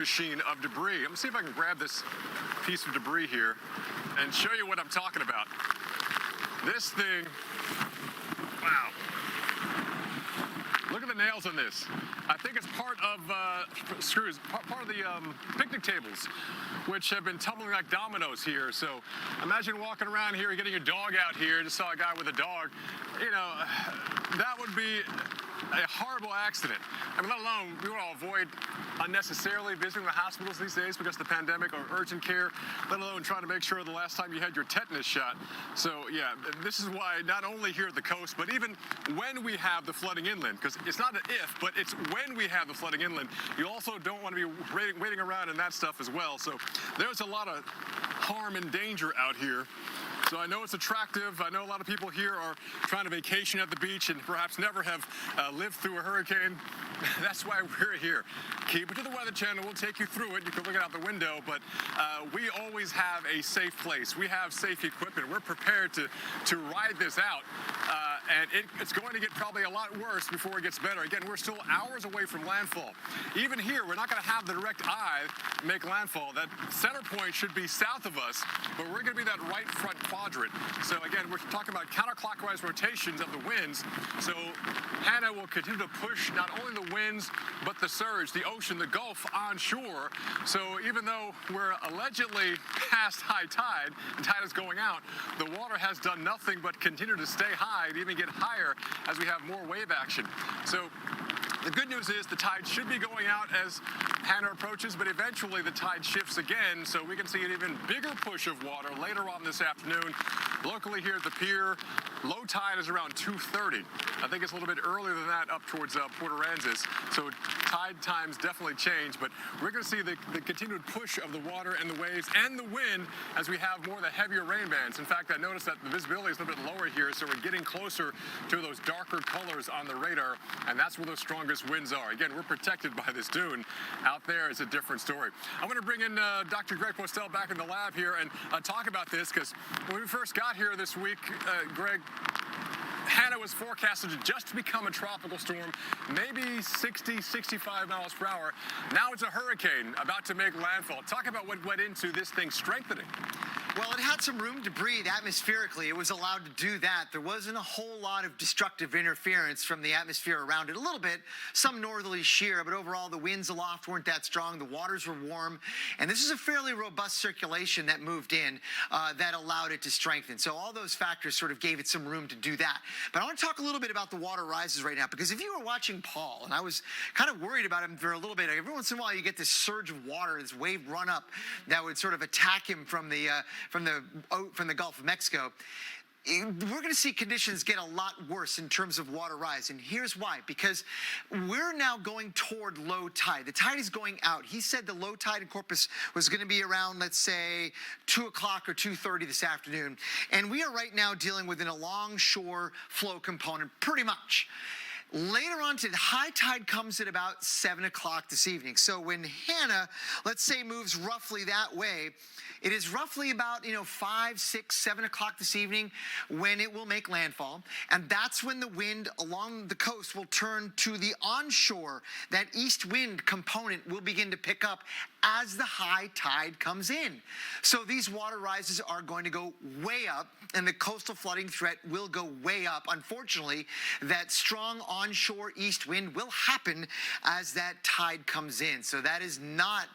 machine of debris. I'm gonna see if I can grab this piece of debris here and show you what I'm talking about. This thing, wow. Look at the nails on this. I think it's part of screws, part of the picnic tables, which have been tumbling like dominoes here. So imagine walking around here, getting your dog out here. Just saw a guy with a dog. You know, that would be a horrible accident. I mean, let alone, we want to avoid unnecessarily visiting the hospitals these days because of the pandemic, or urgent care, let alone trying to make sure the last time you had your tetanus shot. So yeah, this is why not only here at the coast, but even when we have the flooding inland, because it's not an if, but it's when we have the flooding inland, you also don't want to be waiting around in that stuff as well. So there's a lot of harm and danger out here. So I know it's attractive. I know a lot of people here are trying to vacation at the beach and perhaps never have lived through a hurricane. That's why we're here. Keep it to the Weather Channel. We'll take you through it. You can look it out the window, but we always have a safe place. We have safe equipment. We're prepared to ride this out. And it's going to get probably a lot worse before it gets better. Again, we're still hours away from landfall. Even here, we're not going to have the direct eye make landfall. That center point should be south of us, but we're going to be that right front quadrant. So again, we're talking about counterclockwise rotations of the winds. So Hanna will continue to push not only the winds, but the surge, the ocean, the Gulf onshore. So even though we're allegedly past high tide, and tide is going out, the water has done nothing but continue to stay high and even get higher as we have more wave action. So the good news is the tide should be going out as Hanna approaches, but eventually the tide shifts again, so we can see an even bigger push of water later on this afternoon. Locally here at the pier, low tide is around 2:30. I think it's a little bit earlier than that up towards Port Aransas, so tide times definitely change, but we're going to see the continued push of the water and the waves and the wind as we have more of the heavier rain bands. In fact, I noticed that the visibility is a little bit lower here, so we're getting closer to those darker colors on the radar, and that's where those strongest winds are. Again, we're protected by this dune. Out there is a different story. I'm going to bring in Dr. Greg Postel back in the lab here and talk about this, because when we first got here this week, Greg, Hanna was forecasted to just become a tropical storm, maybe 60, 65 miles per hour. Now it's a hurricane about to make landfall. Talk about what went into this thing strengthening. Well, it had some room to breathe atmospherically. It was allowed to do that. There wasn't a whole lot of destructive interference from the atmosphere around it. A little bit, some northerly shear, but overall the winds aloft weren't that strong. The waters were warm, and this is a fairly robust circulation that moved in that allowed it to strengthen. So all those factors sort of gave it some room to do that. But I want to talk a little bit about the water rises right now, because if you were watching Paul, and I was kind of worried about him for a little bit, every once in a while you get this surge of water, this wave run up that would sort of attack him from the Gulf of Mexico. We're going to see conditions get a lot worse in terms of water rise, and here's why. Because we're now going toward low tide. The tide is going out. He said the low tide in Corpus was going to be around, let's say, 2 o'clock or 2:30 this afternoon, and we are right now dealing with an alongshore flow component, pretty much. Later on, the high tide comes at about 7 o'clock this evening. So when Hanna, let's say, moves roughly that way, it is roughly about 5, 6, 7 o'clock this evening when it will make landfall. And that's when the wind along the coast will turn to the onshore. That east wind component will begin to pick up as the high tide comes in. So these water rises are going to go way up, and the coastal flooding threat will go way up. Unfortunately, that strong onshore east wind will happen as that tide comes in. So that is not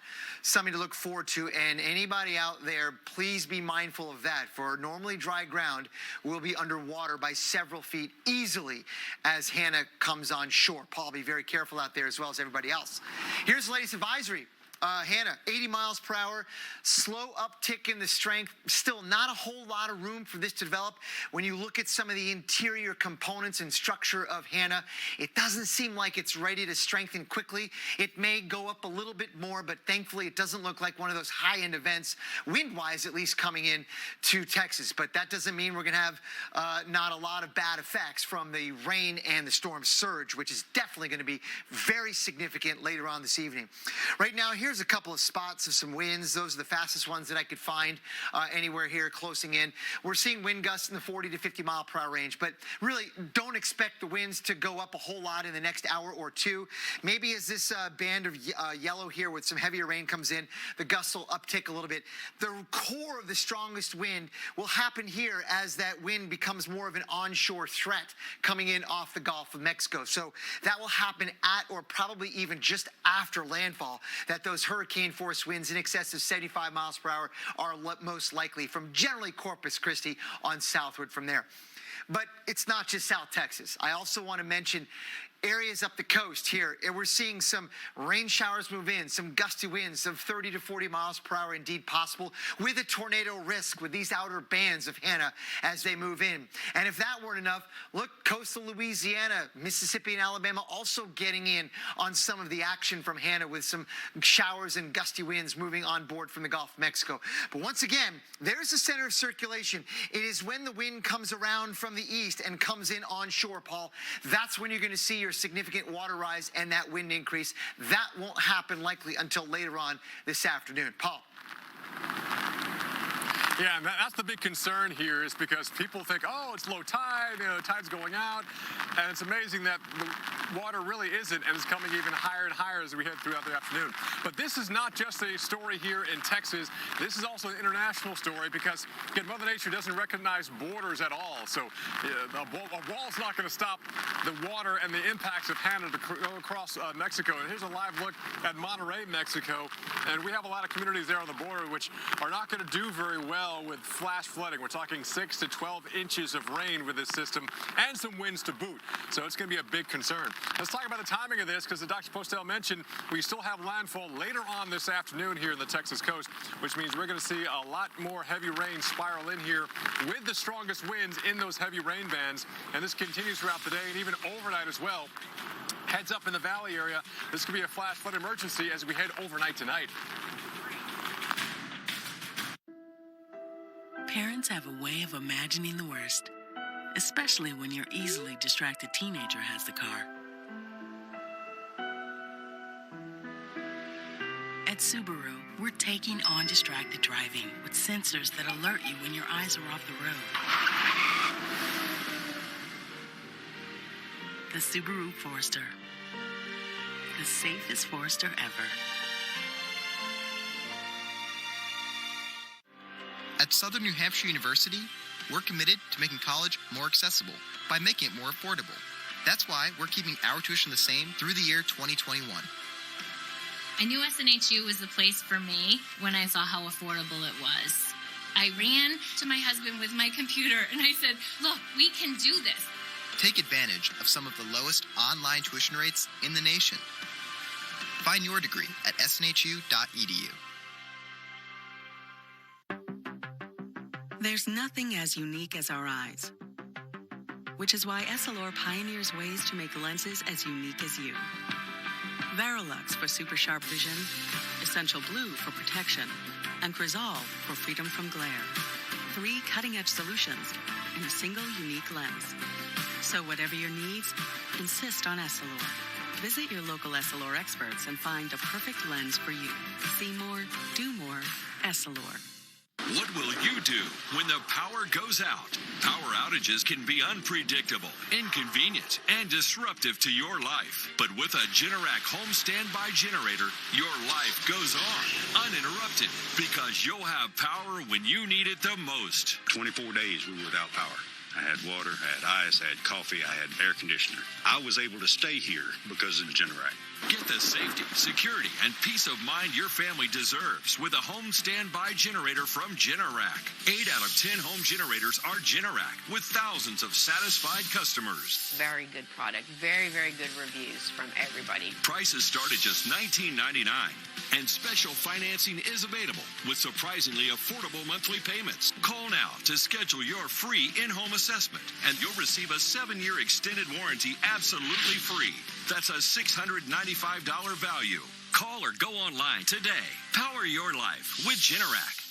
something to look forward to, and anybody out there, please be mindful of that. For normally dry ground, we'll be underwater by several feet easily as Hanna comes on shore. Paul, be very careful out there as well as everybody else. Here's the latest advisory. Hanna, 80 miles per hour, slow uptick in the strength, still not a whole lot of room for this to develop. When you look at some of the interior components and structure of Hanna, it doesn't seem like it's ready to strengthen quickly. It may go up a little bit more, but thankfully it doesn't look like one of those high-end events, wind-wise at least, coming in to Texas. But that doesn't mean we're going to have not a lot of bad effects from the rain and the storm surge, which is definitely going to be very significant later on this evening. Right now, here's here's a couple of spots of some winds. Those are the fastest ones that I could find anywhere here closing in. We're seeing wind gusts in the 40 to 50 mile per hour range, but really don't expect the winds to go up a whole lot in the next hour or two. Maybe as this band of yellow here with some heavier rain comes in, the gusts will uptick a little bit. The core of the strongest wind will happen here as that wind becomes more of an onshore threat coming in off the Gulf of Mexico. So that will happen at or probably even just after landfall, that those hurricane force winds in excess of 75 miles per hour are most likely from generally Corpus Christi on southward from there. But it's not just South Texas. I also want to mention areas up the coast here. We're seeing some rain showers move in, some gusty winds of 30 to 40 miles per hour indeed possible, with a tornado risk with these outer bands of Hanna as they move in. And if that weren't enough, look, coastal Louisiana, Mississippi, and Alabama also getting in on some of the action from Hanna with some showers and gusty winds moving on board from the Gulf of Mexico. But once again, there's the center of circulation. It is when the wind comes around from the east and comes in onshore, Paul, that's when you're going to see your significant water rise and that wind increase. That won't happen likely until later on this afternoon. Paul. Yeah, and that's the big concern here, is because people think, oh, it's low tide, tide's going out, and it's amazing that the water really isn't, and it's coming even higher and higher as we head throughout the afternoon. But this is not just a story here in Texas. This is also an international story because, again, Mother Nature doesn't recognize borders at all. So a wall's not going to stop the water and the impacts of Hanna to go across Mexico. And here's a live look at Monterrey, Mexico, and we have a lot of communities there on the border which are not going to do very well with flash flooding. We're talking 6 to 12 inches of rain with this system and some winds to boot. So it's going to be a big concern. Let's talk about the timing of this, because Dr. Postel mentioned we still have landfall later on this afternoon here in the Texas coast, which means we're going to see a lot more heavy rain spiral in here with the strongest winds in those heavy rain bands. And this continues throughout the day and even overnight as well. Heads up in the valley area. This could be a flash flood emergency as we head overnight tonight. Parents have a way of imagining the worst, especially when your easily distracted teenager has the car. At Subaru, we're taking on distracted driving with sensors that alert you when your eyes are off the road. The Subaru Forester. The safest Forester ever. At Southern New Hampshire University, we're committed to making college more accessible by making it more affordable. That's why we're keeping our tuition the same through the year 2021. I knew SNHU was the place for me when I saw how affordable it was. I ran to my husband with my computer and I said, look, we can do this. Take advantage of some of the lowest online tuition rates in the nation. Find your degree at snhu.edu. There's nothing as unique as our eyes, which is why Essilor pioneers ways to make lenses as unique as you. Varilux for super sharp vision, Essential Blue for protection, and Crizal for freedom from glare. 3 cutting-edge solutions in a single unique lens. So whatever your needs, insist on Essilor. Visit your local Essilor experts and find the perfect lens for you. See more, do more, Essilor. What will you do when the power goes out? Power outages can be unpredictable, inconvenient, and disruptive to your life. But with a Generac home standby generator, your life goes on, uninterrupted, because you'll have power when you need it the most. 24 days we were without power. I had water, I had ice, I had coffee, I had air conditioner. I was able to stay here because of Generac. Get the safety, security, and peace of mind your family deserves with a home standby generator from Generac. 8 out of 10 home generators are Generac, with thousands of satisfied customers. Very good product. Very, very good reviews from everybody. Prices start at just $19.99, and special financing is available with surprisingly affordable monthly payments. Call now to schedule your free in-home assessment, and you'll receive a 7-year extended warranty absolutely free. That's a $695 value. Call or go online today. Power your life with Generac.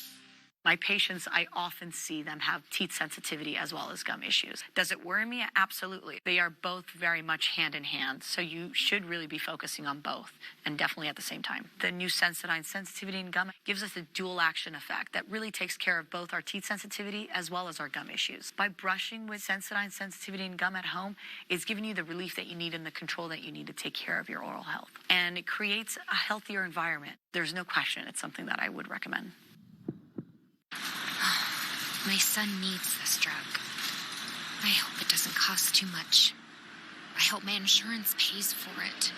My patients, I often see them have teeth sensitivity as well as gum issues. Does it worry me? Absolutely. They are both very much hand in hand, so you should really be focusing on both, and definitely at the same time. The new Sensodyne sensitivity and gum gives us a dual action effect that really takes care of both our teeth sensitivity as well as our gum issues. By brushing with Sensodyne sensitivity and gum at home, it's giving you the relief that you need and the control that you need to take care of your oral health. And it creates a healthier environment. There's no question it's something that I would recommend. My son needs this drug. I hope it doesn't cost too much. I hope my insurance pays for it.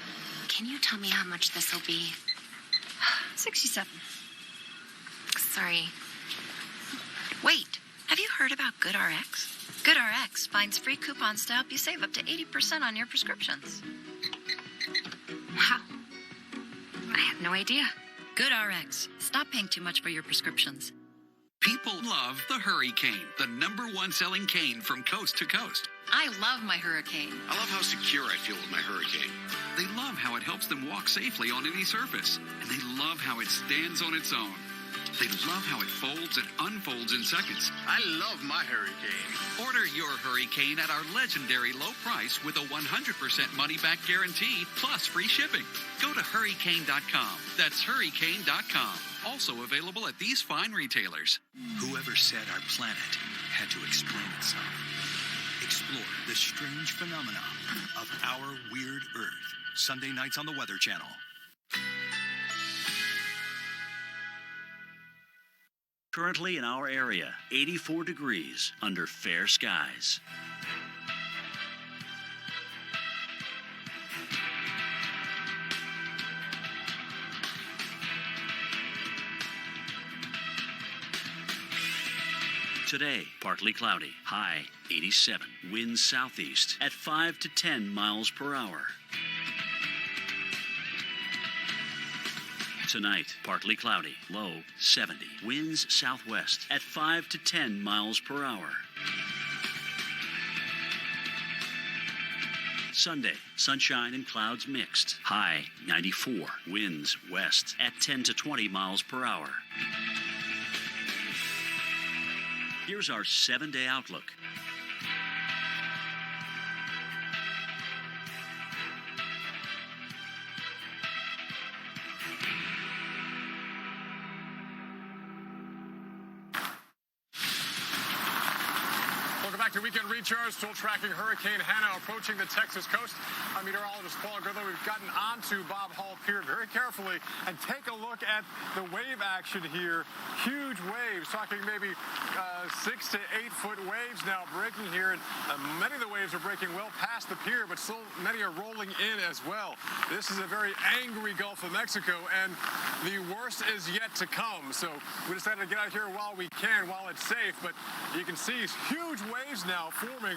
Can you tell me how much this will be? 67. Sorry. Wait, have you heard about GoodRx? GoodRx finds free coupons to help you save up to 80% on your prescriptions. Wow. I had no idea. GoodRx. Stop paying too much for your prescriptions. People love the Hurricane, the #1 selling cane from coast to coast. I love my Hurricane. I love how secure I feel with my Hurricane. They love how it helps them walk safely on any surface, and they love how it stands on its own. They love how it folds and unfolds in seconds. I love my Hurricane. Order your Hurricane at our legendary low price with a 100% money-back guarantee plus free shipping. Go to hurricane.com. That's hurricane.com. Also available at these fine retailers. Whoever said our planet had to explain itself. Explore the strange phenomena of our weird Earth. Sunday nights on the Weather Channel. Currently in our area, 84 degrees under fair skies. Today, partly cloudy, high 87. Winds southeast at 5 to 10 miles per hour. Tonight, partly cloudy, low 70. Winds southwest at 5 to 10 miles per hour. Sunday, sunshine and clouds mixed, high 94. Winds west at 10 to 20 miles per hour. Here's our 7-day outlook. Welcome back to Weekend Recharge. Still tracking Hurricane Hanna approaching the Texas coast. I'm meteorologist Paul Gridlow. We've gotten onto Bob Hall Pier very carefully and take a look at the wave action here. Huge waves, talking maybe 6 to 8 foot waves now breaking here. And many of the waves are breaking well past the pier, but still many are rolling in as well. This is a very angry Gulf of Mexico, and the worst is yet to come. So we decided to get out here while we can, while it's safe. But you can see huge waves now forming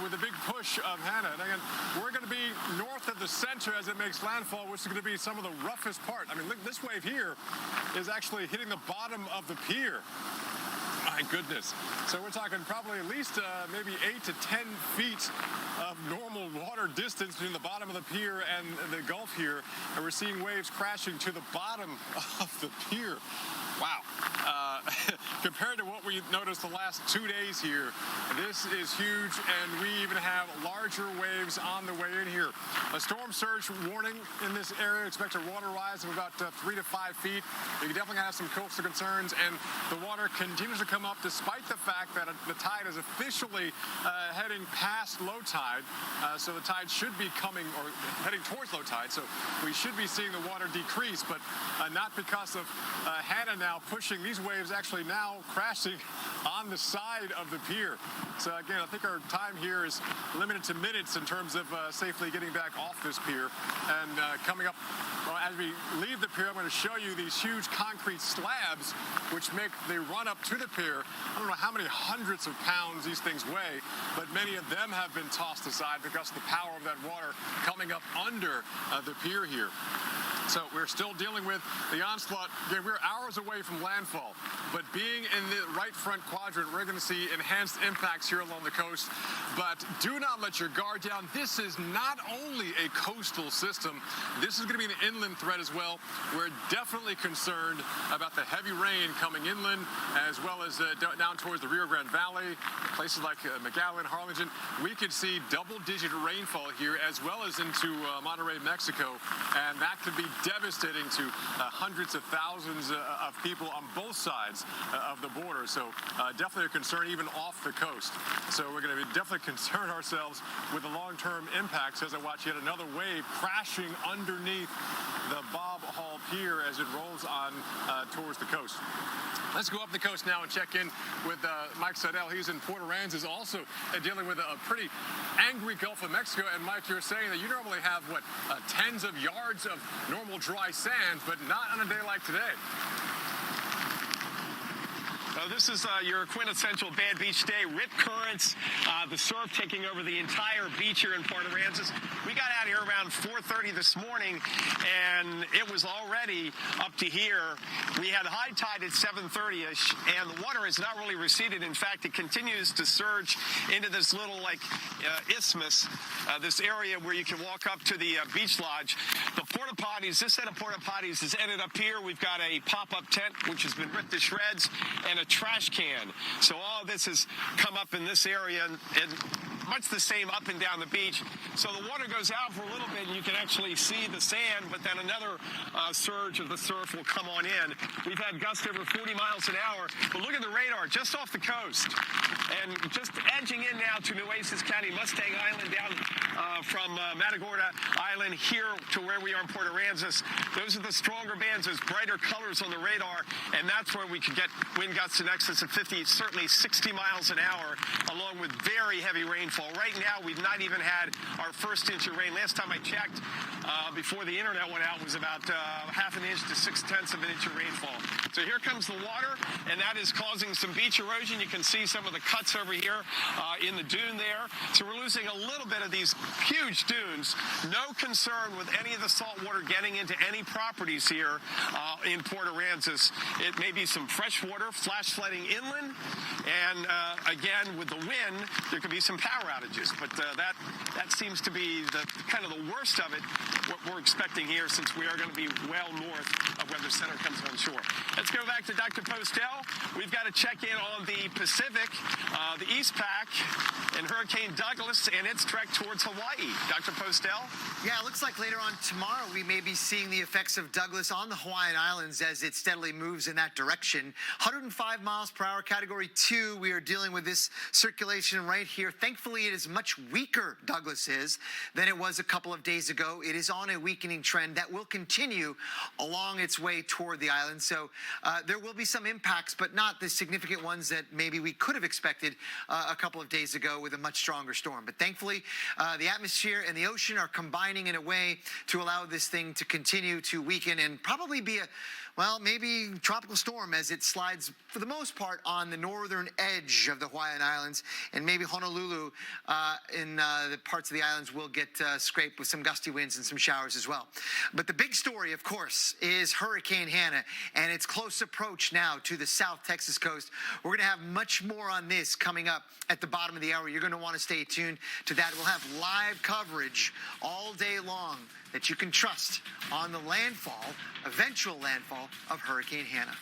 with the big push of Hanna. And again, we're going to be north of the center as it makes landfall, which is going to be some of the roughest part. I mean, look, this wave here is actually hitting the bottom of the pier. My goodness. So we're talking probably at least maybe 8 to 10 feet of normal water distance between the bottom of the pier and the Gulf here. And we're seeing waves crashing to the bottom of the pier. Wow. Compared to what we noticed the last 2 days here, this is huge, and we even have larger waves on the way in here. A storm surge warning in this area. Expect a water rise of about 3 to 5 feet. You definitely have some coastal concerns, and the water continues to come up despite the fact that the tide is officially heading past low tide. So the tide should be coming or heading towards low tide. So we should be seeing the water decrease, but not because of Hanna now pushing these waves, actually now crashing on the side of the pier. So again, I think our time here is limited to minutes in terms of safely getting back off this pier. And coming up, well, as we leave the pier, I'm going to show you these huge concrete slabs which make the run up to the pier. I don't know how many hundreds of pounds these things weigh, but many of them have been tossed aside because of the power of that water coming up under the pier here. So we're still dealing with the onslaught. Again, we're hours away from landfall, but being in the right front quadrant, we're going to see enhanced impacts here along the coast. But do not let your guard down. This is not only a coastal system, this is going to be an inland threat as well. We're definitely concerned about the heavy rain coming inland, as well as down towards the Rio Grande Valley, places like McAllen, Harlingen. We could see double-digit rainfall here, as well as into Monterrey, Mexico, and that could be devastating to hundreds of thousands of people on both sides of the border. So definitely a concern even off the coast. So we're going to definitely concern ourselves with the long-term impacts as I watch yet another wave crashing underneath the Bob Hall Pier as it rolls on towards the coast. Let's go up the coast now and check in with Mike Seidel. He's in Port Aransas, also dealing with a pretty angry Gulf of Mexico. And Mike, you're saying that you normally have, what, tens of yards of normal dry sand, but not on a day like today. This is your quintessential bad beach day. Rip currents, the surf taking over the entire beach here in Port Aransas. We got out here around 4:30 this morning, and it was already up to here. We had high tide at 7:30ish, and the water has not really receded. In fact, it continues to surge into this little isthmus, this area where you can walk up to the beach lodge. The porta potties, this set of porta potties has ended up here. We've got a pop-up tent which has been ripped to shreds, and a trash can. So all of this has come up in this area, and much the same up and down the beach. So the water goes out for a little bit, and you can actually see the sand, but then another surge of the surf will come on in. We've had gusts over 40 miles an hour, but look at the radar just off the coast. And just edging in now to Nueces County, Mustang Island, down from Matagorda Island here to where we are in Port Aransas. Those are the stronger bands, those brighter colors on the radar, and that's where we could get wind gusts in excess of 50, certainly 60 miles an hour, along with very heavy rainfall. Right now, we've not even had our first inch of rain. Last time I checked, before the internet went out, was about half an inch to 6/10 of an inch of rainfall. So here comes the water, and that is causing some beach erosion. You can see some of the cuts over here in the dune there. So we're losing a little bit of these huge dunes. No concern with any of the salt water getting into any properties here in Port Aransas. It may be some fresh water flash flooding inland, and again, with the wind, there could be some power outages. But that seems to be the kind of the worst of it, what we're expecting here, since we are going to be well north of where the center comes on shore. Let's go back to Dr. Postel. We've got to check in on the Pacific, the East Pac, and Hurricane Douglas and its trek towards Hawaii. Dr. Postel? Yeah, it looks like later on tomorrow we may be seeing the effects of Douglas on the Hawaiian Islands as it steadily moves in that direction. 105 miles per hour, Category 2. We are dealing with this circulation right here. Thankfully, it is much weaker, Douglas is, than it was a couple of days ago. It is on a weakening trend that will continue along its way toward the island. So there will be some impacts, but not the significant ones that maybe we could have expected a couple of days ago with a much stronger storm. But thankfully, the atmosphere and the ocean are combining in a way to allow this thing to continue to weaken and probably be maybe tropical storm as it slides, for the most part, on the northern edge of the Hawaiian Islands, and maybe Honolulu in the parts of the islands will get scraped with some gusty winds and some showers as well. But the big story, of course, is Hurricane Hanna and its close approach now to the South Texas coast. We're going to have much more on this coming up at the bottom of the hour. You're going to want to stay tuned to that. We'll have live coverage all day long that you can trust on the eventual landfall of Hurricane Hanna.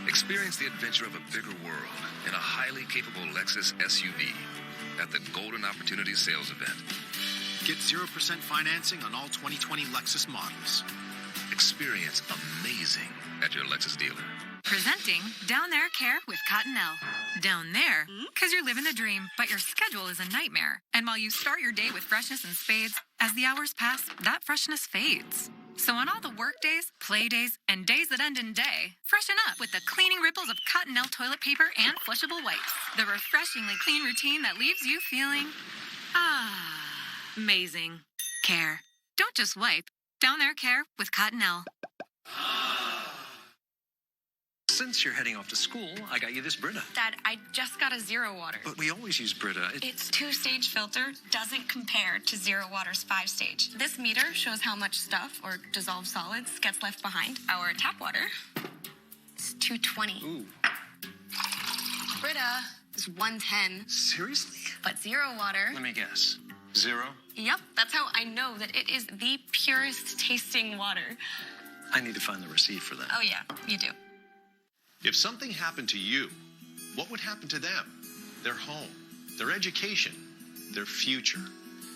Experience the adventure of a bigger world in a highly capable Lexus SUV at the Golden Opportunity Sales Event. Get 0% financing on all 2020 Lexus models. Experience amazing at your Lexus dealer. Presenting Down There Care with Cottonelle. Down there, because you're living the dream, but your schedule is a nightmare. And while you start your day with freshness and spades, as the hours pass, that freshness fades. So on all the work days, play days, and days that end in day, freshen up with the cleaning ripples of Cottonelle toilet paper and flushable wipes. The refreshingly clean routine that leaves you feeling, amazing. Care. Don't just wipe. Down there care with Cottonelle. Since you're heading off to school, I got you this Brita. Dad, I just got a Zero Water. But we always use Brita. Its 2-stage filter doesn't compare to Zero Water's 5-stage. This meter shows how much stuff or dissolved solids gets left behind. Our tap water is 220. Ooh. Brita is 110. Seriously? But Zero Water... Let me guess. 0? Yep, that's how I know that it is the purest tasting water. I need to find the receipt for that. Oh yeah, you do. If something happened to you, what would happen to them? Their home, their education, their future.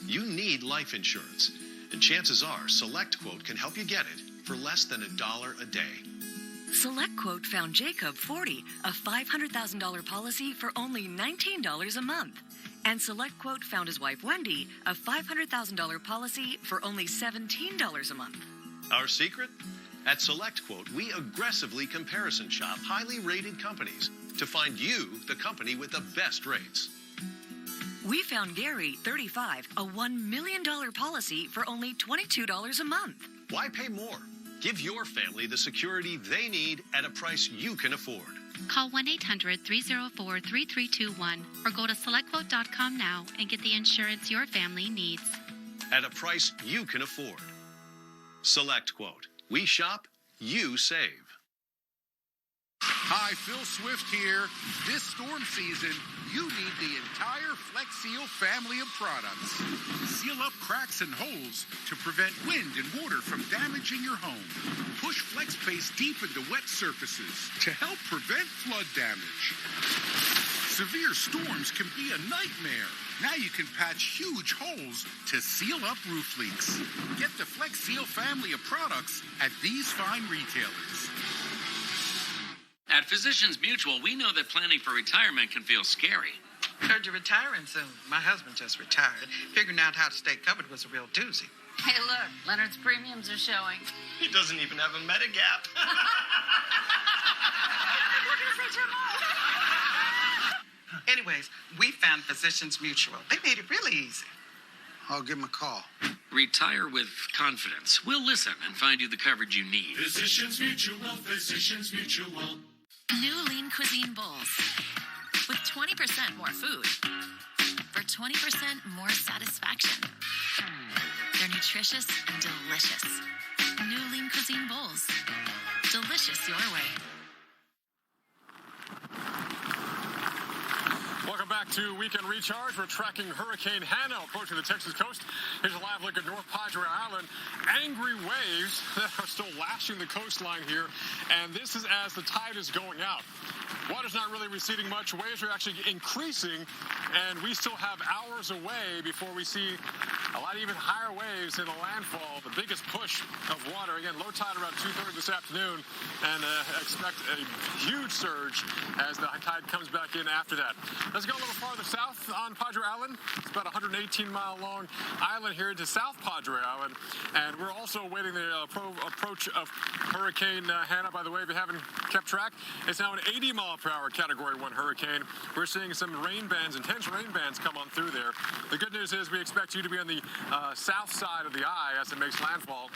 You need life insurance, and chances are SelectQuote can help you get it for less than $1 a day. SelectQuote found Jacob 40, a $500,000 policy for only $19 a month. And SelectQuote found his wife Wendy, a $500,000 policy for only $17 a month. Our secret? At SelectQuote, we aggressively comparison shop highly rated companies to find you the company with the best rates. We found Gary, 35, a $1 million policy for only $22 a month. Why pay more? Give your family the security they need at a price you can afford. Call 1-800-304-3321 or go to SelectQuote.com now and get the insurance your family needs. At a price you can afford. SelectQuote. We shop, you save. Hi, Phil Swift here. This storm season, you need the entire Flex Seal family of products. Seal up cracks and holes to prevent wind and water from damaging your home. Push Flex Base deep into wet surfaces to help prevent flood damage. Severe storms can be a nightmare. Now you can patch huge holes to seal up roof leaks. Get the Flex Seal family of products at these fine retailers. At Physicians Mutual, we know that planning for retirement can feel scary. Heard you're retiring soon. My husband just retired. Figuring out how to stay covered was a real doozy. Hey, look, Leonard's premiums are showing. He doesn't even have a Medigap. Anyways, we found Physicians Mutual. They made it really easy. I'll give him a call. Retire with confidence. We'll listen and find you the coverage you need. Physicians Mutual, Physicians Mutual. New lean cuisine bowls with 20% more food for 20% more satisfaction. They're nutritious and delicious. New lean cuisine bowls. Delicious your way. Welcome back to Weekend Recharge. We're tracking Hurricane Hanna approaching the Texas coast. Here's a live look at North Padre Island. Angry waves that are still lashing the coastline here, and this is as the tide is going out. Water's not really receding much. Waves are actually increasing, and we still have hours away before we see a lot even higher waves in the landfall. The biggest push of water. Again, low tide around 2:30 this afternoon, and expect a huge surge as the tide comes back in after that. Let's go a little farther south on Padre Island. It's about a 118-mile-long island here into South Padre Island, and we're also awaiting the approach of Hurricane Hanna. By the way, if you haven't kept track, it's now an 80-mile-per-hour Category 1 hurricane. We're seeing some rain bands, intense rain bands come on through there. The good news is we expect you to be on the south side of the eye as it makes landfall.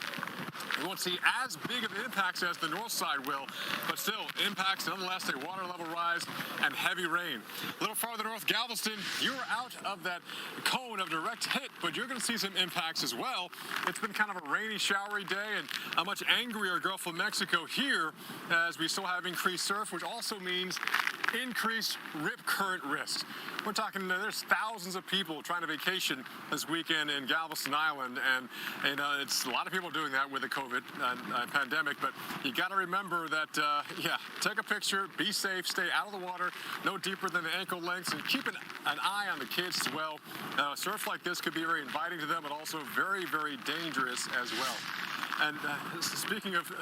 We won't see as big of impacts as the north side will, but still impacts nonetheless, a water level rise and heavy rain. A little farther north, Galveston, you're out of that cone of direct hit, but you're going to see some impacts as well. It's been kind of a rainy, showery day, and a much angrier Gulf of Mexico here as we still have increased surf, which also means increased rip current risk. We're talking, there's thousands of people trying to vacation this weekend in Galveston Island, and it's a lot of people doing that with the COVID pandemic, but you got to remember that, take a picture, be safe, stay out of the water, no deeper than the ankle lengths, and keep an eye on the kids as well. Surf like this could be very inviting to them, but also very, very dangerous as well. And speaking of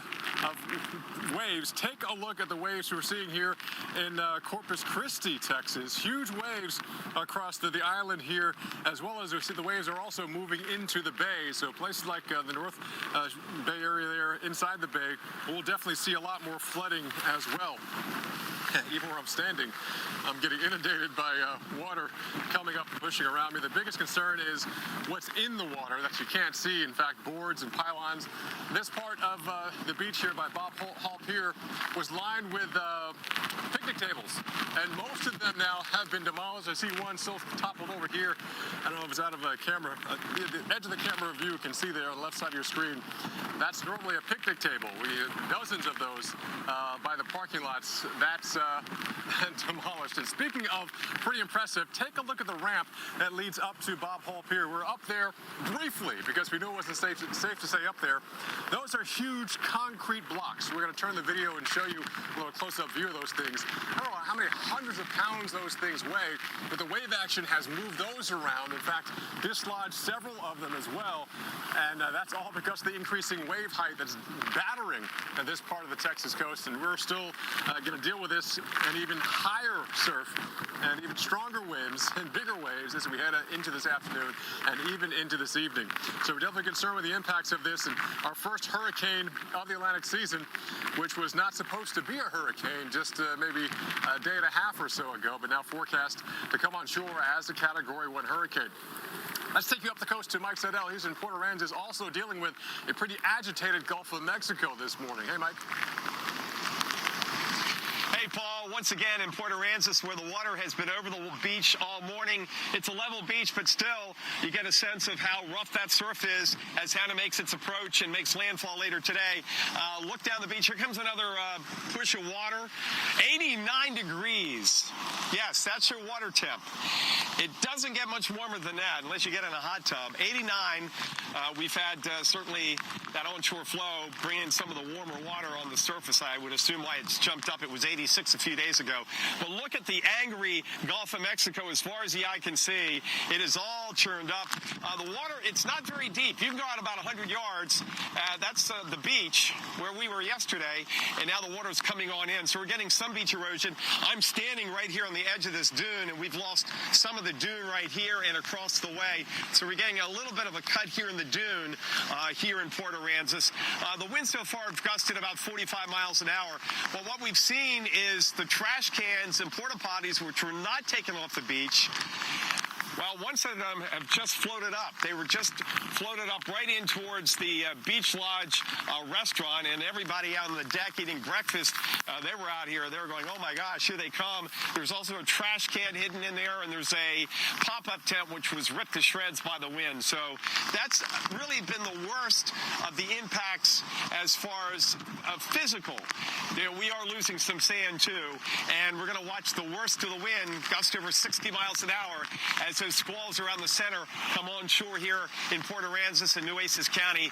waves, take a look at the waves we're seeing here in Corpus Christi, Texas. Huge waves across the island here, as well as we see the waves are also moving into the bay. So places like the North Bay area there, inside the bay, we'll definitely see a lot more flooding as well. even where I'm standing, I'm getting inundated by water coming up and pushing around me. The biggest concern is what's in the water that you can't see. In fact, boards and pylons. This part of the beach here by Bob Hall Pier was lined with picnic tables, and most of them now have been demolished. I see one still toppled over here. I don't know if it's out of a camera. The edge of the camera view you can see there on the left side of your screen. That's normally a picnic table. We have dozens of those by the parking lots. That's demolished. And speaking of pretty impressive, take a look at the ramp that leads up to Bob Hall Pier. We're up there briefly because we knew it wasn't safe to stay up there. Those are huge concrete blocks. We're going to turn the video and show you a little close-up view of those things. I don't know how many hundreds of pounds those things weigh, but the wave action has moved those around. In fact, dislodged several of them as well, and that's all because of the increasing wave height that's battering this part of the Texas coast, and we're still going to deal with this and even higher surf and even stronger winds and bigger waves as we head into this afternoon and even into this evening. So we're definitely concerned with the impacts of this, and our first hurricane of the Atlantic season, which was not supposed to be a hurricane just maybe a day and a half or so ago, but now forecast to come on shore as a Category 1 hurricane. Let's take you up the coast to Mike Seidel. He's in Port Aransas, also dealing with a pretty agitated Gulf of Mexico this morning. Hey, Mike. Hey, Paul, once again in Port Aransas, where the water has been over the beach all morning. It's a level beach, but still, you get a sense of how rough that surf is as Hanna makes its approach and makes landfall later today. Look down the beach. Here comes another push of water. 89 degrees. Yes, that's your water temp. It doesn't get much warmer than that unless you get in a hot tub. 89. We've had certainly that onshore flow bring in some of the warmer water on the surface. I would assume why it's jumped up. It was 86 a few days ago. But look at the angry Gulf of Mexico as far as the eye can see. It is all churned up. The water, it's not very deep. You can go out about 100 yards. That's the beach where we were yesterday, and now the water is coming on in. So we're getting some beach erosion. I'm standing right here on the edge of this dune, and we've lost some of the dune right here and across the way. So we're getting a little bit of a cut here in the dune here in Port Aransas. The winds so far have gusted about 45 miles an hour. But what we've seen is the trash cans and porta potties, which were not taken off the beach. Well, one of them have just floated up. They were just floated up right in towards the Beach Lodge restaurant, and everybody out on the deck eating breakfast, they were out here. They were going, oh, my gosh, here they come. There's also a trash can hidden in there, and there's a pop-up tent which was ripped to shreds by the wind. So that's really been the worst of the impacts as far as physical. You know, we are losing some sand, too, and we're going to watch the worst of the wind, gust over 60 miles an hour, as those squalls around the center come on shore here in Port Aransas and Nueces County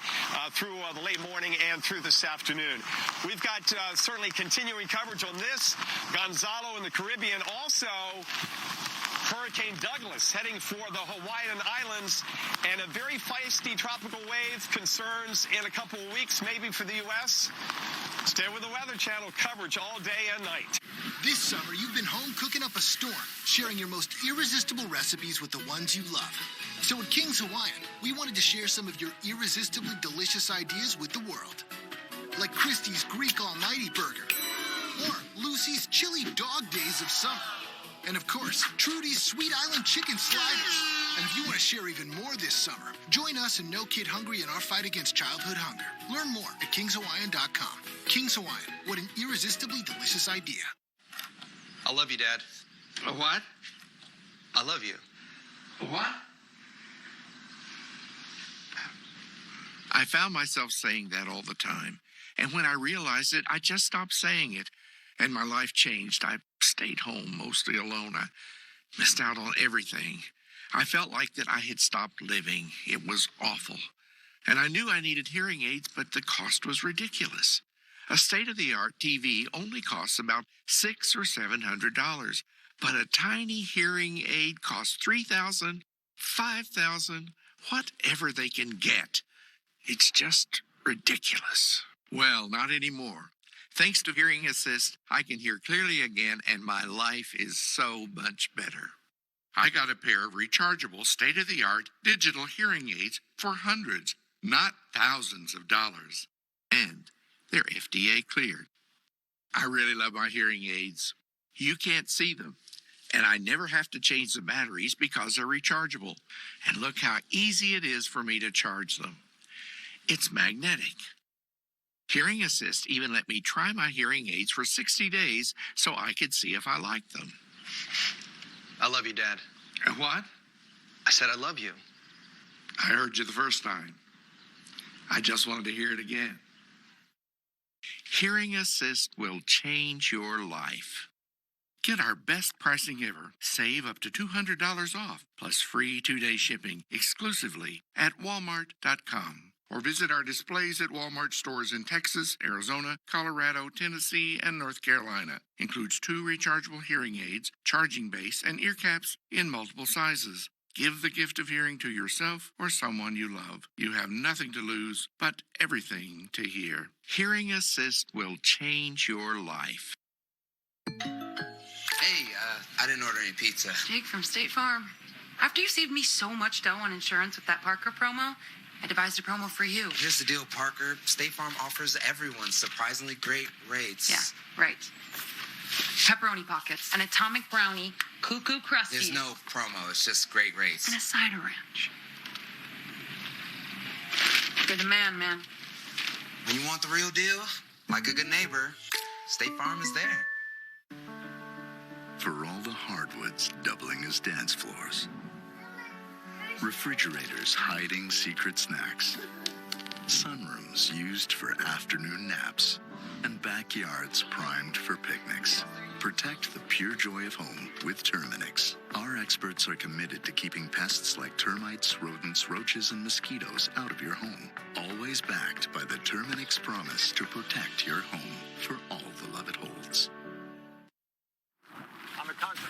through the late morning and through this afternoon. We've got certainly continuing coverage on this. Gonzalo in the Caribbean, also Hurricane Douglas heading for the Hawaiian Islands, and a very feisty tropical wave concerns in a couple of weeks, maybe for the U.S. Stay with the Weather Channel coverage all day and night. This summer, you've been home cooking up a storm, sharing your most irresistible recipes with the ones you love. So at King's Hawaiian, we wanted to share some of your irresistibly delicious ideas with the world. Like Christie's Greek Almighty Burger, or Lucy's Chili Dog Days of Summer. And of course, Trudy's Sweet Island Chicken Sliders. And if you want to share even more this summer, join us and No Kid Hungry in our fight against childhood hunger. Learn more at kingshawaiian.com. King's Hawaiian, what an irresistibly delicious idea. I love you, Dad. A what? I love you. What? I found myself saying that all the time. And when I realized it, I just stopped saying it. And my life changed. I stayed home, mostly alone. I missed out on everything. I felt like that I had stopped living. It was awful. And I knew I needed hearing aids, but the cost was ridiculous. A state-of-the-art TV only costs about $600 or $700, but a tiny hearing aid costs $3,000, $5,000, whatever they can get. It's just ridiculous. Well, not anymore. Thanks to Hearing Assist, I can hear clearly again, and my life is so much better. I got a pair of rechargeable, state-of-the-art digital hearing aids for hundreds, not thousands of dollars. And they're FDA cleared. I really love my hearing aids. You can't see them. And I never have to change the batteries because they're rechargeable. And look how easy it is for me to charge them. It's magnetic. Hearing Assist even let me try my hearing aids for 60 days so I could see if I liked them. I love you, Dad. What? I said I love you. I heard you the first time. I just wanted to hear it again. Hearing Assist will change your life. Get our best pricing ever. Save up to $200 off, plus free 2-day shipping exclusively at walmart.com. Or visit our displays at Walmart stores in Texas, Arizona, Colorado, Tennessee, and North Carolina. Includes 2 rechargeable hearing aids, charging base, and ear caps in multiple sizes. Give the gift of hearing to yourself or someone you love. You have nothing to lose, but everything to hear. Hearing Assist will change your life. Hey, I didn't order any pizza. Jake from State Farm. After you saved me so much dough on insurance with that Parker promo, I devised a promo for you. Here's the deal, Parker. State Farm offers everyone surprisingly great rates. Yeah, right. Pepperoni pockets, an atomic brownie, cuckoo crusty. There's no promo. It's just great rates. And a cider ranch. You're the man. When you want the real deal, like a good neighbor, State Farm is there. For all the hardwoods doubling as dance floors, refrigerators hiding secret snacks, sunrooms used for afternoon naps, and backyards primed for picnics. Protect the pure joy of home with Terminix. Our experts are committed to keeping pests like termites, rodents, roaches, and mosquitoes out of your home. Always backed by the Terminix promise to protect your home for all the love it holds. On the concrete.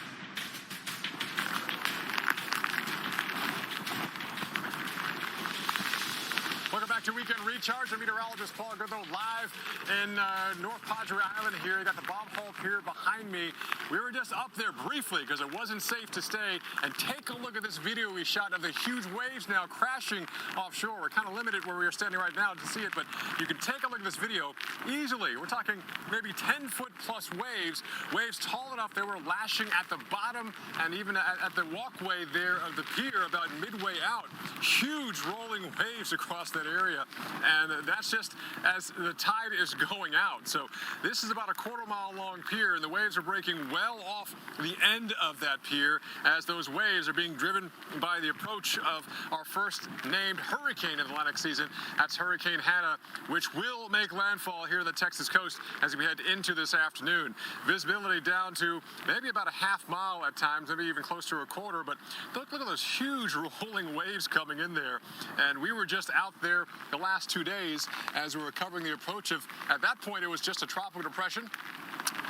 Welcome back to Weekend Recharge. I'm meteorologist Paul Goodlow live in North Padre Island here. You got the Bob Hall Pier behind me. We were just up there briefly because it wasn't safe to stay. And take a look at this video we shot of the huge waves now crashing offshore. We're kind of limited where we are standing right now to see it, but you can take a look at this video easily. We're talking maybe 10-foot plus waves tall enough they were lashing at the bottom and even at the walkway there of the pier about midway out. Huge rolling waves across that area, and that's just as the tide is going out. So this is about a quarter-mile long pier, and the waves are breaking well off the end of that pier as those waves are being driven by the approach of our first named hurricane in the Atlantic season. That's Hurricane Hanna, which will make landfall here on the Texas coast as we head into this afternoon. Visibility down to maybe about a half mile at times, maybe even close to a quarter, but look at those huge rolling waves coming in there. And we were just out there the last 2 days as we were covering the approach of, at that point, it was just a tropical depression.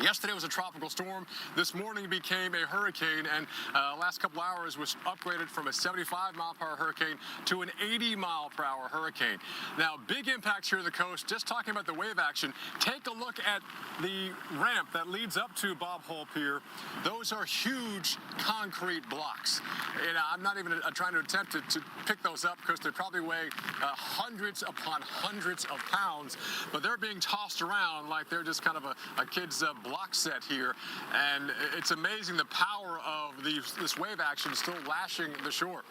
Yesterday was a tropical storm. This morning became a hurricane, and last couple hours was upgraded from a 75-mile-per-hour hurricane to an 80-mile-per-hour hurricane. Now, big impacts here on the coast. Just talking about the wave action, take a look at the ramp that leads up to Bob Hall Pier. Those are huge concrete blocks. And I'm not even trying to attempt to pick those up because they probably weigh hundreds upon hundreds of pounds, but they're being tossed around like they're just kind of a kid's block set here, and it's amazing the power of this wave action still lashing the shore.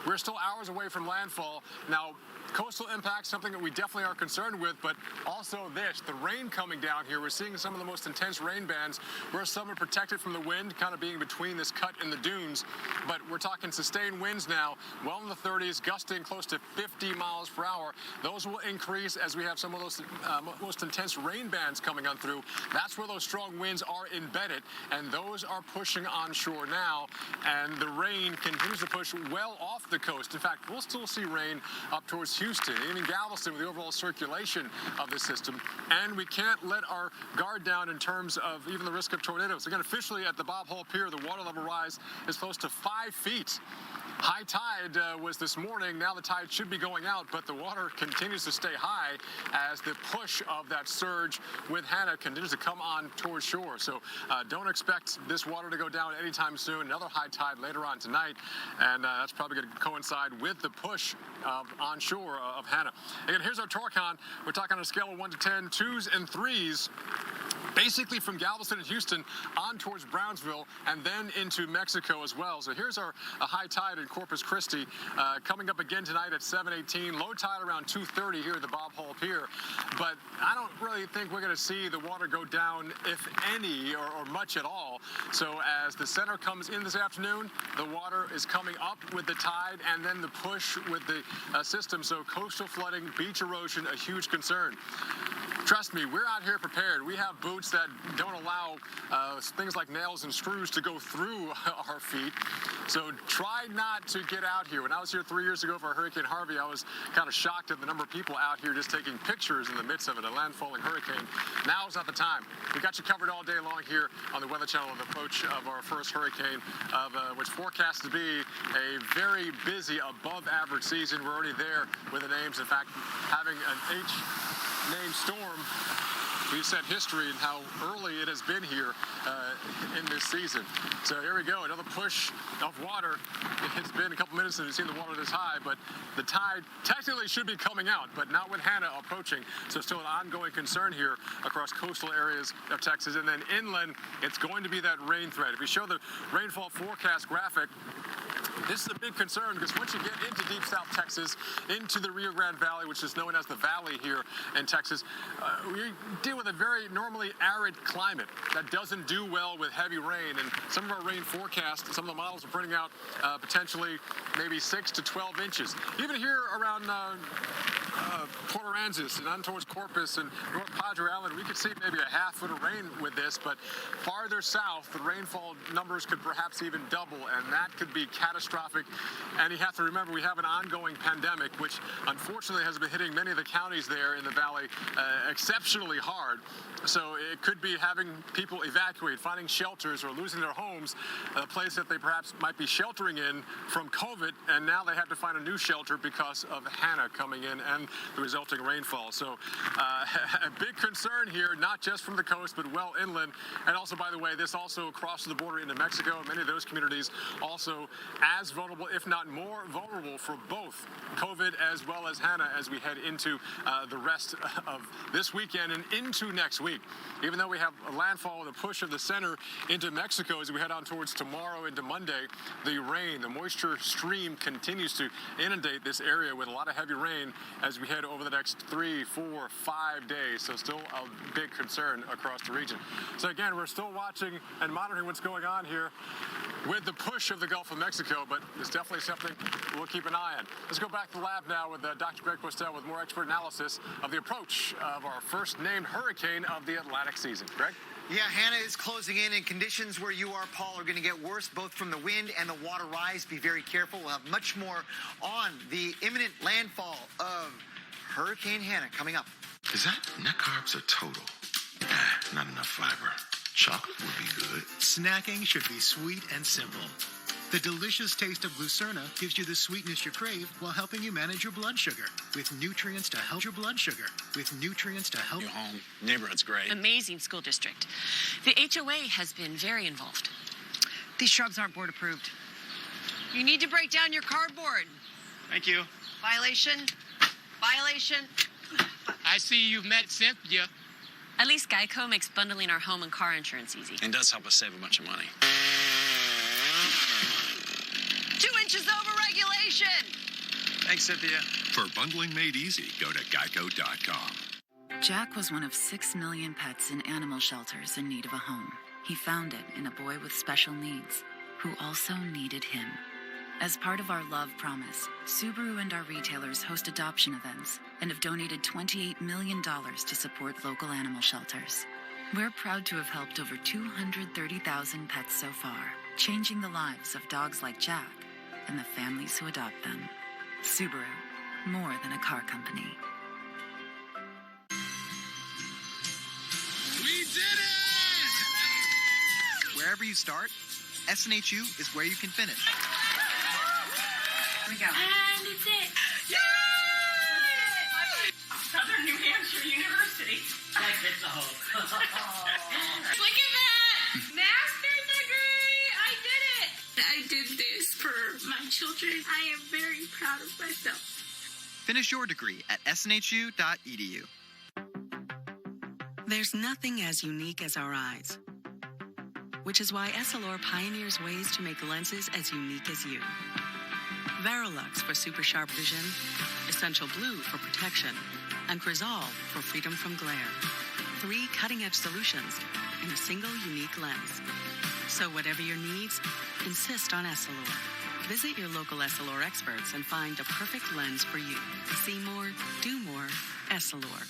We're still hours away from landfall. Now, coastal impact, something that we definitely are concerned with, but also the rain coming down here. We're seeing some of the most intense rain bands where some are protected from the wind, kind of being between this cut and the dunes, but we're talking sustained winds now, well in the 30s, gusting close to 50 miles per hour. Those will increase as we have some of those most intense rain bands coming on through. That's where those strong winds are embedded, and those are pushing onshore now, and the rain continues to push well off the coast. In fact, we'll still see rain up towards Houston, even Galveston, with the overall circulation of the system. And we can't let our guard down in terms of even the risk of tornadoes. Again, officially at the Bob Hall Pier, the water level rise is close to 5 feet. High tide was this morning. Now the tide should be going out, but the water continues to stay high as the push of that surge with Hanna continues to come on towards shore. So don't expect this water to go down anytime soon. Another high tide later on tonight, and that's probably going to coincide with the push onshore of Hanna. Again, here's our Torcon. We're talking on a scale of 1 to 10, 2s and 3s. basically from Galveston and Houston on towards Brownsville and then into Mexico as well. So here's a high tide in Corpus Christi coming up again tonight at 7:18. Low tide around 2:30 here at the Bob Hall Pier. But I don't really think we're going to see the water go down, if any, or much at all. So as the center comes in this afternoon, the water is coming up with the tide and then the push with the system. So coastal flooding, beach erosion, a huge concern. Trust me, we're out here prepared. We have boots that don't allow things like nails and screws to go through our feet. So try not to get out here. When I was here 3 years ago for Hurricane Harvey, I was kind of shocked at the number of people out here just taking pictures in the midst of it, a landfalling hurricane. Now is not the time. We got you covered all day long here on the Weather Channel of the approach of our first hurricane, which forecast to be a very busy, above-average season. We're already there with the names. In fact, having an H-named storm, we've set history in how early it has been here in this season. So here we go, another push of water. It's been a couple minutes since we've seen the water this high, but the tide technically should be coming out, but not with Hanna approaching. So still an ongoing concern here across coastal areas of Texas. And then inland, it's going to be that rain threat. If we show the rainfall forecast graphic, this is a big concern because once you get into deep South Texas, into the Rio Grande Valley, which is known as the Valley here in Texas, we deal with a very normally arid climate that doesn't do well with heavy rain. And some of our rain forecasts, some of the models are printing out potentially maybe 6 to 12 inches. Even here around Port Aransas and on towards Corpus and North Padre Island, we could see maybe a half foot of rain with this, but farther south, the rainfall numbers could perhaps even double, and that could be catastrophic. And you have to remember, we have an ongoing pandemic, which unfortunately has been hitting many of the counties there in the valley exceptionally hard. So it could be having people evacuate, finding shelters, or losing their homes, a place that they perhaps might be sheltering in from COVID, and now they have to find a new shelter because of Hanna coming in and the resulting rainfall. So a big concern here, not just from the coast, but well inland. And also, by the way, this also crosses the border into Mexico. Many of those communities also as vulnerable, if not more vulnerable, for both COVID as well as Hanna as we head into the rest of this weekend and into next week. Even though we have a landfall and a push of the center into Mexico as we head on towards tomorrow into Monday, the rain, the moisture stream continues to inundate this area with a lot of heavy rain as we head over the next 3, 4, 5 days. So still a big concern across the region. So again, we're still watching and monitoring what's going on here with the push of the Gulf of Mexico, but it's definitely something we'll keep an eye on. Let's go back to the lab now with Dr. Greg Postel with more expert analysis of the approach of our first named hurricane of the Atlantic season. Greg? Yeah, Hanna is closing in, and conditions where you are, Paul, are going to get worse, both from the wind and the water rise. Be very careful. We'll have much more on the imminent landfall of Hurricane Hanna coming up. Is that net carbs or total? Not enough fiber. Chocolate would be good. Snacking should be sweet and simple. The delicious taste of Glucerna gives you the sweetness you crave while helping you manage your blood sugar with nutrients to help your blood sugar. With nutrients to help your home. Neighborhood's great. Amazing school district. The HOA has been very involved. These shrubs aren't board approved. You need to break down your cardboard. Thank you. Violation. Violation. I see you've met Cynthia. At least Geico makes bundling our home and car insurance easy. And does help us save a bunch of money. 2 inches over regulation. Thanks, Cynthia. For bundling made easy, go to geico.com. Jack was one of 6 million pets in animal shelters in need of a home. He found it in a boy with special needs who also needed him. As part of our love promise, Subaru and our retailers host adoption events and have donated $28 million to support local animal shelters. We're proud to have helped over 230,000 pets so far, changing the lives of dogs like Jack and the families who adopt them. Subaru, more than a car company. We did it! Wherever you start, SNHU is where you can finish. Here we go. And it's it. Yay! Southern New Hampshire University. That gets a hope. Look at that! Master's degree! I did it! I did this for my children. I am very proud of myself. Finish your degree at snhu.edu. There's nothing as unique as our eyes, which is why Essilor pioneers ways to make lenses as unique as you. Verilux for super sharp vision, Essential Blue for protection, and Crizal for freedom from glare. 3 cutting-edge solutions in a single unique lens. So whatever your needs, insist on Essilor. Visit your local Essilor experts and find the perfect lens for you. See more, do more, Essilor.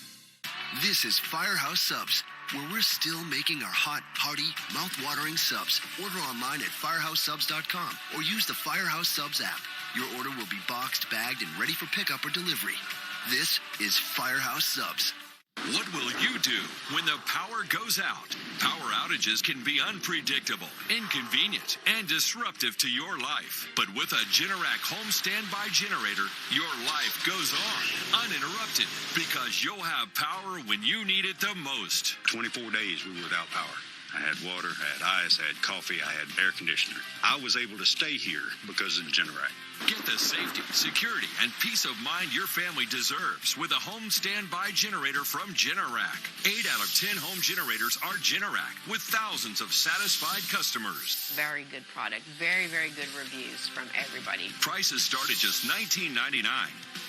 This is Firehouse Subs, where we're still making our hot, hearty, mouth-watering subs. Order online at firehousesubs.com or use the Firehouse Subs app. Your order will be boxed, bagged, and ready for pickup or delivery. This is Firehouse Subs. What will you do when the power goes out? Power outages can be unpredictable, inconvenient, and disruptive to your life. But with a Generac home standby generator, your life goes on, uninterrupted, because you'll have power when you need it the most. 24 days we were without power. I had water, I had ice, I had coffee, I had air conditioner. I was able to stay here because of Generac. Get the safety, security, and peace of mind your family deserves with a home standby generator from Generac. 8 out of 10 home generators are Generac, with thousands of satisfied customers. Very good product. Very, very good reviews from everybody. Prices start at just $19.99,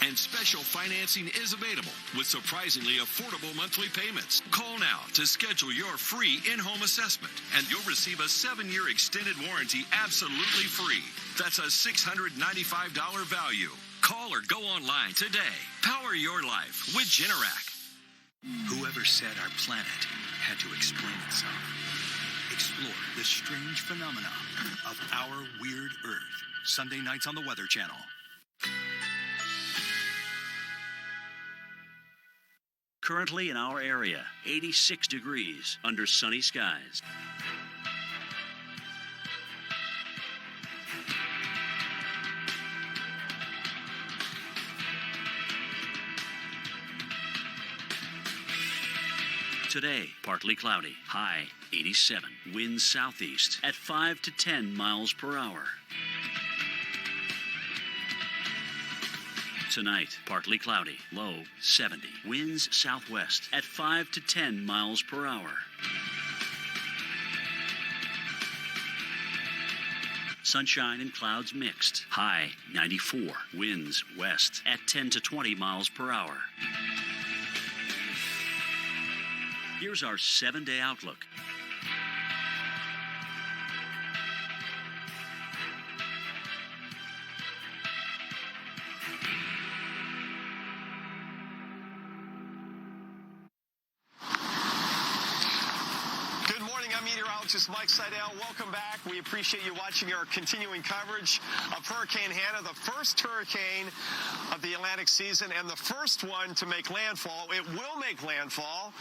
and special financing is available with surprisingly affordable monthly payments. Call now to schedule your free in-home assessment, and you'll receive a 7-year extended warranty absolutely free. That's a $695 value. Call or go online today. Power your life with Generac. Whoever said our planet had to explain itself. Explore the strange phenomena of our weird Earth. Sunday nights on the Weather Channel. Currently in our area, 86 degrees under sunny skies. Today, partly cloudy, high 87. Winds southeast at 5 to 10 miles per hour. Tonight, partly cloudy, low 70. Winds southwest at 5 to 10 miles per hour. Sunshine and clouds mixed, high 94. Winds west at 10 to 20 miles per hour. Here's our 7-day outlook. Good morning. I'm meteorologist Mike Seidel. Welcome back. We appreciate you watching our continuing coverage of Hurricane Hanna, the first hurricane of the Atlantic season and the first one to make landfall. It will make landfall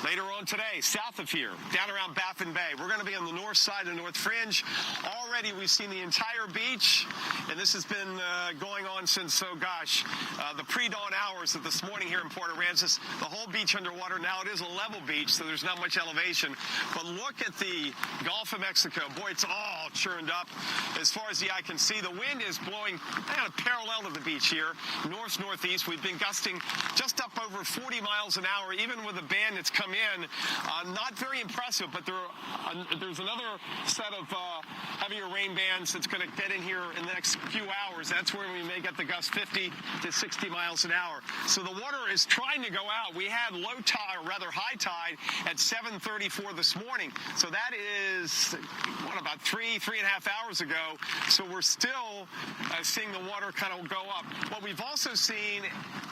later on today, south of here, down around Baffin Bay. We're going to be on the north side of the North Fringe. Already we've seen the entire beach, and this has been going on since, the pre-dawn hours of this morning here in Port Aransas. The whole beach underwater. Now it is a level beach, so there's not much elevation. But look at the Gulf of Mexico. Boy, it's all churned up as far as the eye can see. The wind is blowing kind of parallel to the beach here, north-northeast. We've been gusting just up over 40 miles an hour, even with a band that's come in. Not very impressive, but there's another set of heavier rain bands that's going to get in here in the next few hours. That's where we may get the gust 50 to 60 miles an hour. So the water is trying to go out. We had low tide, or rather high tide, at 7:34 this morning. So that is, about 3.5 hours ago. So we're still seeing the water kind of go up. But we've also seen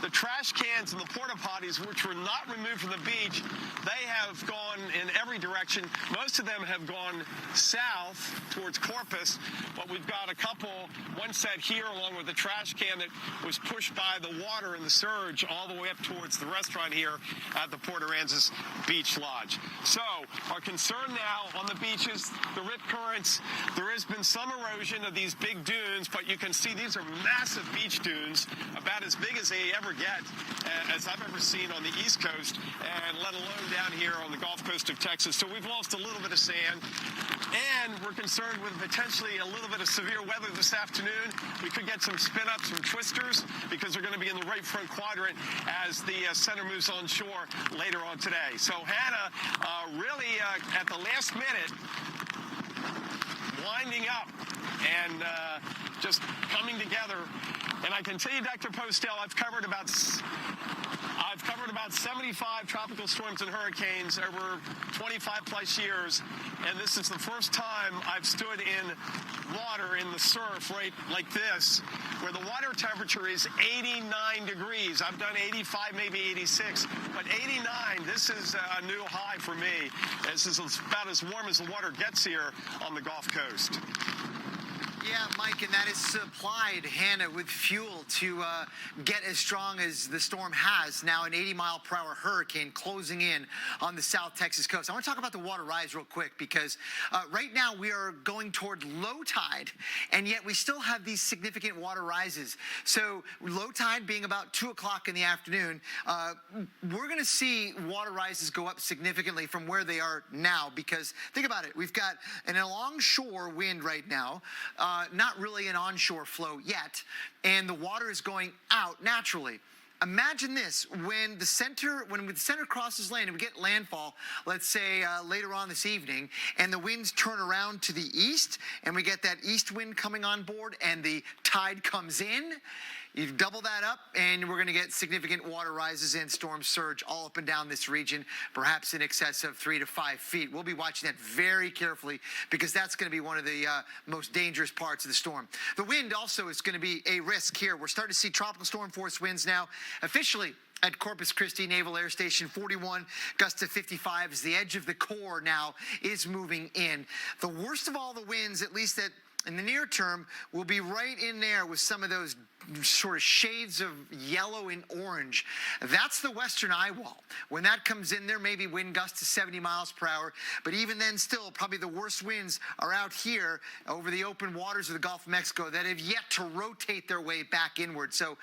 the trash cans and the porta potties, which were not removed from the beach, they have gone in every direction. Most of them have gone south towards Corpus, but we've got a couple, one set here along with the trash can that was pushed by the water and the surge all the way up towards the restaurant here at the Port Aransas Beach Lodge. So our concern now on the beaches, the rip currents, there has been some erosion of these big dunes, but you can see these are massive beach dunes, about as big as they ever get, as I've ever seen on the East Coast, and let alone blown down here on the Gulf Coast of Texas, so we've lost a little bit of sand. And we're concerned with potentially a little bit of severe weather this afternoon. We could get some spin-ups, some twisters, because they're going to be in the right front quadrant as the center moves on shore later on today. So Hanna, really at the last minute, winding up and just coming together. And I can tell you, Dr. Postel, I've covered about 75 tropical storms and hurricanes over 25 plus years, and this is the first time I've stood in water in the surf right like this, where the water temperature is 89 degrees. I've done 85, maybe 86, but 89, this is a new high for me. This is about as warm as the water gets here on the Gulf Coast. Yeah, Mike, and that is supplied, Hanna, with fuel to get as strong as the storm has. Now an 80-mile-per-hour hurricane closing in on the South Texas coast. I want to talk about the water rise real quick because right now we are going toward low tide, and yet we still have these significant water rises. So low tide being about 2 o'clock in the afternoon, we're going to see water rises go up significantly from where they are now because, think about it, we've got an alongshore wind right now, not really an onshore flow yet, and the water is going out naturally. Imagine this, when the center crosses land and we get landfall, let's say later on this evening, and the winds turn around to the east, and we get that east wind coming on board, and the tide comes in, you double that up, and we're going to get significant water rises and storm surge all up and down this region, perhaps in excess of 3 to 5 feet. We'll be watching that very carefully because that's going to be one of the most dangerous parts of the storm. The wind also is going to be a risk here. We're starting to see tropical storm force winds now officially at Corpus Christi Naval Air Station, 41, gusts to 55 as the edge of the core now is moving in. The worst of all the winds, at least in the near term, will be right in there with some of those sort of shades of yellow and orange. That's the western eye wall. When that comes in, there may be wind gusts to 70 miles per hour, but even then still, probably the worst winds are out here over the open waters of the Gulf of Mexico that have yet to rotate their way back inward. So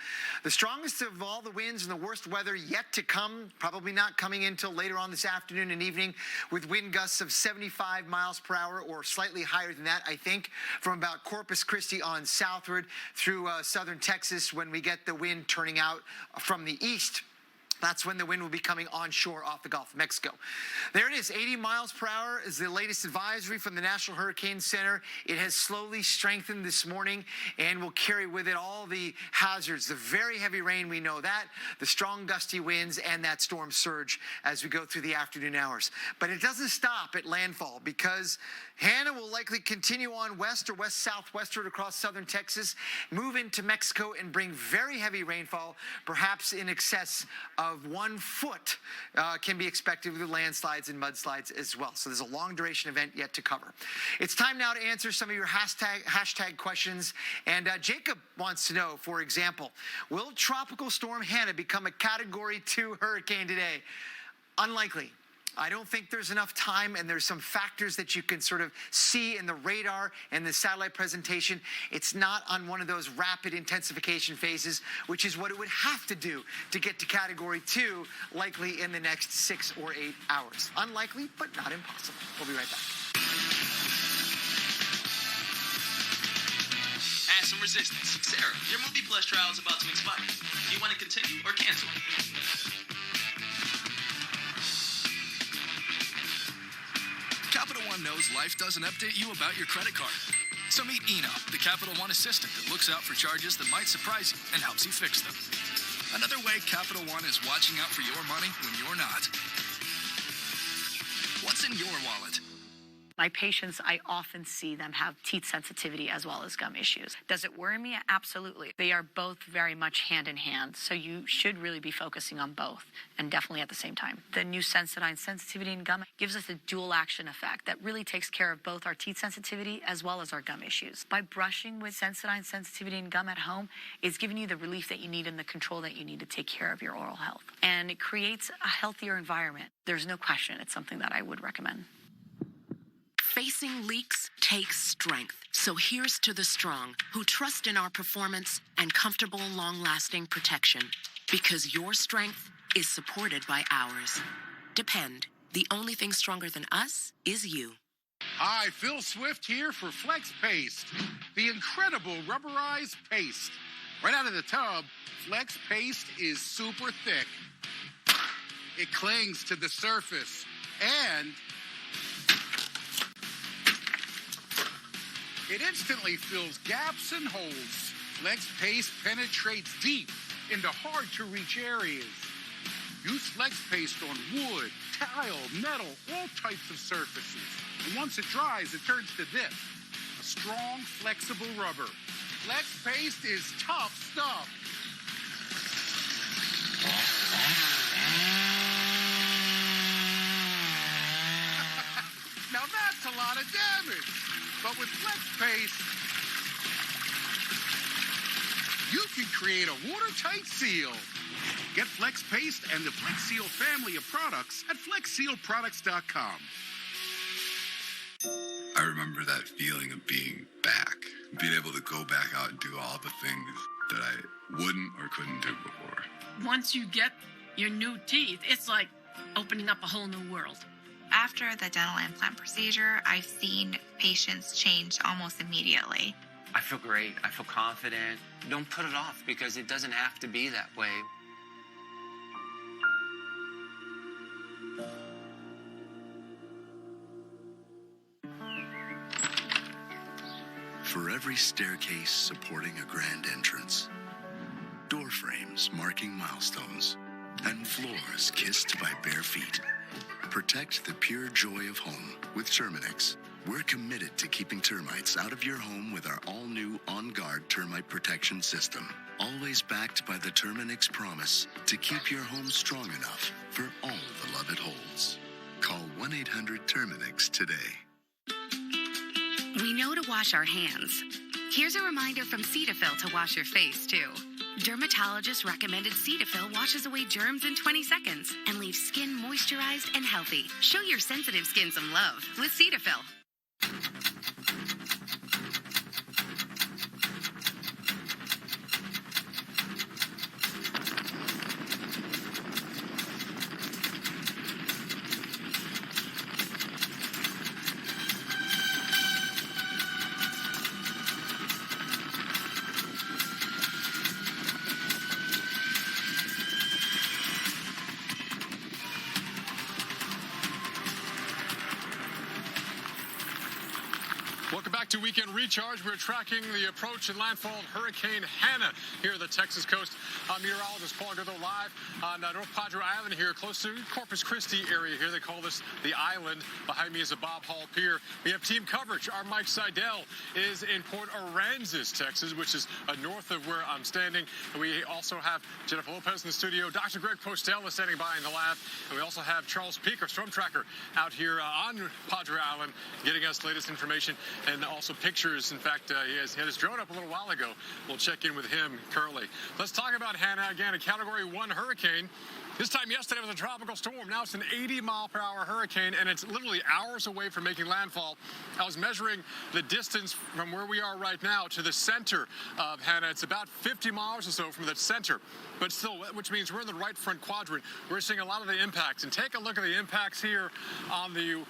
the strongest of all the winds and the worst weather yet to come, probably not coming until later on this afternoon and evening, with wind gusts of 75 miles per hour or slightly higher than that, I think, from about Corpus Christi on southward through southern Texas when we get the wind turning out from the east. That's when the wind will be coming onshore off the Gulf of Mexico. There it is, 80 miles per hour is the latest advisory from the National Hurricane Center. It has slowly strengthened this morning and will carry with it all the hazards, the very heavy rain, we know that, the strong gusty winds, and that storm surge as we go through the afternoon hours. But it doesn't stop at landfall because Hanna will likely continue on west or west-southwestward across southern Texas, move into Mexico, and bring very heavy rainfall, perhaps in excess of 1 foot can be expected with landslides and mudslides as well. So there's a long duration event yet to cover. It's time now to answer some of your hashtag questions. And Jacob wants to know, for example, will Tropical Storm Hanna become a Category 2 hurricane today? Unlikely. I don't think there's enough time, and there's some factors that you can sort of see in the radar and the satellite presentation. It's not on one of those rapid intensification phases, which is what it would have to do to get to Category 2, likely in the next 6 or 8 hours. Unlikely, but not impossible. We'll be right back. Add some resistance. Sarah, your Movie Plus trial is about to expire. Do you want to continue or cancel? Capital One knows life doesn't update you about your credit card. So meet Eno, the Capital One assistant that looks out for charges that might surprise you and helps you fix them. Another way Capital One is watching out for your money when you're not. What's in your wallet? My patients, I often see them have teeth sensitivity as well as gum issues. Does it worry me? Absolutely. They are both very much hand in hand, so you should really be focusing on both, and definitely at the same time. The new Sensodyne sensitivity and gum gives us a dual action effect that really takes care of both our teeth sensitivity as well as our gum issues. By brushing with Sensodyne sensitivity and gum at home, it's giving you the relief that you need and the control that you need to take care of your oral health. And it creates a healthier environment. There's no question it's something that I would recommend. Facing leaks takes strength. So here's to the strong who trust in our performance and comfortable, long-lasting protection. Because your strength is supported by ours. Depend. The only thing stronger than us is you. Hi, Phil Swift here for Flex Paste, the incredible rubberized paste. Right out of the tub, Flex Paste is super thick. It clings to the surface and it instantly fills gaps and holes. Flex Paste penetrates deep into hard-to-reach areas. Use Flex Paste on wood, tile, metal, all types of surfaces. And once it dries, it turns to this, a strong, flexible rubber. Flex Paste is tough stuff. Now that's a lot of damage. But with Flex Paste, you can create a watertight seal. Get Flex Paste and the Flex Seal family of products at flexsealproducts.com. I remember that feeling of being back, being able to go back out and do all the things that I wouldn't or couldn't do before. Once you get your new teeth, it's like opening up a whole new world. After the dental implant procedure, I've seen patients change almost immediately. I feel great. I feel confident. Don't put it off because it doesn't have to be that way. For every staircase supporting a grand entrance, door frames marking milestones, and floors kissed by bare feet, protect the pure joy of home with Terminix. We're committed to keeping termites out of your home with our all-new On Guard termite protection system. Always backed by the Terminix promise to keep your home strong enough for all the love it holds. Call 1-800-TERMINIX today. We know to wash our hands. Here's a reminder from Cetaphil to wash your face, too. Dermatologist recommended Cetaphil washes away germs in 20 seconds and leaves skin moisturized and healthy. Show your sensitive skin some love with Cetaphil. Welcome back to Weekend Recharge. We're tracking the approach and landfall of Hurricane Hanna here at the Texas coast. Meteorologist Paul Gotho live on North Padre Island here, close to Corpus Christi area here. They call this the island. Behind me is the Bob Hall Pier. We have team coverage. Our Mike Seidel is in Port Aransas, Texas, which is north of where I'm standing. And we also have Jennifer Lopez in the studio. Dr. Greg Postel is standing by in the lab. And we also have Charles Peak, our storm tracker, out here on Padre Island, getting us the latest information and also pictures. In fact, he had his drone up a little while ago. We'll check in with him currently. Let's talk about Hanna again, a Category 1 hurricane. This time yesterday was a tropical storm. Now it's an 80-mile-per-hour hurricane, and it's literally hours away from making landfall. I was measuring the distance from where we are right now to the center of Hanna. It's about 50 miles or so from the center, but still, which means we're in the right front quadrant. We're seeing a lot of the impacts. And take a look at the impacts here on the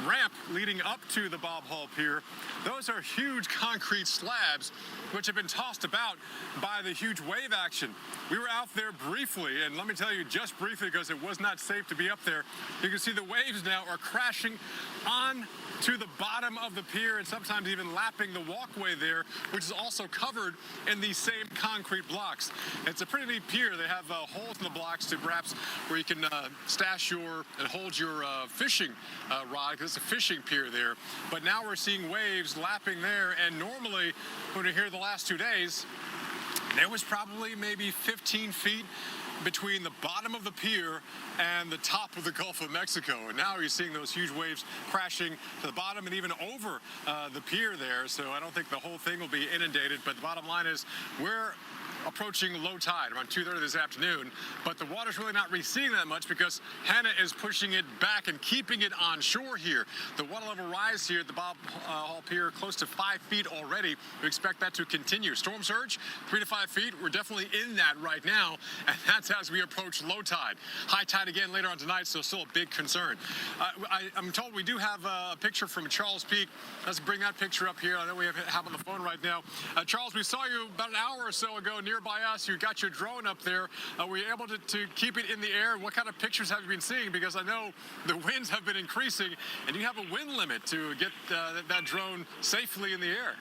ramp leading up to the Bob Hall Pier. Those are huge concrete slabs which have been tossed about by the huge wave action. We were out there briefly, and let me tell you, just briefly, because it was not safe to be up there. You can see the waves now are crashing on to the bottom of the pier and sometimes even lapping the walkway there, which is also covered in these same concrete blocks. It's a pretty neat pier. They have holes in the blocks to perhaps where you can stash your and hold your fishing rod, because it's a fishing pier there. But now we're seeing waves lapping there, and normally when we hear the last 2 days, there was probably maybe 15 feet between the bottom of the pier and the top of the Gulf of Mexico. And now you're seeing those huge waves crashing to the bottom and even over the pier there. So I don't think the whole thing will be inundated. But the bottom line is we're approaching low tide around 2:30 this afternoon, but the water's really not receding that much because Hanna is pushing it back and keeping it on shore here. The water level rise here at the Bob Hall Pier close to 5 feet already. We expect that to continue. Storm surge, 3 to 5 feet. We're definitely in that right now, and that's That's as we approach low tide. High tide again later on tonight, so still a big concern. I'm told we do have a picture from Charles Peak. Let's bring that picture up here. I know we have on the phone right now. Charles, we saw you about an hour or so ago nearby us. You got your drone up there. Were you able to keep it in the air? What kind of pictures have you been seeing? Because I know the winds have been increasing, and you have a wind limit to get that drone safely in the air.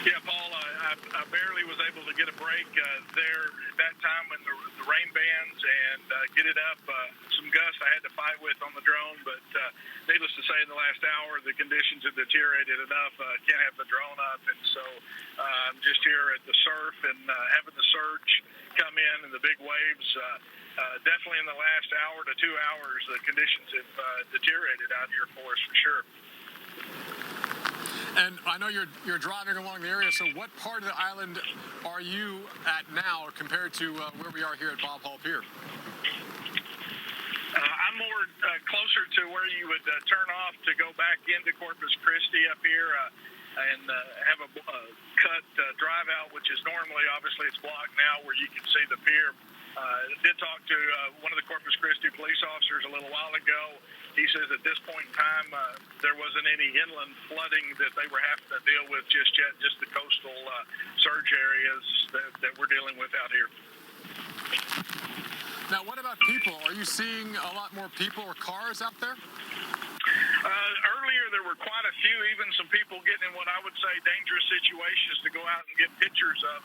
Yeah, Paul, I barely was able to get a break there at that time when the rain bands and get it up. Some gusts I had to fight with on the drone, but needless to say, in the last hour, the conditions have deteriorated enough. Can't have the drone up, and so I'm just here at the surf and having the surge come in and the big waves. Definitely in the last hour to 2 hours, the conditions have deteriorated out here for us for sure. And I know you're driving along the area, so what part of the island are you at now compared to where we are here at Bob Hall Pier? I'm more closer to where you would turn off to go back into Corpus Christi up here and have a cut drive out, which is normally, obviously, it's blocked now where you can see the pier. I did talk to one of the Corpus Christi police officers a little while ago. He says at this point in time, there wasn't any inland flooding that they were having to deal with just yet, just the coastal surge areas that we're dealing with out here. Now, what about people? Are you seeing a lot more people or cars out there? Earlier, there were quite a few, even some people getting in what I would say dangerous situations to go out and get pictures of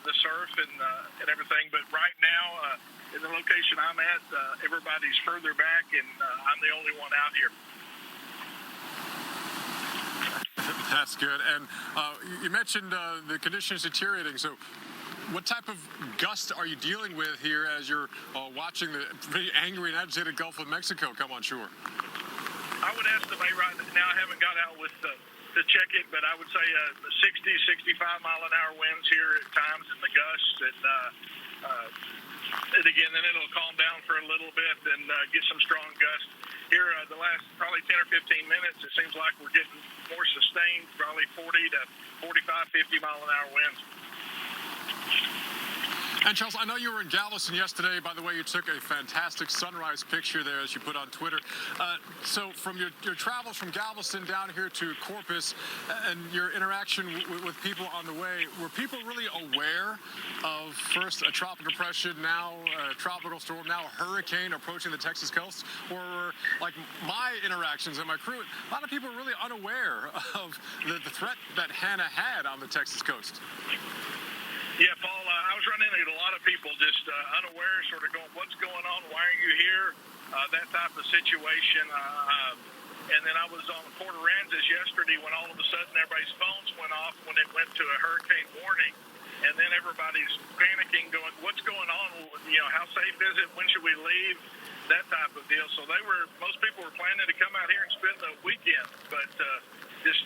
the surf and everything. But right now, in the location I'm at, everybody's further back, and I'm the only one out here. That's good. And you mentioned the conditions deteriorating. So what type of gust are you dealing with here as you're watching the pretty angry and agitated Gulf of Mexico come on shore? I would estimate right now, I haven't got out with to check it, but I would say 60, 65 mile an hour winds here at times in the gusts. And again, then it'll calm down for a little bit and get some strong gusts. Here, the last probably 10 or 15 minutes, it seems like we're getting more sustained, probably 40 to 45, 50 mile an hour winds. And Charles, I know you were in Galveston yesterday. By the way, you took a fantastic sunrise picture there as you put on Twitter. So from your travels from Galveston down here to Corpus and your interaction with people on the way, were people really aware of first a tropical depression, now a tropical storm, now a hurricane approaching the Texas coast? Or like my interactions and my crew, a lot of people are really unaware of the threat that Hanna had on the Texas coast. Yeah, Paul, I was running into a lot of people just unaware, sort of going, what's going on? Why are you here? That type of situation. And then I was on Port Aransas yesterday when all of a sudden everybody's phones went off when it went to a hurricane warning. And then everybody's panicking, going, what's going on? You know, how safe is it? When should we leave? That type of deal. So most people were planning to come out here and spend the weekend. But just...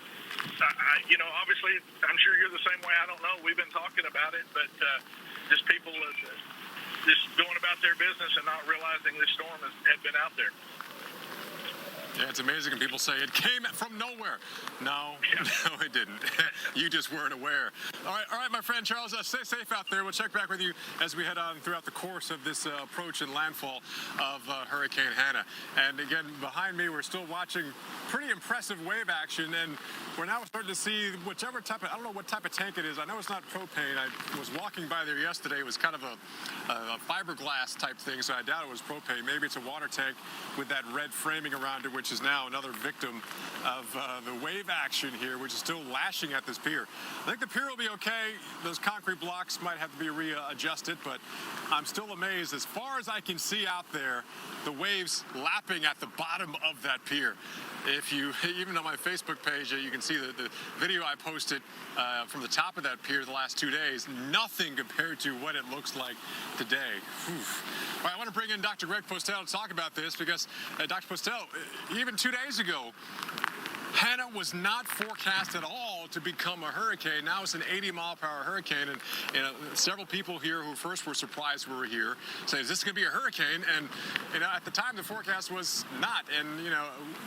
obviously, I'm sure you're the same way. I don't know. We've been talking about it, but just people just going about their business and not realizing this storm had been out there. Yeah, it's amazing when people say it came from nowhere. No, no, it didn't. You just weren't aware. All right, my friend Charles, stay safe out there. We'll check back with you as we head on throughout the course of this approach and landfall of Hurricane Hanna. And again, behind me, we're still watching pretty impressive wave action, and we're now starting to see whichever type of, I don't know what type of tank it is. I know it's not propane. I was walking by there yesterday. It was kind of a fiberglass type thing, so I doubt it was propane. Maybe it's a water tank with that red framing around it, which is now another victim of the wave action here, which is still lashing at this pier. I think the pier will be okay. Those concrete blocks might have to be readjusted, but I'm still amazed. As far as I can see out there, the waves lapping at the bottom of that pier. If you, even on my Facebook page, you can see the video I posted from the top of that pier the last 2 days. Nothing compared to what it looks like today. Whew. All right, I want to bring in Dr. Greg Postel to talk about this because Dr. Postel, even 2 days ago, Hanna was not forecast at all to become a hurricane. Now it's an 80-mile-per-hour hurricane, and several people here who first were surprised we were here say, "Is this going to be a hurricane?" And at the time the forecast was not. And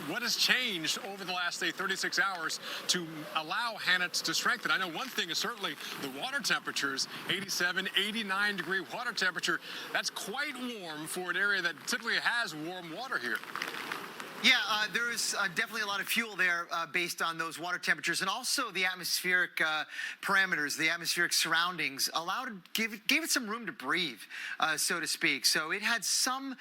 what has changed over the last 36 hours to allow Hanna to strengthen? I know one thing is certainly the water temperatures. 87, 89-degree water temperature. That's quite warm for an area that typically has warm water here. Yeah, there is definitely a lot of fuel there based on those water temperatures, and also the atmospheric parameters, the atmospheric surroundings gave it some room to breathe, so to speak. So it had some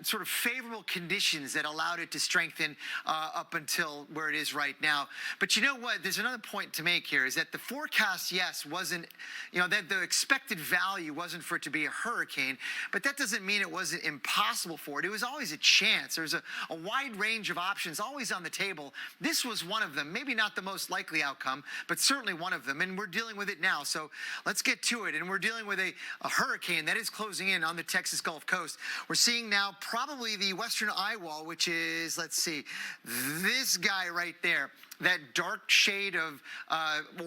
sort of favorable conditions that allowed it to strengthen up until where it is right now. But you know what? There's another point to make here, is that the forecast, yes, wasn't, that the expected value wasn't for it to be a hurricane, but that doesn't mean it wasn't impossible for it. It was always a chance. There's a wide range of options always on the table. This was one of them. Maybe not the most likely outcome, but certainly one of them. And we're dealing with it now. So let's get to it. And we're dealing with a hurricane that is closing in on the Texas Gulf Coast. We're seeing now probably the western eye wall, which is, let's see, this guy right there. That dark shade of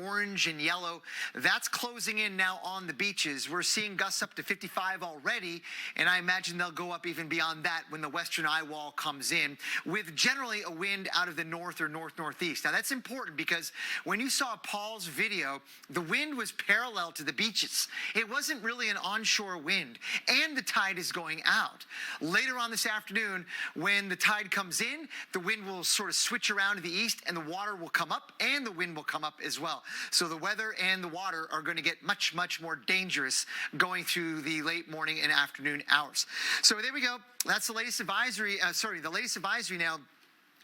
orange and yellow, that's closing in now on the beaches. We're seeing gusts up to 55 already, and I imagine they'll go up even beyond that when the western eye wall comes in, with generally a wind out of the north or north-northeast. Now, that's important because when you saw Paul's video, the wind was parallel to the beaches. It wasn't really an onshore wind, and the tide is going out. Later on this afternoon, when the tide comes in, the wind will sort of switch around to the east, and the water will come up and the wind will come up as well. So the weather and the water are going to get much, much more dangerous going through the late morning and afternoon hours. So there we go. That's the latest advisory. The latest advisory now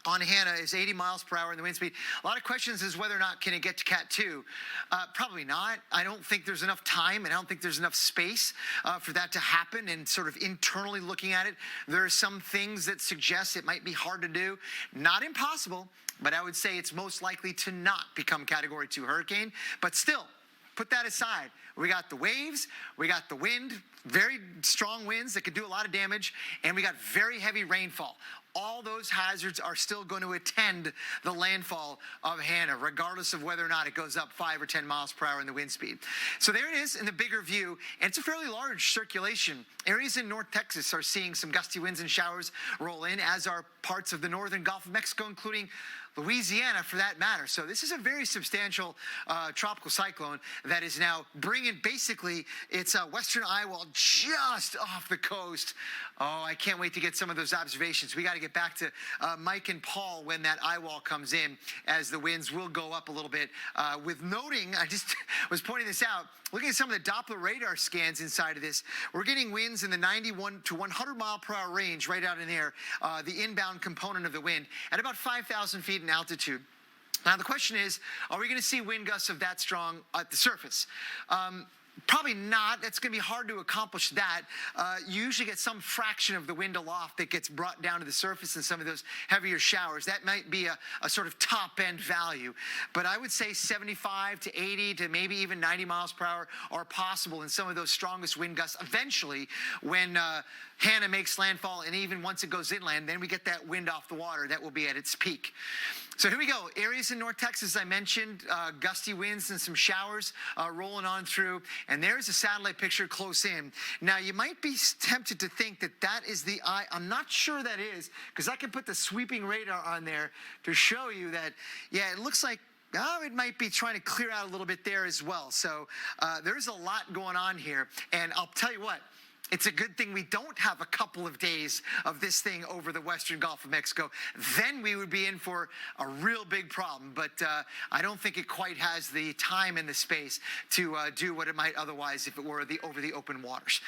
on Hanna is 80 miles per hour in the wind speed. A lot of questions is whether or not can it get to Cat 2. Probably not. I don't think there's enough time, and I don't think there's enough space for that to happen. And sort of internally looking at it, there are some things that suggest it might be hard to do. Not impossible, but I would say it's most likely to not become Category 2 hurricane. But still, put that aside. We got the waves, we got the wind, very strong winds that could do a lot of damage, and we got very heavy rainfall. All those hazards are still going to attend the landfall of Hanna, regardless of whether or not it goes up 5 or 10 miles per hour in the wind speed. So there it is in the bigger view, and it's a fairly large circulation. Areas in North Texas are seeing some gusty winds and showers roll in, as are parts of the northern Gulf of Mexico, including Louisiana for that matter. So this is a very substantial tropical cyclone that is now bringing basically its western eye wall just off the coast. Oh, I can't wait to get some of those observations. We got to get back to Mike and Paul when that eye wall comes in, as the winds will go up a little bit. With noting, I just was pointing this out, looking at some of the Doppler radar scans inside of this, we're getting winds in the 91 to 100 mile per hour range right out in there, the inbound component of the wind, at about 5,000 feet in altitude. Now, the question is, are we going to see wind gusts of that strong at the surface? Probably not. That's going to be hard to accomplish that. You usually get some fraction of the wind aloft that gets brought down to the surface in some of those heavier showers. That might be a sort of top-end value. But I would say 75 to 80 to maybe even 90 miles per hour are possible in some of those strongest wind gusts eventually when Hanna makes landfall, and even once it goes inland, then we get that wind off the water that will be at its peak. So here we go. Areas in North Texas, I mentioned, gusty winds and some showers rolling on through. And there's a satellite picture close in. Now, you might be tempted to think that that is the eye. I'm not sure that is, because I can put the sweeping radar on there to show you that, yeah, it looks like it might be trying to clear out a little bit there as well. So there's a lot going on here. And I'll tell you what, it's a good thing we don't have a couple of days of this thing over the western Gulf of Mexico. Then we would be in for a real big problem. But I don't think it quite has the time and the space to do what it might otherwise if it were over the open waters.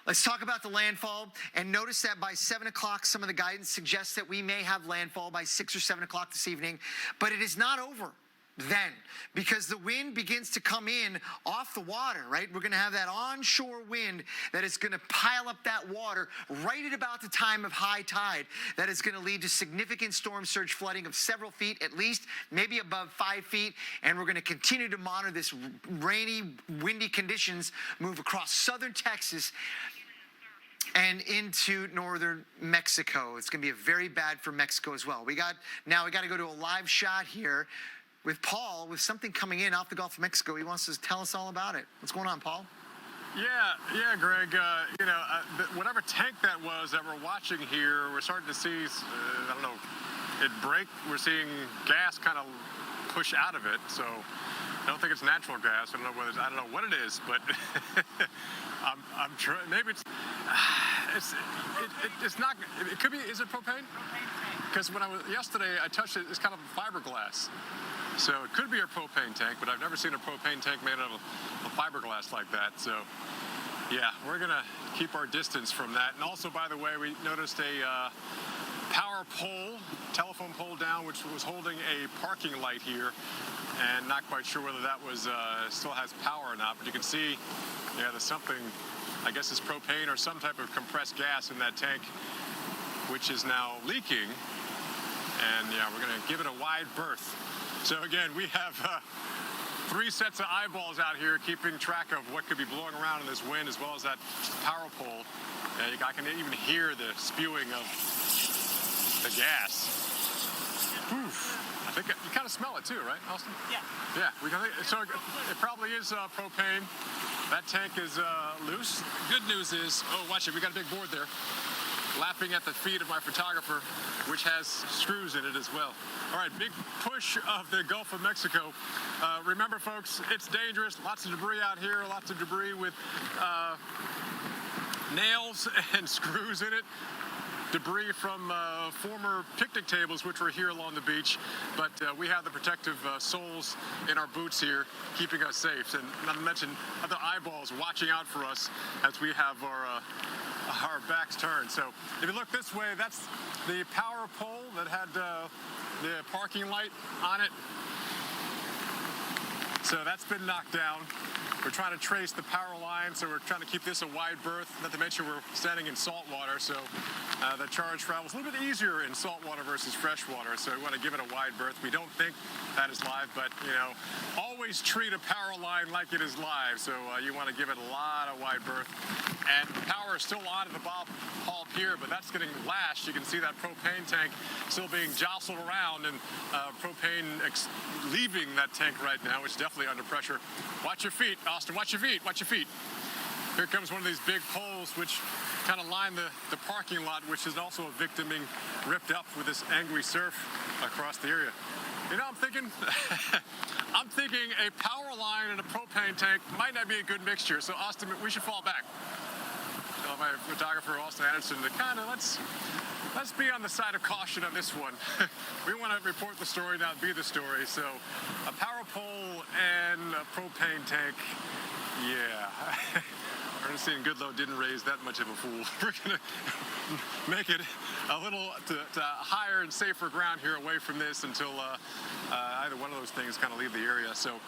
Let's talk about the landfall. And notice that by 7 o'clock, some of the guidance suggests that we may have landfall by 6 or 7 o'clock this evening. But it is not over then, because the wind begins to come in off the water, right? We're going to have that onshore wind that is going to pile up that water right at about the time of high tide. That is going to lead to significant storm surge flooding of several feet, at least, maybe above 5 feet. And we're going to continue to monitor this rainy, windy conditions move across southern Texas. and into northern Mexico. It's going to be very bad for Mexico as well. We got to go to a live shot here with Paul with something coming in off the Gulf of Mexico. He wants to tell us all about it. What's going on, Paul? Yeah, Greg. Whatever tank that was that we're watching here, we're starting to see, it break. We're seeing gas kind of push out of it. So I don't think it's natural gas. I don't know what it is, but I'm trying. Maybe it's not. It could be. Is it propane? Because when yesterday I touched it, it's kind of fiberglass. So it could be a propane tank, but I've never seen a propane tank made out of fiberglass like that. So yeah, we're gonna keep our distance from that. And also, by the way, we noticed a power pole, telephone pole down, which was holding a parking light here, and not quite sure whether that was still has power or not. But you can see, there's something, I guess it's propane or some type of compressed gas in that tank, which is now leaking. And we're gonna give it a wide berth. So again, we have 3 sets of eyeballs out here keeping track of what could be blowing around in this wind, as well as that power pole. I can even hear the spewing of the gas. Oof. I think you kind of smell it too, right, Austin? Yeah. So it probably is propane. That tank is loose. Good news is, watch it, we got a big board there. Lapping at the feet of my photographer, which has screws in it as well. All right, big push of the Gulf of Mexico. Remember, folks, it's dangerous. Lots of debris out here, lots of debris with nails and screws in it. Debris from former picnic tables, which were here along the beach. But we have the protective soles in our boots here, keeping us safe. And not to mention other eyeballs watching out for us as we have our backs turned. So if you look this way, that's the power pole that had the parking light on it. So that's been knocked down. We're trying to trace the power line, so we're trying to keep this a wide berth. Not to mention we're standing in salt water, so the charge travels a little bit easier in salt water versus fresh water. So we want to give it a wide berth. We don't think that is live, but always treat a power line like it is live. So you want to give it a lot of wide berth. And power is still on in the bob haul pier, but that's getting lashed. You can see that propane tank still being jostled around, and propane leaving that tank right now, which is definitely under pressure. Watch your feet, Austin. Watch your feet. Watch your feet. Here comes one of these big poles, which kind of line the parking lot, which is also a victim being ripped up with this angry surf across the area. I'm thinking, a power line and a propane tank might not be a good mixture. So Austin, we should fall back. My photographer, Austin Anderson, to kind of let's be on the side of caution on this one. We want to report the story, not be the story. So a power pole and a propane tank, yeah. Ernestine Goodlow didn't raise that much of a fool. We're going to make it a little to higher and safer ground here away from this until either one of those things kind of leave the area. So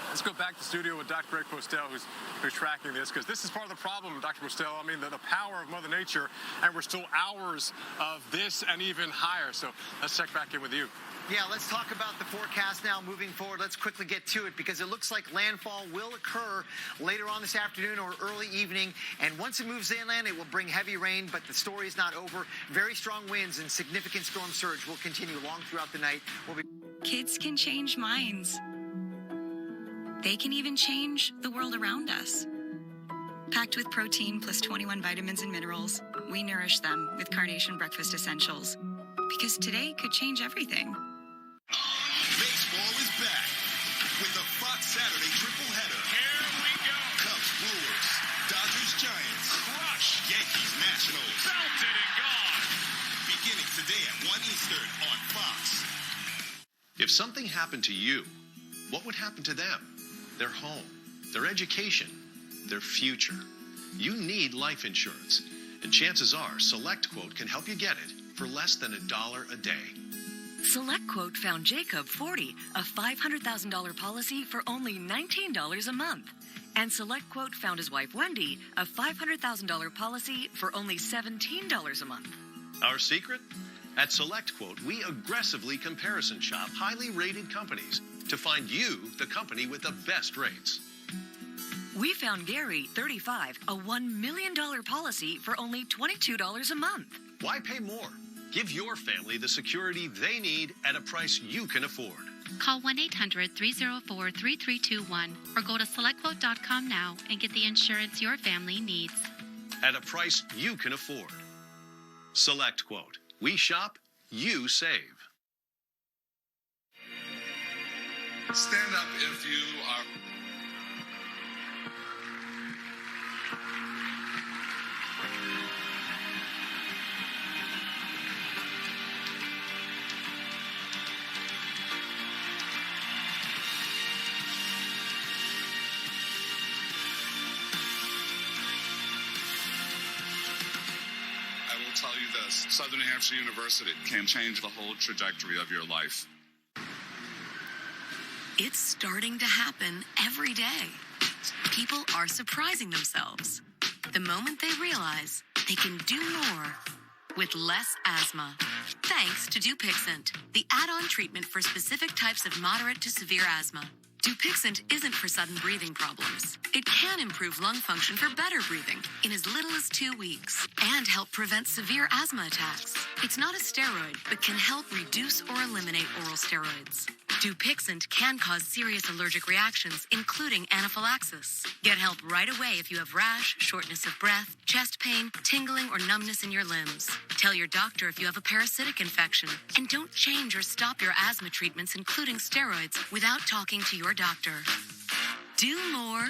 let's go back to the studio with Dr. Greg Postel, who's tracking this, because this is part of the problem, Dr. Postel. I mean, the power of Mother Nature, and we're still hours of this and even higher. So let's check back in with you. Yeah, let's talk about the forecast now moving forward. Let's quickly get to it, because it looks like landfall will occur later on this afternoon or early evening. And once it moves inland, it will bring heavy rain, but the story is not over. Very strong winds and significant storm surge will continue long throughout the night. Kids can change minds. They can even change the world around us. Packed with protein plus 21 vitamins and minerals, we nourish them with Carnation Breakfast Essentials. Because today could change everything. Baseball is back with the Fox Saturday triple-header. Here we go. Cubs, Brewers, Dodgers, Giants, Crush, Yankees, Nationals. Belted and gone. Beginning today at 1 Eastern on Fox. If something happened to you, what would happen to them? Their home, their education, their future. You need life insurance, and chances are SelectQuote can help you get it for less than $1 a day. SelectQuote found Jacob 40, a $500,000 policy for only $19 a month. And SelectQuote found his wife Wendy, a $500,000 policy for only $17 a month. Our secret? At SelectQuote, we aggressively comparison shop highly rated companies to find you the company with the best rates. We found Gary, 35, a $1 million policy for only $22 a month. Why pay more? Give your family the security they need at a price you can afford. Call 1-800-304-3321 or go to selectquote.com now and get the insurance your family needs. At a price you can afford. Select Quote. We shop, you save. Stand up if you are... Tell you this, Southern New Hampshire University can change the whole trajectory of your life. It's starting to happen every day. People are surprising themselves the moment they realize they can do more with less asthma. Thanks to Dupixent, the add-on treatment for specific types of moderate to severe asthma. Dupixent isn't for sudden breathing problems. It can improve lung function for better breathing in as little as 2 weeks and help prevent severe asthma attacks. It's not a steroid, but can help reduce or eliminate oral steroids. Dupixent can cause serious allergic reactions, including anaphylaxis. Get help right away if you have rash, shortness of breath, chest pain, tingling, or numbness in your limbs. Tell your doctor if you have a parasitic infection. And don't change or stop your asthma treatments, including steroids, without talking to your doctor. Do more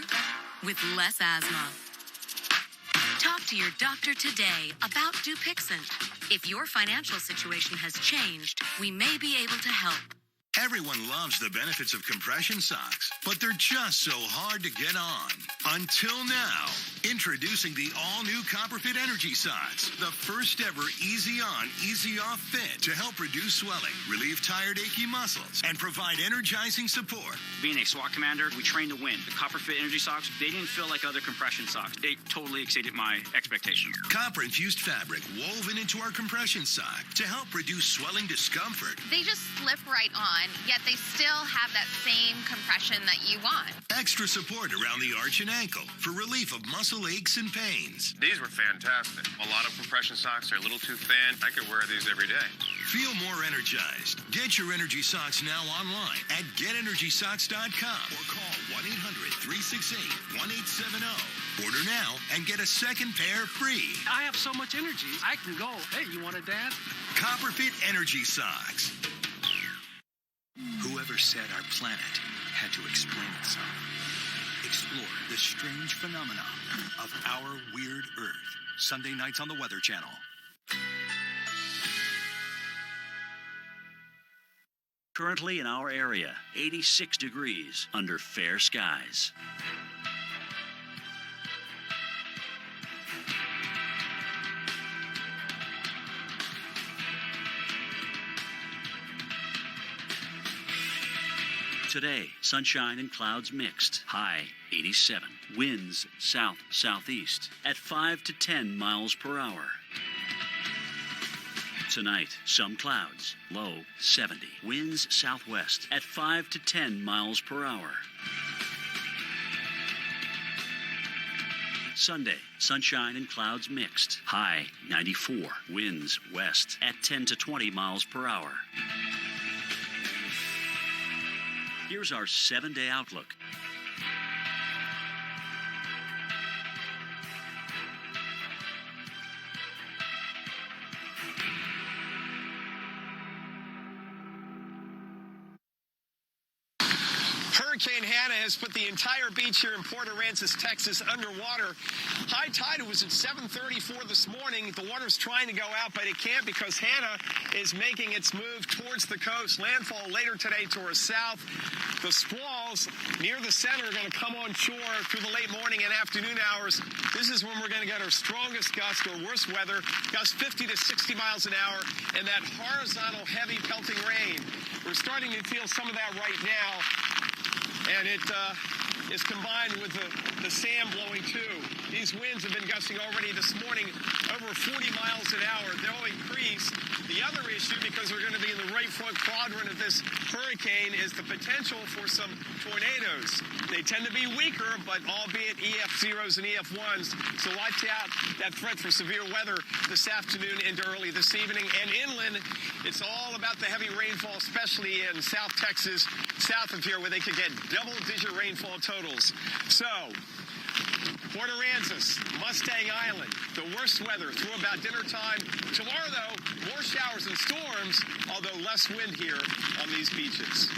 with less asthma. Talk to your doctor today about Dupixent. If your financial situation has changed, we may be able to help. Everyone loves the benefits of compression socks, but they're just so hard to get on. Until now, introducing the all-new Copperfit Energy Socks, the first ever easy-on, easy-off fit to help reduce swelling, relieve tired, achy muscles, and provide energizing support. Being a SWAT commander, we train to win. The Copperfit Energy Socks, they didn't feel like other compression socks. They totally exceeded my expectations. Copper-infused fabric woven into our compression sock to help reduce swelling discomfort. They just slip right on, yet they still have that same compression that you want. Extra support around the arch and ankle for relief of muscle aches and pains. These were fantastic. A lot of compression socks are a little too thin. I could wear these every day. Feel more energized. Get your energy socks now online at GetEnergySocks.com or call 1-800-368-1870. Order now and get a second pair free. I have so much energy, I can go. Hey, you want a dad? Copperfit Energy Socks. Whoever said our planet had to explain itself. Explore the strange phenomenon of our weird Earth. Sunday nights on the Weather Channel. Currently in our area, 86 degrees under fair skies. Today, sunshine and clouds mixed. High 87. Winds south-southeast at 5 to 10 miles per hour. Tonight, some clouds. Low 70. Winds southwest at 5 to 10 miles per hour. Sunday, sunshine and clouds mixed. High 94. Winds west at 10 to 20 miles per hour. Here's our 7-day outlook. Hurricane Hanna has put the entire beach here in Port Aransas, Texas, underwater. High tide was at 7:34 this morning. The water's trying to go out, but it can't because Hanna is making its move towards the coast. Landfall later today to our south. The squalls near the center are going to come on shore through the late morning and afternoon hours. This is when we're going to get our strongest gusts or worst weather, gusts 50 to 60 miles an hour, and that horizontal heavy pelting rain. We're starting to feel some of that right now. And it is combined with the sand blowing too. These winds have been gusting already this morning over 40 miles an hour. They'll increase. The other issue, because we're going to be in the right front quadrant of this hurricane, is the potential for some tornadoes. They tend to be weaker, but albeit EF0s and EF1s. So watch out that threat for severe weather this afternoon into early this evening. And inland, it's all about the heavy rainfall, especially in South Texas, south of here, where they could get double-digit rainfall totals. So, Port Aransas, Mustang Island, the worst weather through about dinner time. Tomorrow, though, more showers and storms, although less wind here on these beaches.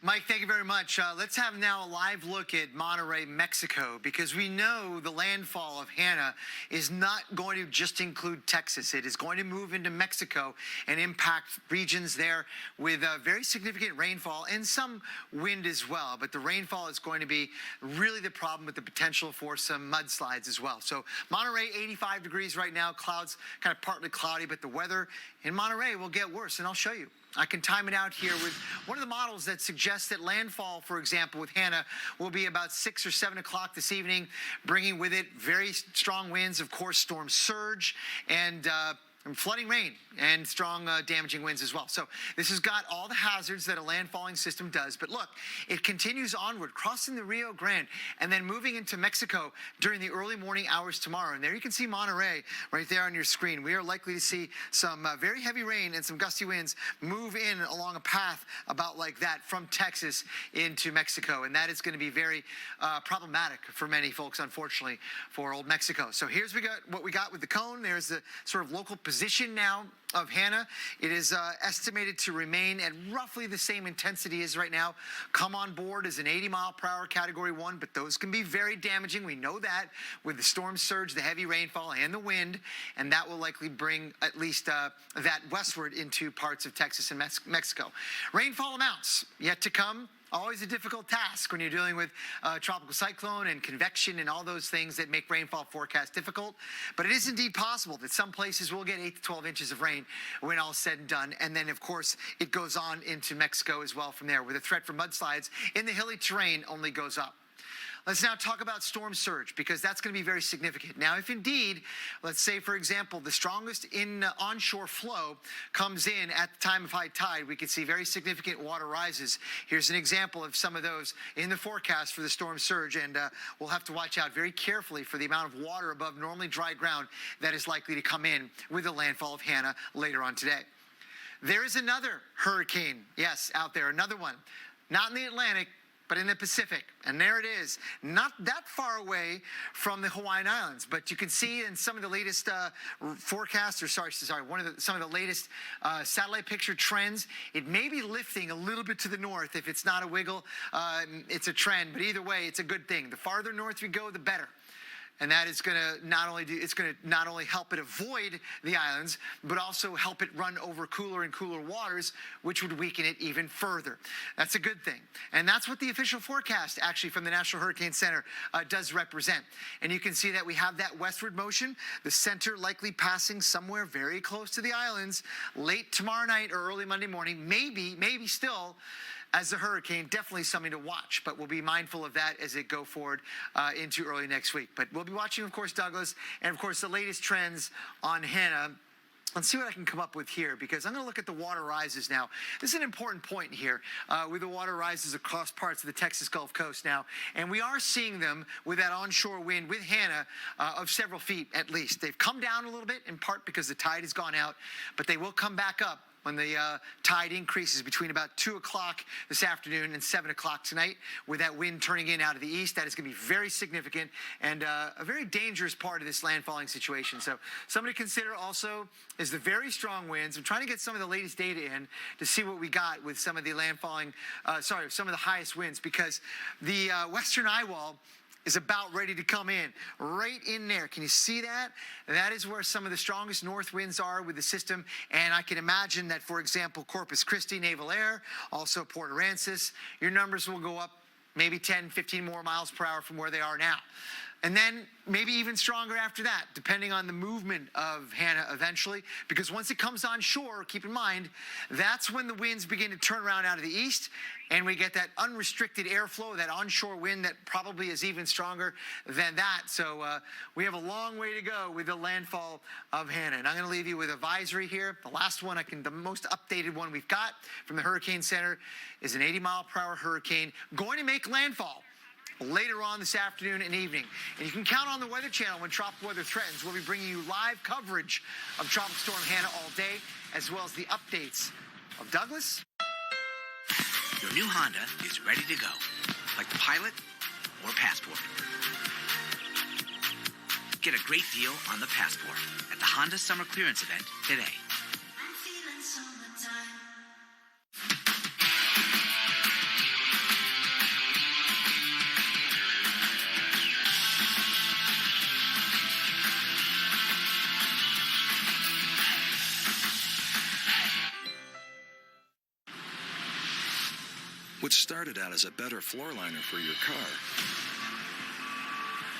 Mike, thank you very much. Let's have now a live look at Monterrey, Mexico, because we know the landfall of Hanna is not going to just include Texas. It is going to move into Mexico and impact regions there with very significant rainfall and some wind as well. But the rainfall is going to be really the problem, with the potential for some mudslides as well. So Monterrey, 85 degrees right now, clouds kind of partly cloudy, but the weather in Monterrey will get worse, and I'll show you. I can time it out here with one of the models that suggests that landfall, for example, with Hanna will be about 6 or 7 o'clock this evening, bringing with it very strong winds, of course, storm surge, and flooding rain and strong damaging winds as well. So this has got all the hazards that a landfalling system does. But look, it continues onward, crossing the Rio Grande and then moving into Mexico during the early morning hours tomorrow. And there you can see Monterrey right there on your screen. We are likely to see some very heavy rain and some gusty winds move in along a path about like that from Texas into Mexico. And that is going to be very problematic for many folks, unfortunately, for old Mexico. So here's what we got with the cone. There's the sort of local position now of Hanna. It is estimated to remain at roughly the same intensity as right now. Come on board as an 80-mile-per-hour Category 1, but those can be very damaging. We know that with the storm surge, the heavy rainfall, and the wind, and that will likely bring at least that westward into parts of Texas and Mexico. Rainfall amounts yet to come. Always a difficult task when you're dealing with tropical cyclone and convection and all those things that make rainfall forecast difficult. But it is indeed possible that some places will get 8 to 12 inches of rain when all said and done. And then, of course, it goes on into Mexico as well from there, where the threat for mudslides in the hilly terrain only goes up. Let's now talk about storm surge, because that's going to be very significant. Now, if indeed, let's say, for example, the strongest onshore flow comes in at the time of high tide, we could see very significant water rises. Here's an example of some of those in the forecast for the storm surge, and we'll have to watch out very carefully for the amount of water above normally dry ground that is likely to come in with the landfall of Hanna later on today. There is another hurricane, yes, out there, another one, not in the Atlantic, but in the Pacific. And there it is, not that far away from the Hawaiian Islands. But you can see in some of the latest forecasts, or some of the latest satellite picture trends, it may be lifting a little bit to the north. If it's not a wiggle, it's a trend. But either way, it's a good thing. The farther north we go, the better. And that is going to not only help it avoid the islands, but also help it run over cooler and cooler waters, which would weaken it even further. That's a good thing. And that's what the official forecast, actually, from the National Hurricane Center does represent. And you can see that we have that westward motion, the center likely passing somewhere very close to the islands late tomorrow night or early Monday morning, maybe still, as a hurricane. Definitely something to watch, but we'll be mindful of that as it go forward into early next week. But we'll be watching, of course, Douglas, and of course the latest trends on Hanna. Let's see what I can come up with here, because I'm going to look at the water rises now. This is an important point here with the water rises across parts of the Texas Gulf Coast now. And we are seeing them with that onshore wind with Hanna of several feet at least. They've come down a little bit, in part because the tide has gone out, but they will come back up when the tide increases between about 2 o'clock this afternoon and 7 o'clock tonight, with that wind turning in out of the east. That is going to be very significant and a very dangerous part of this landfalling situation. So something to consider also is the very strong winds. I'm trying to get some of the latest data in to see what we got with some of the landfalling, some of the highest winds, because the western eye wall is about ready to come in, right in there. Can you see that? That is where some of the strongest north winds are with the system, and I can imagine that, for example, Corpus Christi, Naval Air, also Port Aransas, your numbers will go up maybe 10, 15 more miles per hour from where they are now. And then maybe even stronger after that, depending on the movement of Hanna eventually. Because once it comes on shore, keep in mind, that's when the winds begin to turn around out of the east, and we get that unrestricted airflow, that onshore wind that probably is even stronger than that. So we have a long way to go with the landfall of Hanna. And I'm going to leave you with advisory here. The last one, the most updated one we've got from the Hurricane Center is an 80-mile-per-hour hurricane going to make landfall later on this afternoon and evening. And you can count on the Weather Channel when tropical weather threatens. We'll be bringing you live coverage of Tropical Storm Hanna all day, as well as the updates of Douglas. Your new Honda is ready to go, like the Pilot or Passport. Get a great deal on the Passport at the Honda Summer Clearance Event today. What started out as a better floor liner for your car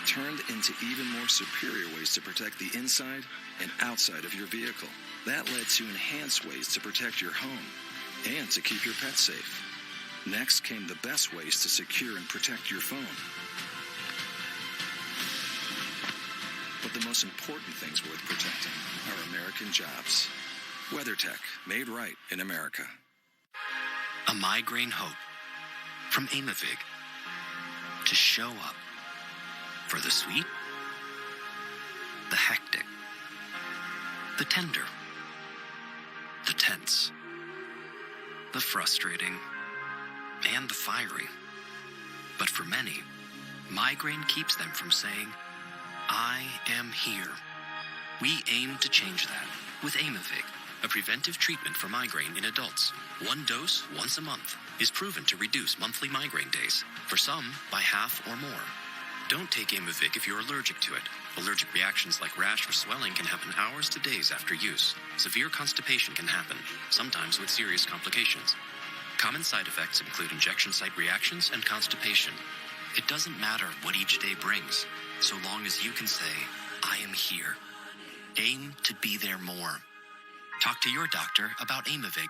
turned into even more superior ways to protect the inside and outside of your vehicle. That led to enhanced ways to protect your home and to keep your pets safe. Next came the best ways to secure and protect your phone. But the most important things worth protecting are American jobs. WeatherTech, made right in America. A migraine hope from Aimovig to show up for the sweet, the hectic, the tender, the tense, the frustrating, and the fiery. But for many, migraine keeps them from saying, I am here. We aim to change that with Aimovig, a preventive treatment for migraine in adults. One dose once a month is proven to reduce monthly migraine days, for some by half or more. Don't take Aimovig if you're allergic to it. Allergic reactions like rash or swelling can happen hours to days after use. Severe constipation can happen, sometimes with serious complications. Common side effects include injection site reactions and constipation. It doesn't matter what each day brings, so long as you can say, I am here. Aim to be there more. Talk to your doctor about Aimovig.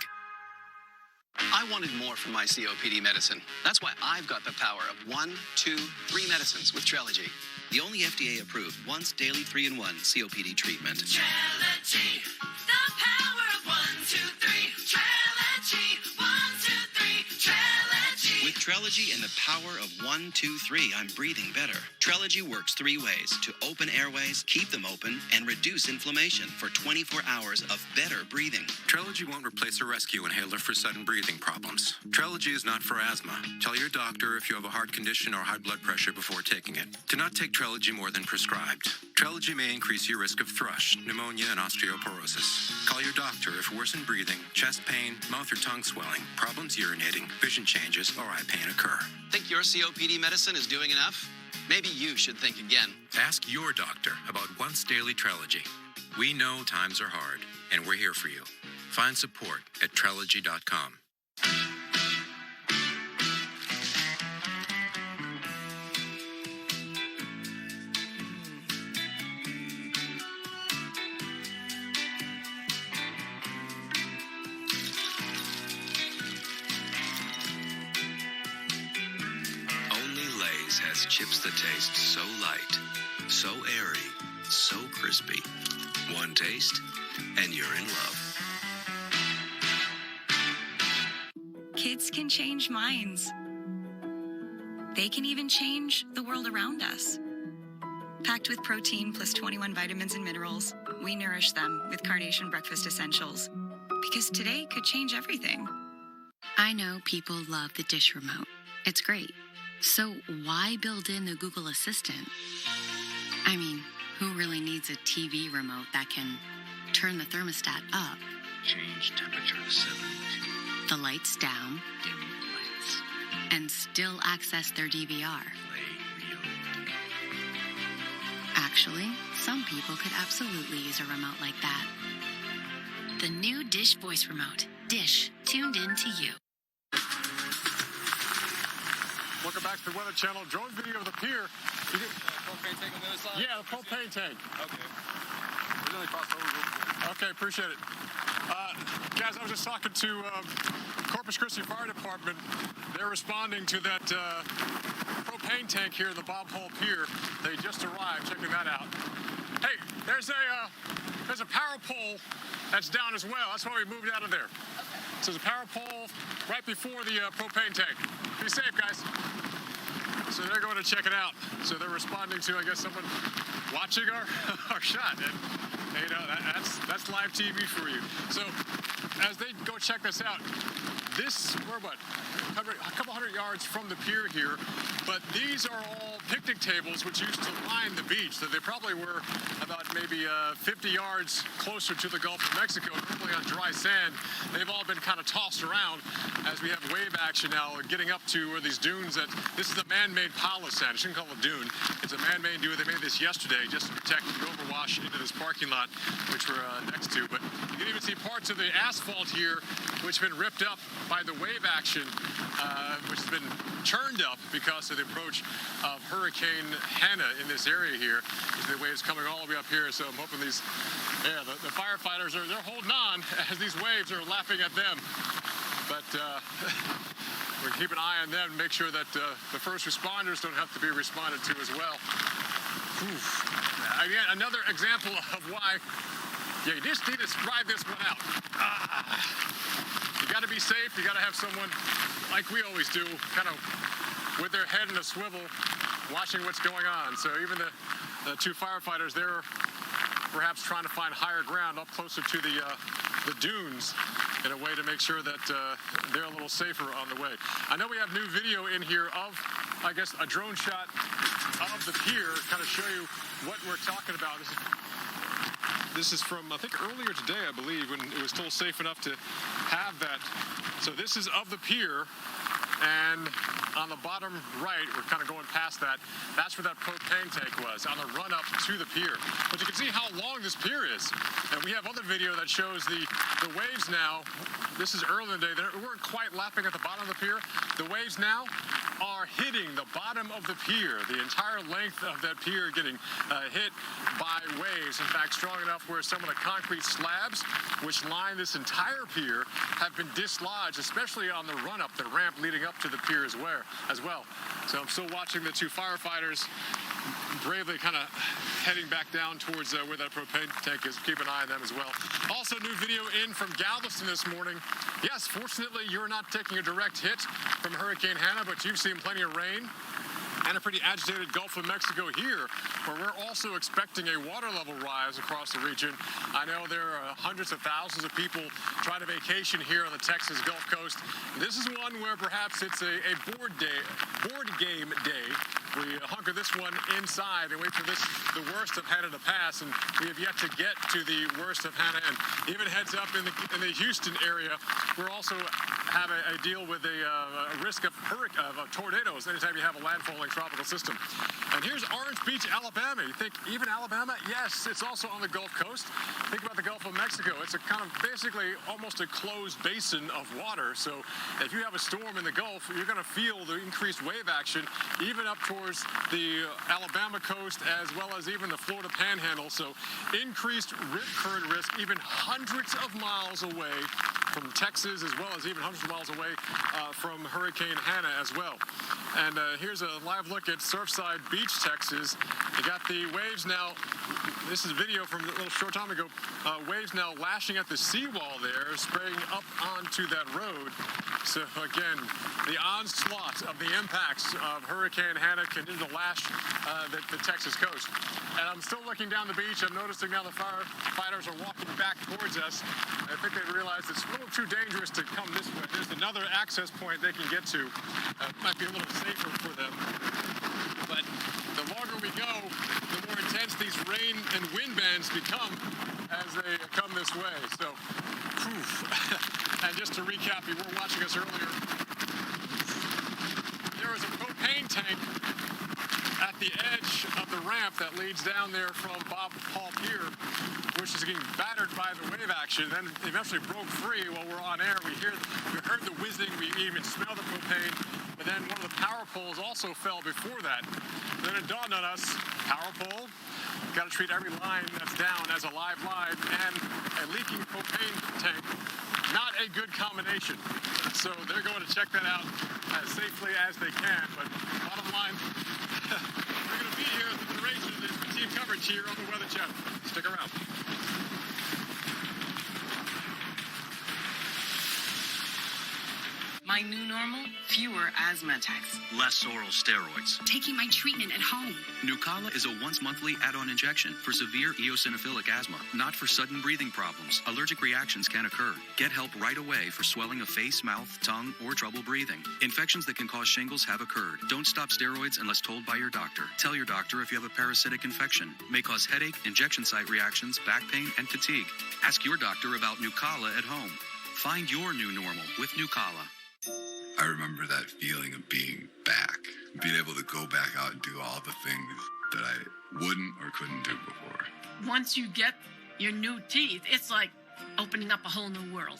I wanted more from my COPD medicine. That's why I've got the power of 1, 2, 3 medicines with Trelegy. The only FDA-approved once daily 3-in-1 COPD treatment. Trelegy, the power of 1, 2, 3. Trelegy, 1, 2, 3. Trelegy. With Trelegy and the power of 1, 2, 3, I'm breathing better. Trelegy works 3 ways to open airways, keep them open, and reduce inflammation for 24 hours of better breathing. Trelegy won't replace a rescue inhaler for sudden breathing problems. Trelegy is not for asthma. Tell your doctor if you have a heart condition or high blood pressure before taking it. Do not take Trelegy more than prescribed. Trelegy may increase your risk of thrush, pneumonia, and osteoporosis. Call your doctor if worsened breathing, chest pain, mouth or tongue swelling, problems urinating, vision changes, or eye pain occur. Think your COPD medicine is doing enough? Maybe you should think again. Ask your doctor about once daily Trelegy. We know times are hard, and we're here for you. Find support at Trelegy.com. Has chips that taste so light, so airy, so crispy. One taste, and you're in love. Kids can change minds. They can even change the world around us. Packed with protein plus 21 vitamins and minerals, we nourish them with Carnation Breakfast Essentials. Because today could change everything. I know people love the dish remote. It's great. So why build in the Google Assistant? I mean, who really needs a TV remote that can turn the thermostat up, change temperature to 72, the lights down, dim lights, and still access their DVR? play video? Actually, some people could absolutely use a remote like that. The new Dish Voice Remote. Dish, tuned in to you. Welcome back to the Weather Channel. Drone video of the pier Propane tank on the other side? Yeah, the propane tank. Okay. We're going to cross over real quick. Okay, appreciate it. Guys, I was just talking to Corpus Christi Fire Department. They're responding to that propane tank here in the Bob Hall Pier. They just arrived, checking that out. Hey, there's a power pole that's down as well. That's why we moved out of there. Okay. So there's a power pole right before the propane tank. Be safe, guys. So they're going to check it out. So they're responding to, I guess, someone watching our shot. And you know, that's live TV for you. So as they go check this out, we're what, a couple hundred yards from the pier here, but these are all picnic tables which used to line the beach. So they probably were about maybe 50 yards closer to the Gulf of Mexico, normally on dry sand. They've all been kind of tossed around as we have wave action now getting up to where these dunes this is a man-made pile of sand. I shouldn't call it a dune. It's a man-made dune. They made this yesterday just to protect the overwash into this parking lot, which we're next to. But you can even see parts of the asphalt here, which have been ripped up by the wave action, which has been churned up because of the approach of Hurricane Hanna in this area here. The waves coming all the way up here, so I'm hoping the firefighters they're holding on as these waves are lapping at them. But we're keeping an eye on them to make sure that the first responders don't have to be responded to as well. Again, another example of why you just need to ride this one out. You got to be safe. You got to have someone, like we always do, kind of with their head in a swivel, watching what's going on. So even the two firefighters, they're perhaps trying to find higher ground up closer to the dunes in a way to make sure that they're a little safer on the way. I know we have new video in here of, I guess, a drone shot of the pier, kind of show you what we're talking about. This is from, I think, earlier today, I believe, when it was still safe enough to have that. So this is of the pier, and on the bottom right, we're kind of going past that. That's where that propane tank was, on the run-up to the pier. But you can see how long this pier is. And we have other video that shows the waves now. This is early in the day. They weren't quite lapping at the bottom of the pier. The waves now are hitting the bottom of the pier. The entire length of that pier getting hit by waves. In fact, strong enough where some of the concrete slabs, which line this entire pier, have been dislodged, especially on the run-up, the ramp leading up to the pier as well. So I'm still watching the two firefighters bravely kind of heading back down towards where that propane tank is. Keep an eye on them as well. Also, new video in from Galveston this morning. Yes, fortunately, you're not taking a direct hit from Hurricane Hanna, but you've seen plenty of rain and a pretty agitated Gulf of Mexico here, where we're also expecting a water level rise across the region. I know there are hundreds of thousands of people trying to vacation here on the Texas Gulf Coast. This is one where perhaps it's a board game day. We hunker this one inside and wait for the worst of Hanna to pass, and we have yet to get to the worst of Hanna. And even heads up in the Houston area, we're also have a deal with a risk of tornadoes anytime you have a landfalling tropical system. And here's Orange Beach, Alabama. You think even Alabama? Yes, it's also on the Gulf Coast. Think about the Gulf of Mexico. It's a kind of basically almost a closed basin of water. So if you have a storm in the Gulf, you're going to feel the increased wave action, even up towards the Alabama coast, as well as even the Florida Panhandle. So increased rip current risk, even hundreds of miles away from Texas, as well as even hundreds of miles away from Hurricane Hanna as well. And here's a live look at Surfside Beach, Texas. You got the waves now. This is video from a little short time ago. Waves now lashing at the seawall there, spraying up onto that road. So again, the onslaught of the impacts of Hurricane Hanna continue to lash the Texas coast. And I'm still looking down the beach. I'm noticing now the firefighters are walking back towards us. I think they realize it's a little too dangerous to come this way. There's another access point they can get to. Might be a little safer for them. But the longer we go, the more intense these rain and wind bands become as they come this way. So, and just to recap, you were watching us earlier. There was a propane tank at the edge of the ramp that leads down there from Bob Hall Pier. which is getting battered by the wave action. Then eventually broke free while we're on air. We heard the whizzing. We even smell the propane. But then one of the power poles also fell before that. Then it dawned on us, power pole, got to treat every line that's down as a live line, and a leaking propane tank, not a good combination. So they're going to check that out as safely as they can. But bottom line, we're going to be here through the duration of this team coverage here on the Weather Channel. Stick around. My new normal? Fewer asthma attacks. Less oral steroids. Taking my treatment at home. Nucala is a once-monthly add-on injection for severe eosinophilic asthma, not for sudden breathing problems. Allergic reactions can occur. Get help right away for swelling of face, mouth, tongue, or trouble breathing. Infections that can cause shingles have occurred. Don't stop steroids unless told by your doctor. Tell your doctor if you have a parasitic infection. May cause headache, injection site reactions, back pain, and fatigue. Ask your doctor about Nucala at home. Find your new normal with Nucala. I remember that feeling of being back, being able to go back out and do all the things that I wouldn't or couldn't do before. Once you get your new teeth, it's like opening up a whole new world.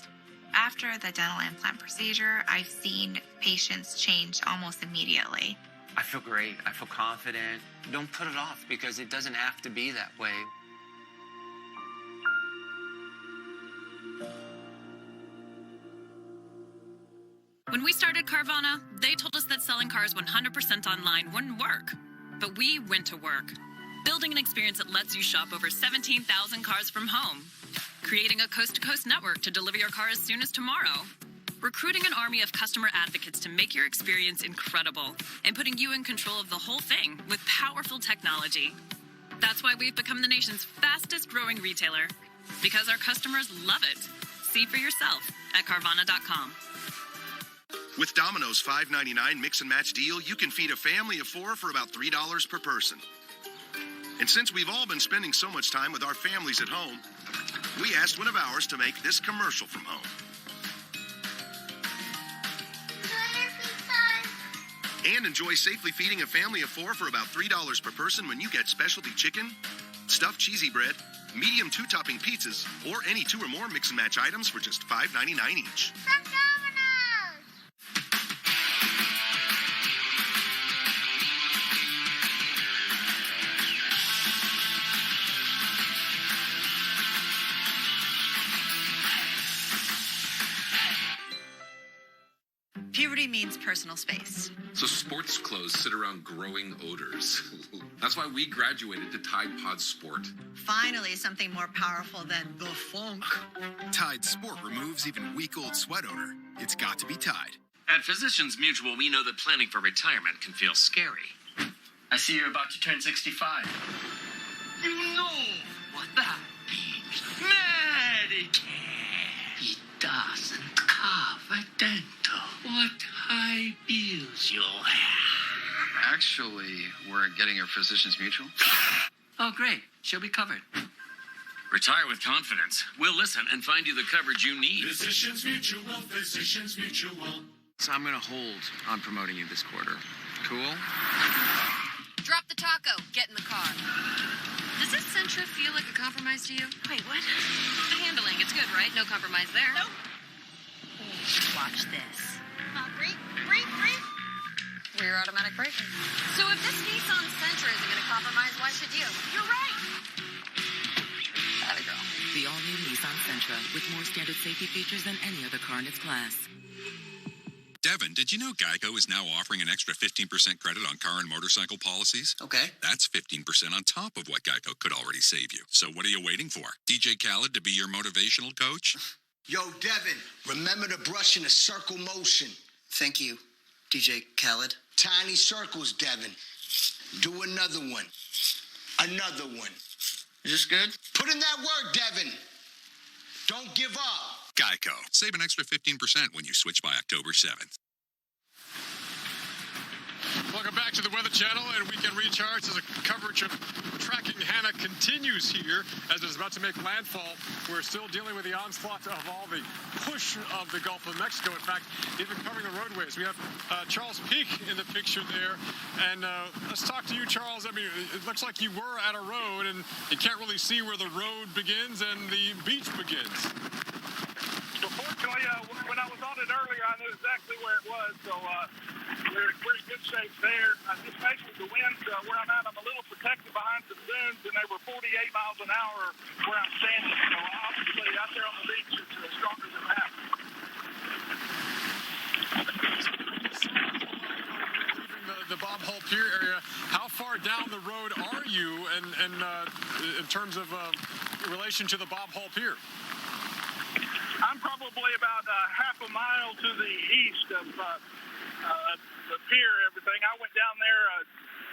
After the dental implant procedure, I've seen patients change almost immediately. I feel great. I feel confident. Don't put it off because it doesn't have to be that way. When we started Carvana, they told us that selling cars 100% online wouldn't work. But we went to work, building an experience that lets you shop over 17,000 cars from home, creating a coast-to-coast network to deliver your car as soon as tomorrow, recruiting an army of customer advocates to make your experience incredible, and putting you in control of the whole thing with powerful technology. That's why we've become the nation's fastest-growing retailer, because our customers love it. See for yourself at Carvana.com. With Domino's $5.99 mix and match deal, you can feed a family of 4 for about $3 per person. And since we've all been spending so much time with our families at home, we asked one of ours to make this commercial from home. And enjoy safely feeding a family of 4 for about $3 per person when you get specialty chicken, stuffed cheesy bread, medium 2-topping pizzas, or any 2 or more mix and match items for just $5.99 each. Puberty means personal space. So sports clothes sit around growing odors. That's why we graduated to Tide Pod Sport. Finally, something more powerful than the funk. Tide Sport removes even week-old sweat odor. It's got to be Tide. At Physicians Mutual, we know that planning for retirement can feel scary. I see you're about to turn 65. You know what that means. Medicare. It doesn't cover dental. What high bills you'll have. Actually, we're getting her Physicians Mutual. Oh, great. She'll be covered. Retire with confidence. We'll listen and find you the coverage you need. Physicians Mutual, Physicians Mutual. So I'm going to hold on promoting you this quarter. Cool? Drop the taco. Get in the car. Does this Sentra feel like a compromise to you? Wait, what? The handling. It's good, right? No compromise there. Nope. Watch this. Brake. Rear automatic braking. So if this Nissan Sentra isn't going to compromise, why should you? You're right. Atta girl. The all-new Nissan Sentra with more standard safety features than any other car in its class. Devin, did you know Geico is now offering an extra 15% credit on car and motorcycle policies? Okay. That's 15% on top of what Geico could already save you. So what are you waiting for? DJ Khaled to be your motivational coach? Yo, Devin, remember to brush in a circle motion. Thank you, DJ Khaled. Tiny circles, Devin. Do another one. Another one. Is this good? Put in that work, Devin. Don't give up. Geico. Save an extra 15% when you switch by October 7th. Welcome back to the Weather Channel and Weekend Recharge as a coverage of Tracking Hanna continues here as it is about to make landfall. We're still dealing with the onslaught of all the push of the Gulf of Mexico. In fact, even covering the roadways. We have Charles Peak in the picture there. And let's talk to you, Charles. I mean, it looks like you were at a road and you can't really see where the road begins and the beach begins. So fortunately, when I was on it earlier, I knew exactly where it was. So we're in good shape there. Just basically the winds where I'm at, I'm a little protected behind some dunes, and they were 48 miles an hour where I'm standing. So obviously out there on the beach, it's stronger than that. The Bob Hull Pier area, how far down the road are you and in terms of relation to the Bob Hull Pier? I'm probably about half a mile to the east of the pier, everything. I went down there,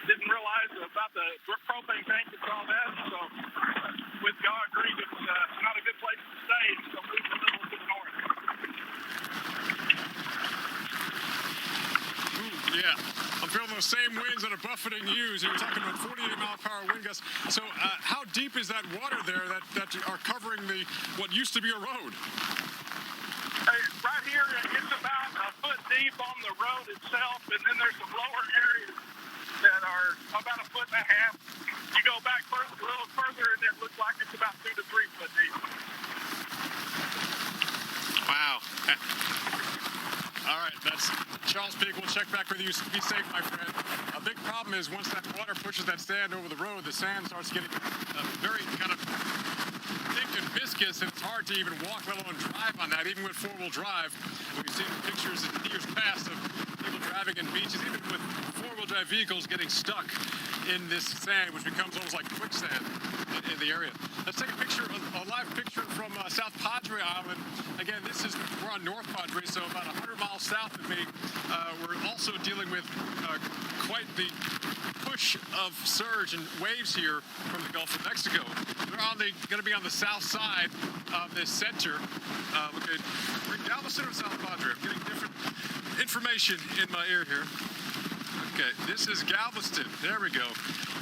didn't realize about the propane tank and all that, so with God agreed it's not a good place to stay, so moved a little to the north. Ooh, yeah. I'm feeling those same winds that are buffeting you. So you're talking about 48-mile-per-hour wind gusts. So how deep is that water there that are covering what used to be a road? Right here, it's about a foot deep on the road itself, and then there's some lower areas that are about a foot and a half. You go back a little further, and it looks like it's about 2 to 3 foot deep. Wow. All right, that's Charles Peak. We'll check back with you. Be safe, my friend. A big problem is once that water pushes that sand over the road, the sand starts getting very kind of thick and viscous, and it's hard to even walk, let alone drive on that, even with four-wheel drive. We've seen pictures in years past of people driving in beaches, even with four-wheel drive vehicles getting stuck in this sand, which becomes almost like quicksand in the area. Let's take a live picture from South Padre Island. Again, we're on North Padre, so about 100 miles south of me. We're also dealing with quite the push of surge and waves here from the Gulf of Mexico. They're going to be on the south side of this center. We're in Galveston or South Padre? I'm getting different information in my ear here. Okay, this is Galveston. There we go.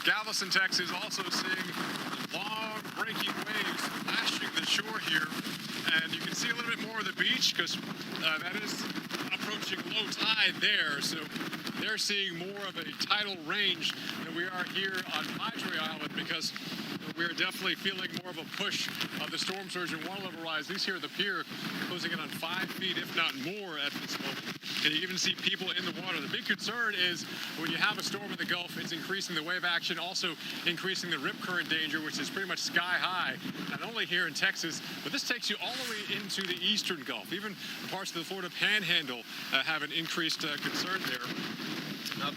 Galveston, Texas, also seeing long breaking waves lashing the shore here. And you can see a little bit more of the beach because that is approaching low tide there. So they're seeing more of a tidal range than we are here on Padre Island because we're definitely feeling more of a push of the storm surge and water level rise. These here at the pier closing in on 5 feet, if not more at this moment. And you even see people in the water. The big concern is when you have a storm in the Gulf, it's increasing the wave action, also increasing the rip current danger, which is pretty much sky high, not only here in Texas, but this takes you all the way into the eastern Gulf. Even parts of the Florida Panhandle have an increased concern there.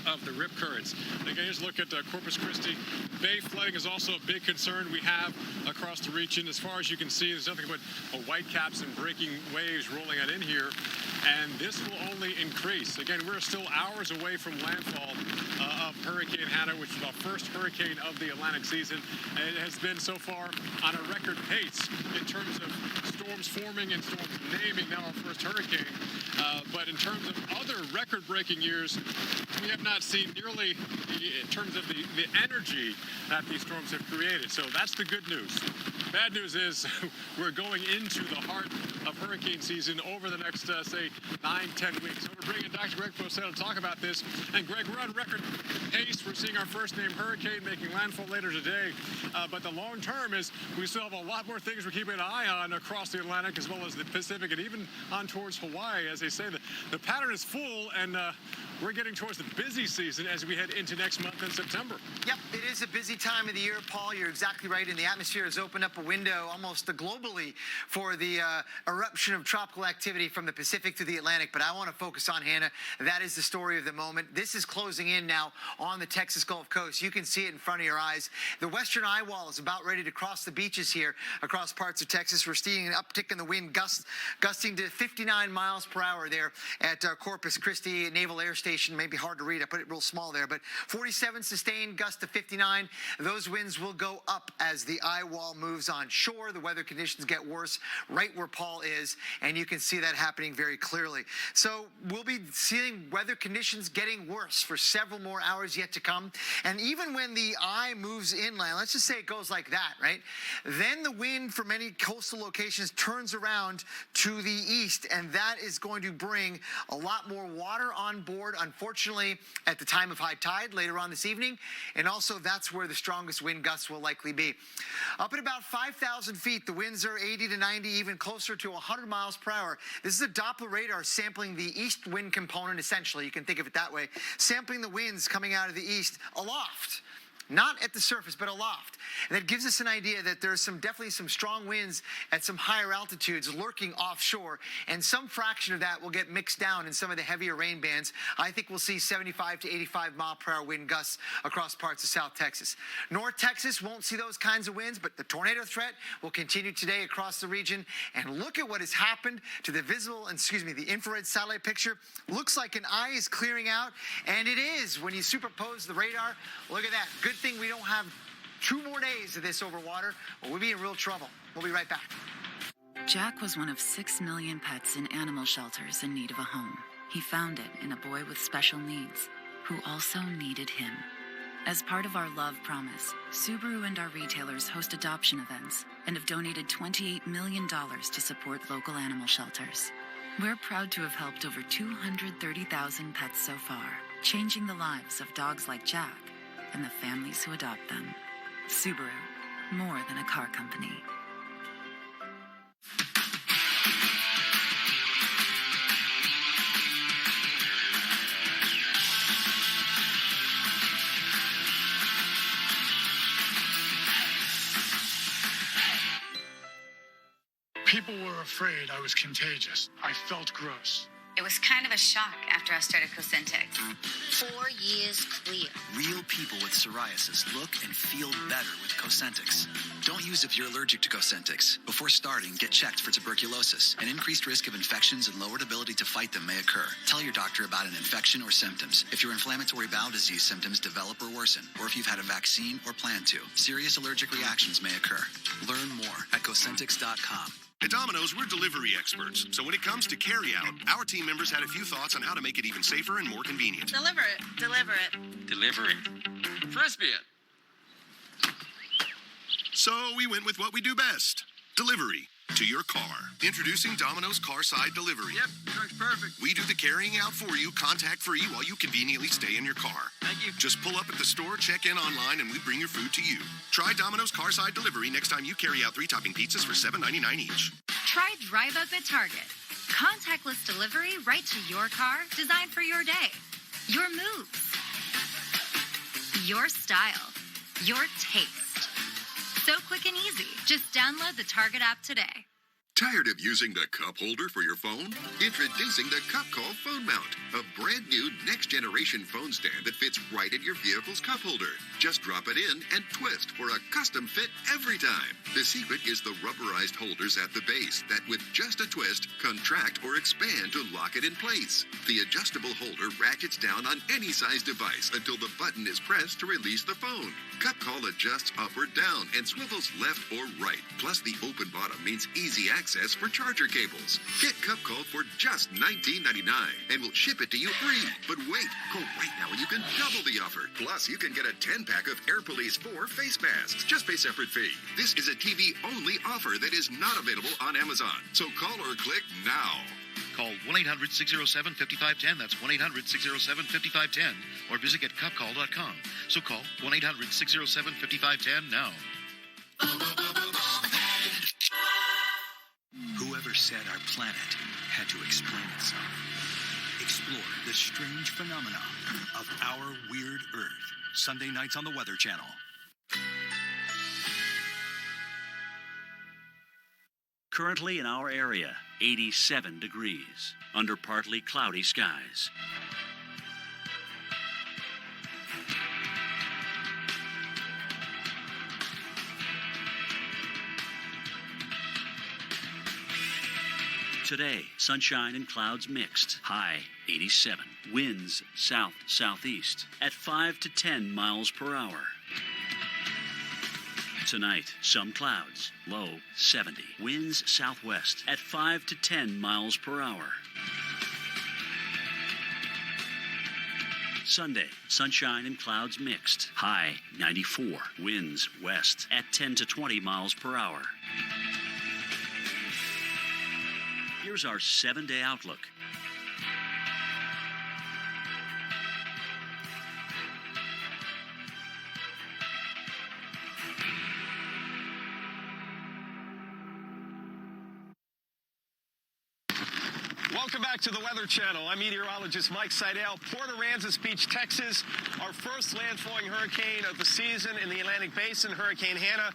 Of the rip currents. Again, just look at Corpus Christi. Bay flooding is also a big concern we have across the region. As far as you can see, there's nothing but white caps and breaking waves rolling on in here. And this will only increase. Again, we're still hours away from landfall of Hurricane Hanna, which is our first hurricane of the Atlantic season. And it has been so far on a record pace in terms of storms forming and storms naming now our first hurricane. But in terms of other record-breaking years, we have not seen nearly in terms of the energy that these storms have created. So that's the good news. Bad news is we're going into the heart of hurricane season over the next, say, 9-10 weeks. So we're bringing Dr. Greg Posell to talk about this. And Greg, we're on record pace. We're seeing our first name hurricane making landfall later today. But the long term is we still have a lot more things we're keeping an eye on across the Atlantic as well as the Pacific and even on towards Hawaii. As they say, the pattern is full and we're getting towards the busy season as we head into next month in September. Yep, it is a busy time of the year, Paul. You're exactly right. And the atmosphere has opened up a window almost globally for the eruption of tropical activity from the Pacific to the Atlantic. But I want to focus on Hanna. That is the story of the moment. This is closing in now on the Texas Gulf Coast. You can see it in front of your eyes. The western eye wall is about ready to cross the beaches here across parts of Texas. We're seeing an uptick in the wind, gusting to 59 miles per hour there at Corpus Christi Naval Air Station. Maybe hard to read. I put it real small there, but 47 sustained, gust to 59. Those winds will go up as the eye wall moves on shore. The weather conditions get worse right where Paul is, and you can see that happening very clearly. So we'll be seeing weather conditions getting worse for several more hours yet to come. And even when the eye moves inland, let's just say it goes like that, right? Then the wind for many coastal locations turns around to the east, and that is going to bring a lot more water on board, unfortunately, at the time of high tide later on this evening. And also that's where the strongest wind gusts will likely be. Up at about 5,000 feet, the winds are 80 to 90, even closer to 100 miles per hour. This is a Doppler radar sampling the east wind component, essentially. You can think of it that way. Sampling the winds coming out of the east aloft. Not at the surface, but aloft. And that gives us an idea that there's definitely some strong winds at some higher altitudes lurking offshore, and some fraction of that will get mixed down in some of the heavier rain bands. I think we'll see 75 to 85 mile per hour wind gusts across parts of South Texas. North Texas won't see those kinds of winds, but the tornado threat will continue today across the region. And look at what has happened to the the infrared satellite picture. Looks like an eye is clearing out, and it is when you superpose the radar. Look at that. Good thing we don't have 2 more days of this over water, or we'll be in real trouble. We'll be right back. Jack was one of 6 million pets in animal shelters in need of a home. He found it in a boy with special needs who also needed him. As part of our love promise, Subaru and our retailers host adoption events and have donated $28 million to support local animal shelters. We're proud to have helped over 230,000 pets so far, changing the lives of dogs like Jack and the families who adopt them. Subaru, more than a car company. People were afraid I was contagious. I felt gross. It was kind of a shock after I started Cosentyx. 4 years clear. Real people with psoriasis look and feel better with Cosentyx. Don't use if you're allergic to Cosentyx. Before starting, get checked for tuberculosis. An increased risk of infections and lowered ability to fight them may occur. Tell your doctor about an infection or symptoms. If your inflammatory bowel disease symptoms develop or worsen, or if you've had a vaccine or plan to, serious allergic reactions may occur. Learn more at Cosentyx.com. At Domino's, we're delivery experts. So when it comes to carry-out, our team members had a few thoughts on how to make it even safer and more convenient. Deliver it. Deliver it. Delivery. Frisbee it. So we went with what we do best. Delivery to your car. Introducing Domino's Carside Delivery. Yep, truck's perfect. We do the carrying out for you, contact-free, while you conveniently stay in your car. Thank you. Just pull up at the store, check in online, and we bring your food to you. Try Domino's Carside Delivery next time you carry out 3-topping pizzas for $7.99 each. Try Drive Up at Target. Contactless delivery right to your car, designed for your day. Your moves. Your style. Your taste. So quick and easy. Just download the Target app today. Tired of using the cup holder for your phone? Introducing the CupCall Phone Mount, a brand new next-generation phone stand that fits right in your vehicle's cup holder. Just drop it in and twist for a custom fit every time. The secret is the rubberized holders at the base that, with just a twist, contract or expand to lock it in place. The adjustable holder ratchets down on any size device until the button is pressed to release the phone. CupCall adjusts up or down and swivels left or right. Plus, the open bottom means easy access for charger cables. Get CupCall for just $19.99 and we'll ship it to you free. But wait, go right now and you can double the offer. Plus, you can get a 10-pack of Air Police 4 face masks. Just pay separate fee. This is a TV-only offer that is not available on Amazon. So call or click now. Call 1-800-607-5510. That's 1-800-607-5510. Or visit getcupcall.com. So call 1-800-607-5510 now. Whoever said our planet had to explain itself. Explore the strange phenomena of our weird Earth. Sunday nights on the Weather Channel. Currently in our area, 87 degrees, under partly cloudy skies. Today, sunshine and clouds mixed. High 87. Winds south-southeast at 5 to 10 miles per hour. Tonight, some clouds, low 70. Winds southwest at 5 to 10 miles per hour. Sunday, sunshine and clouds mixed. High 94. Winds west at 10 to 20 miles per hour. Here's our 7-day outlook. Welcome back to the Weather Channel. I'm meteorologist Mike Seidel. Port Aransas Beach, Texas, our first landfalling hurricane of the season in the Atlantic Basin, Hurricane Hanna.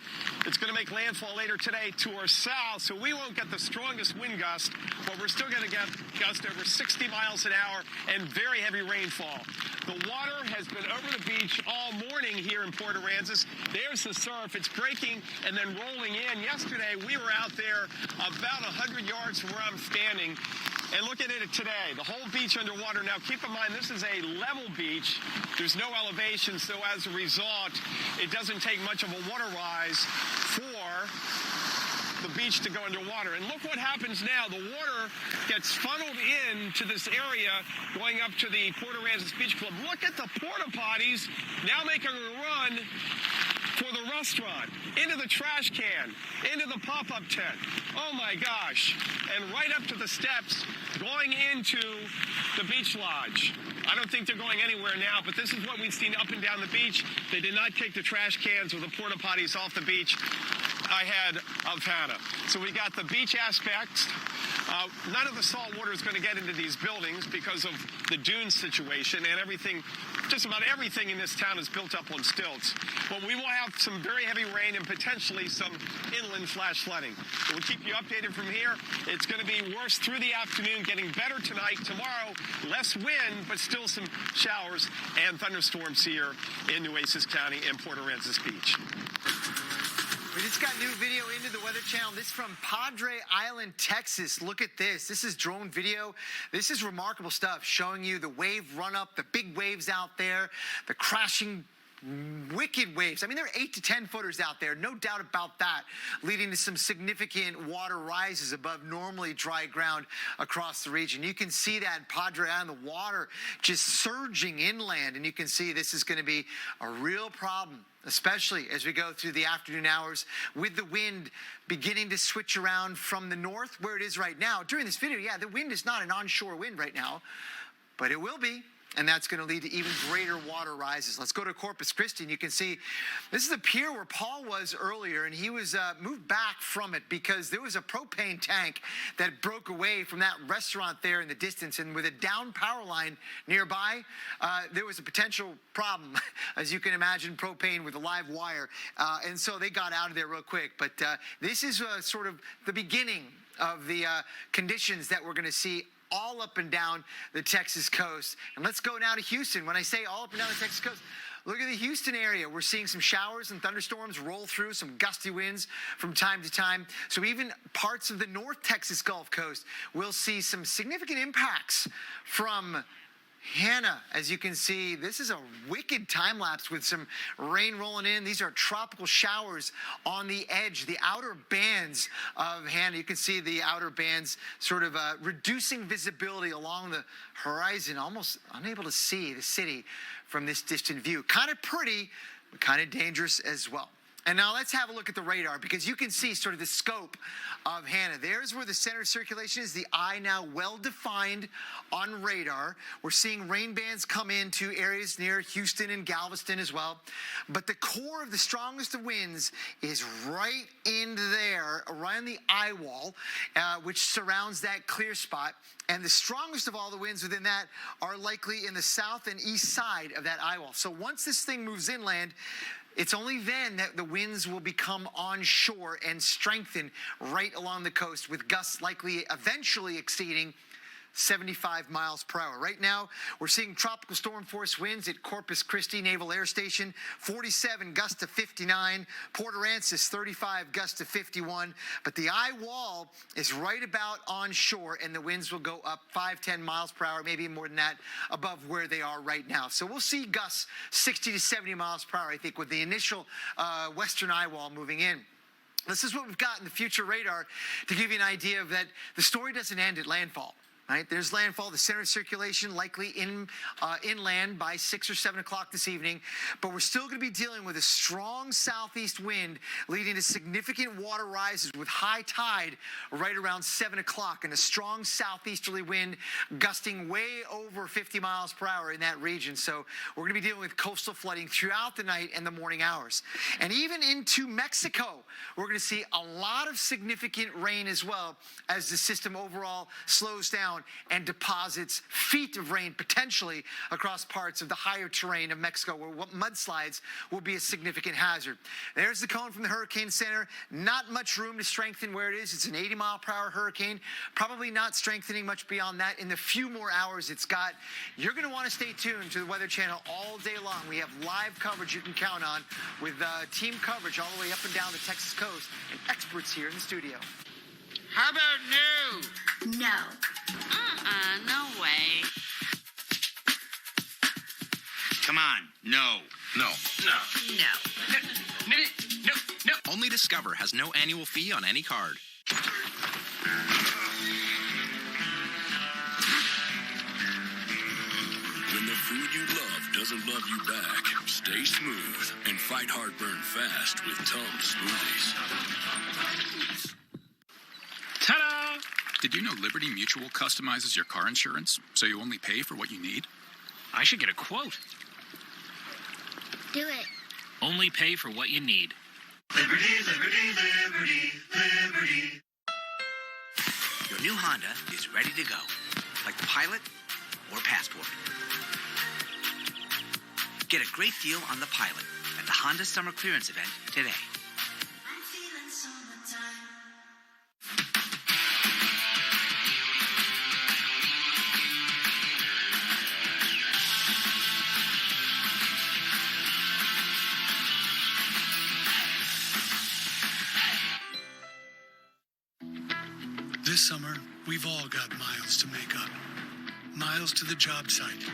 It's going to make landfall later today to our south, so we won't get the strongest wind gust, but we're still going to get gusts over 60 miles an hour and very heavy rainfall. The water has been over the beach all morning here in Port Aransas. There's the surf. It's breaking and then rolling in. Yesterday, we were out there about 100 yards from where I'm standing. And look at it today, the whole beach underwater. Now, keep in mind, this is a level beach. There's no elevation, so as a result, it doesn't take much of a water rise for the beach to go underwater. And look what happens now. The water gets funneled into this area going up to the Port Aransas Beach Club. Look at the porta potties now making a run for the restaurant, into the trash can, into the pop-up tent. Oh my gosh. And right up to the steps going into the beach lodge. I don't think they're going anywhere now, but this is what we've seen up and down the beach. They did not take the trash cans or the porta potties off the beach ahead of Hanna. So we got the beach aspects. None of the salt water is going to get into these buildings because of the dune situation, and everything, just about everything in this town is built up on stilts. But we will have some very heavy rain and potentially some inland flash flooding. So we'll keep you updated from here. It's going to be worse through the afternoon, getting better tonight. Tomorrow, less wind, but still some showers and thunderstorms here in Nueces County and Port Aransas Beach. We just got new video into the Weather Channel. This is from Padre Island, Texas. Look at this. This is drone video. This is remarkable stuff, showing you the wave run-up, the big waves out there, the crashing wicked waves. I mean, there are 8 to 10 footers out there, no doubt about that, leading to some significant water rises above normally dry ground across the region. You can see that in Padre Island, the water just surging inland, and you can see this is going to be a real problem, especially as we go through the afternoon hours with the wind beginning to switch around from the north where it is right now. During this video, yeah, the wind is not an onshore wind right now, but it will be. And that's going to lead to even greater water rises. Let's go to Corpus Christi, and you can see this is the pier where Paul was earlier, and he was moved back from it because there was a propane tank that broke away from that restaurant there in the distance. And with a down power line nearby, there was a potential problem, as you can imagine, propane with a live wire. And so they got out of there real quick. But this is sort of the beginning of the conditions that we're going to see all up and down the Texas coast. And let's go now to Houston. When I say all up and down the Texas coast, look at the Houston area. We're seeing some showers and thunderstorms roll through, some gusty winds from time to time. So even parts of the North Texas Gulf Coast will see some significant impacts from Hanna. As you can see, this is a wicked time lapse with some rain rolling in. These are tropical showers on the edge, the outer bands of Hanna. You can see the outer bands sort of reducing visibility along the horizon, almost unable to see the city from this distant view. Kind of pretty, but kind of dangerous as well. And now let's have a look at the radar, because you can see sort of the scope of Hanna. There's where the center of circulation is, the eye now well defined on radar. We're seeing rain bands come into areas near Houston and Galveston as well. But the core of the strongest of winds is right in there, around the eye wall, which surrounds that clear spot. And the strongest of all the winds within that are likely in the south and east side of that eye wall. So once this thing moves inland, it's only then that the winds will become onshore and strengthen right along the coast, with gusts likely eventually exceeding 75 miles per hour. Right now, we're seeing tropical storm force winds at Corpus Christi Naval Air Station, 47 gusts to 59. Port Aransas, 35 gusts to 51. But the eye wall is right about on shore, and the winds will go up 5-10 miles per hour, maybe more than that, above where they are right now. So we'll see gusts 60 to 70 miles per hour, I think, with the initial western eye wall moving in. This is what we've got in the future radar to give you an idea of that the story doesn't end at landfall. Right? There's landfall, the center of circulation likely inland by 6 or 7 o'clock this evening, but we're still going to be dealing with a strong southeast wind leading to significant water rises with high tide right around 7 o'clock and a strong southeasterly wind gusting way over 50 miles per hour in that region. So we're going to be dealing with coastal flooding throughout the night and the morning hours. And even into Mexico, we're going to see a lot of significant rain as well as the system overall slows down and deposits feet of rain potentially across parts of the higher terrain of Mexico where mudslides will be a significant hazard. There's the cone from the Hurricane Center. Not much room to strengthen where it is. It's an 80-mile-per-hour hurricane. Probably not strengthening much beyond that in the few more hours it's got. You're going to want to stay tuned to the Weather Channel all day long. We have live coverage you can count on with team coverage all the way up and down the Texas coast and experts here in the studio. How about no? No. No way. Come on, no. No. No. Only Discover has no annual fee on any card. When the food you love doesn't love you back, stay smooth and fight heartburn fast with Tums smoothies. Ta-da! Did you know Liberty Mutual customizes your car insurance so you only pay for what you need? I should get a quote. Do it. Only pay for what you need. Liberty, liberty, liberty, liberty. Your new Honda is ready to go, like the Pilot or Passport. Get a great deal on the Pilot at the Honda Summer Clearance event today. This summer, we've all got miles to make up. Miles to the job site,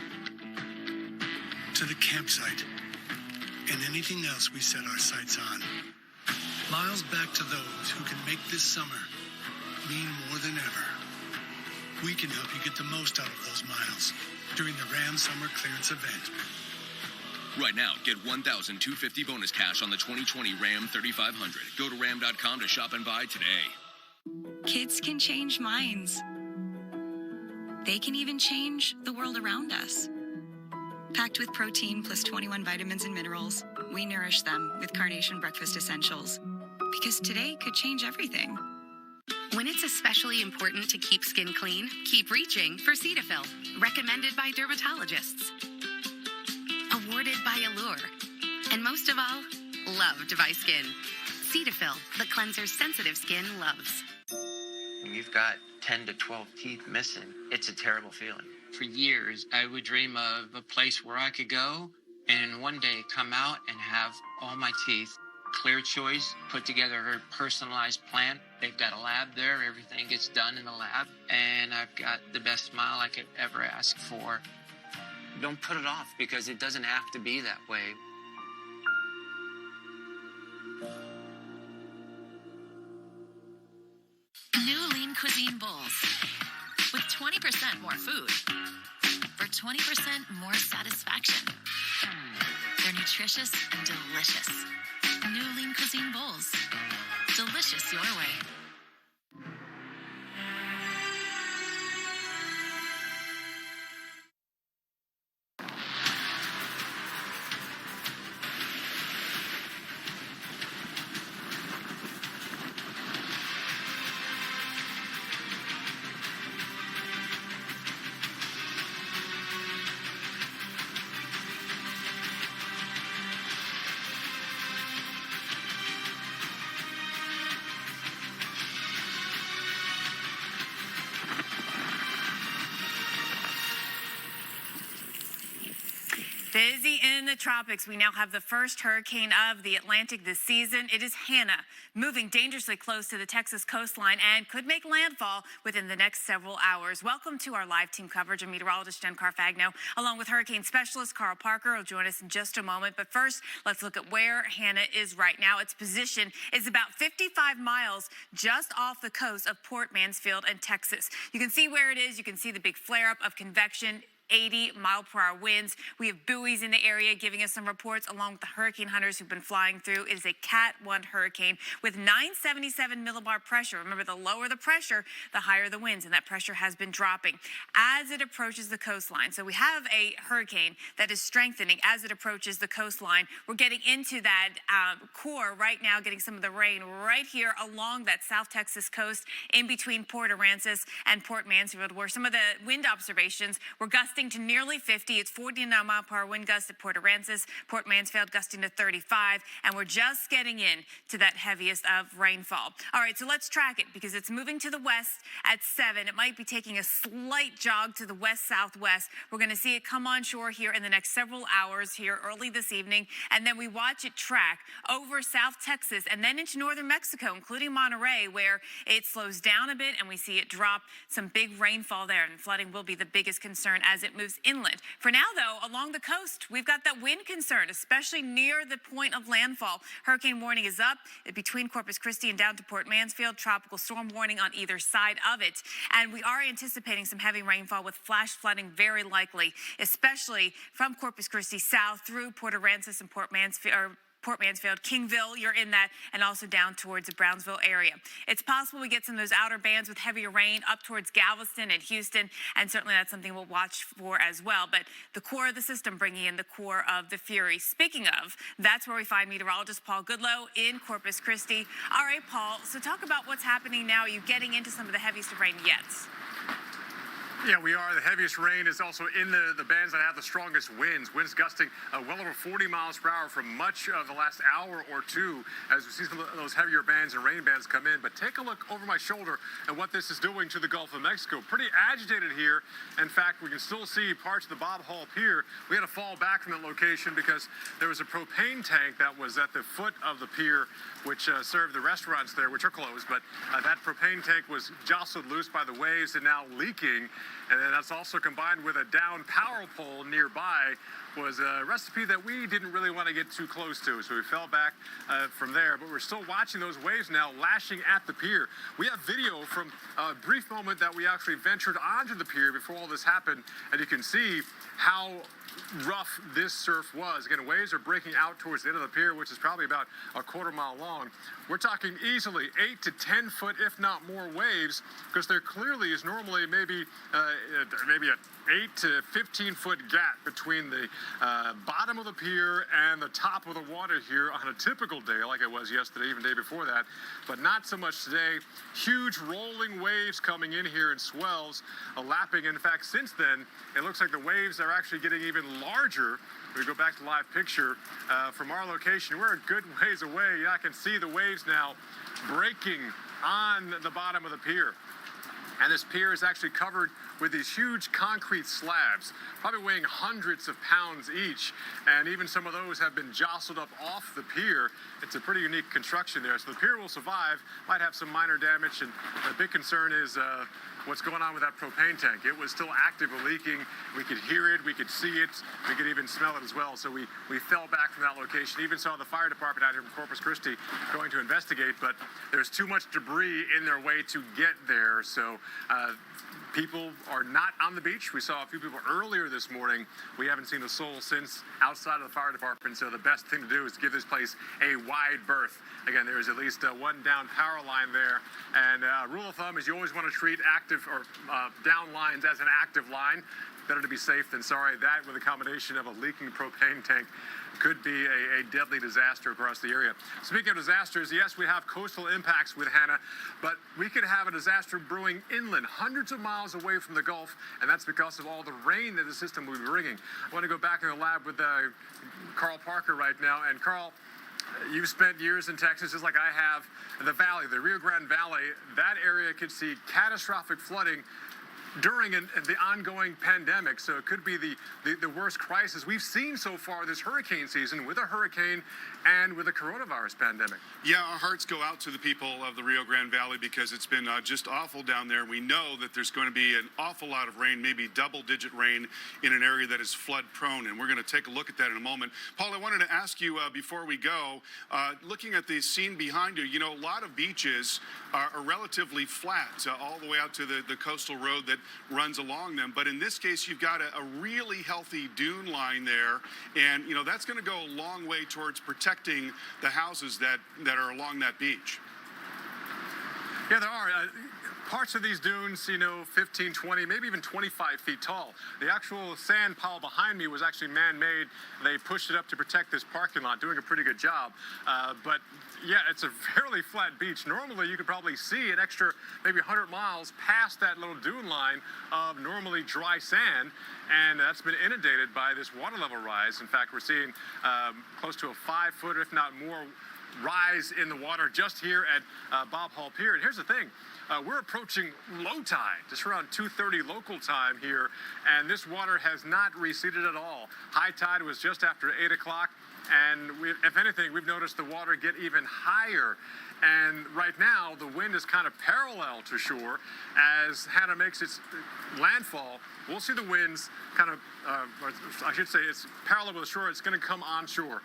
to the campsite, and anything else we set our sights on. Miles back to those who can make this summer mean more than ever. We can help you get the most out of those miles during the Ram Summer Clearance event. Right now, get $1,250 bonus cash on the 2020 Ram 3500. Go to ram.com to shop and buy today. Kids can change minds. They can even change the world around us. Packed with protein plus 21 vitamins and minerals, we nourish them with Carnation Breakfast Essentials. Because today could change everything. When it's especially important to keep skin clean, keep reaching for Cetaphil. Recommended by dermatologists. Awarded by Allure. And most of all, loved by skin. Cetaphil, the cleanser sensitive skin loves. When you've got 10 to 12 teeth missing, it's a terrible feeling. For years, I would dream of a place where I could go and one day come out and have all my teeth. Clear Choice put together a very personalized plan. They've got a lab there. Everything gets done in the lab. And I've got the best smile I could ever ask for. Don't put it off because it doesn't have to be that way. New Lean Cuisine Bowls. With 20% more food. For 20% more satisfaction. They're nutritious and delicious. New Lean Cuisine Bowls. Delicious your way. Busy in the tropics. We now have the first hurricane of the Atlantic this season. It is Hanna, moving dangerously close to the Texas coastline and could make landfall within the next several hours. Welcome to our live team coverage. I'm meteorologist Jen Carfagno, along with hurricane specialist Carl Parker, will join us in just a moment. But first, let's look at where Hanna is right now. Its position is about 55 miles just off the coast of Port Mansfield and Texas. You can see where it is. You can see the big flare-up of convection. 80-mile-per-hour winds. We have buoys in the area giving us some reports along with the hurricane hunters who've been flying through. It is a Cat 1 hurricane with 977 millibar pressure. Remember, the lower the pressure, the higher the winds, and that pressure has been dropping as it approaches the coastline. So we have a hurricane that is strengthening as it approaches the coastline. We're getting into that core right now, getting some of the rain right here along that South Texas coast in between Port Aransas and Port Mansfield, where some of the wind observations were gusting to nearly 50. It's 49-mile-per-hour wind gusts at Port Aransas, Port Mansfield gusting to 35, and we're just getting in to that heaviest of rainfall. All right, so let's track it because it's moving to the west at 7. It might be taking a slight jog to the west-southwest. We're going to see it come on shore here in the next several hours here early this evening, and then we watch it track over South Texas and then into northern Mexico, including Monterey, where it slows down a bit and we see it drop some big rainfall there, and flooding will be the biggest concern as it moves inland. For now, though, along the coast, we've got that wind concern, especially near the point of landfall. Hurricane warning is up between Corpus Christi and down to Port Mansfield. Tropical storm warning on either side of it. And we are anticipating some heavy rainfall with flash flooding very likely, especially from Corpus Christi south through Port Aransas and Port Mansfield, Kingville, you're in that, and also down towards the Brownsville area. It's possible we get some of those outer bands with heavier rain up towards Galveston and Houston, and certainly that's something we'll watch for as well. But the core of the system bringing in the core of the fury. Speaking of, that's where we find meteorologist Paul Goodloe in Corpus Christi. All right, Paul, so talk about what's happening now. Are you getting into some of the heaviest of rain yet? Yeah, we are. The heaviest rain is also in the bands that have the strongest winds. Winds gusting well over 40 miles per hour for much of the last hour or two as we see some of those heavier bands and rain bands come in. But take a look over my shoulder at what this is doing to the Gulf of Mexico. Pretty agitated here. In fact, we can still see parts of the Bob Hall Pier. We had to fall back from that location because there was a propane tank that was at the foot of the pier, which served the restaurants there, which are closed. But that propane tank was jostled loose by the waves and now leaking. And then that's also combined with a down power pole nearby was a recipe that we didn't really want to get too close to. So we fell back from there, but we're still watching those waves now lashing at the pier. We have video from a brief moment that we actually ventured onto the pier before all this happened, and you can see how rough this surf was. Again, waves are breaking out towards the end of the pier, which is probably about a quarter-mile long. We're talking easily 8 to 10 foot, if not more, waves, because there clearly is normally maybe a 8 to 15 foot gap between the bottom of the pier and the top of the water here on a typical day, like it was yesterday, even the day before that, but not so much today. Huge rolling waves coming in here and swells lapping. In fact, since then, it looks like the waves are actually getting even larger. We go back to the live picture from our location. We're a good ways away. I can see the waves now breaking on the bottom of the pier. And this pier is actually covered with these huge concrete slabs, probably weighing hundreds of pounds each. And even some of those have been jostled up off the pier. It's a pretty unique construction there. So the pier will survive, might have some minor damage. And the big concern is what's going on with that propane tank. It was still actively leaking. We could hear it, we could see it, we could even smell it as well. So we fell back from that location. Even saw the fire department out here from Corpus Christi going to investigate, but there's too much debris in their way to get there. So people are not on the beach. We saw a few people earlier this morning. We haven't seen a soul since outside of the fire department. So the best thing to do is give this place a wide berth. Again, there is at least one down power line there. And rule of thumb is you always want to treat active or down lines as an active line. Better to be safe than sorry. That with a combination of a leaking propane tank could be a deadly disaster across the area. Speaking of disasters, yes, we have coastal impacts with Hanna, but we could have a disaster brewing inland, hundreds of miles away from the Gulf, and that's because of all the rain that the system will be bringing. I want to go back in the lab with Carl Parker right now. And Carl, you've spent years in Texas, just like I have. The valley, the Rio Grande Valley, that area could see catastrophic flooding during the ongoing pandemic. So it could be the worst crisis we've seen so far this hurricane season, with a hurricane and with a coronavirus pandemic. Yeah, our hearts go out to the people of the Rio Grande Valley because it's been just awful down there. We know that there's going to be an awful lot of rain, maybe double-digit rain in an area that is flood-prone, and we're going to take a look at that in a moment. Paul, I wanted to ask you before we go, looking at the scene behind you, you know, a lot of beaches are relatively flat all the way out to the coastal road that runs along them. But in this case, you've got a really healthy dune line there, and, you know, that's going to go a long way towards protecting the houses that are along that beach. Yeah, there are. Parts of these dunes, you know, 15, 20, maybe even 25 feet tall. The actual sand pile behind me was actually man-made. They pushed it up to protect this parking lot, doing a pretty good job. But yeah, it's a fairly flat beach. Normally, you could probably see an extra maybe 100 miles past that little dune line of normally dry sand, and that's been inundated by this water level rise. In fact, we're seeing close to a 5-foot, if not more, rise in the water just here at Bob Hall Pier. And here's the thing. We're approaching low tide, just around 2:30 local time here, and this water has not receded at all. High tide was just after 8 o'clock, and if anything, we've noticed the water get even higher. And right now, the wind is kind of parallel to shore. As Hanna makes its landfall, we'll see the winds kind of, I should say, it's parallel with the shore. It's going to come onshore,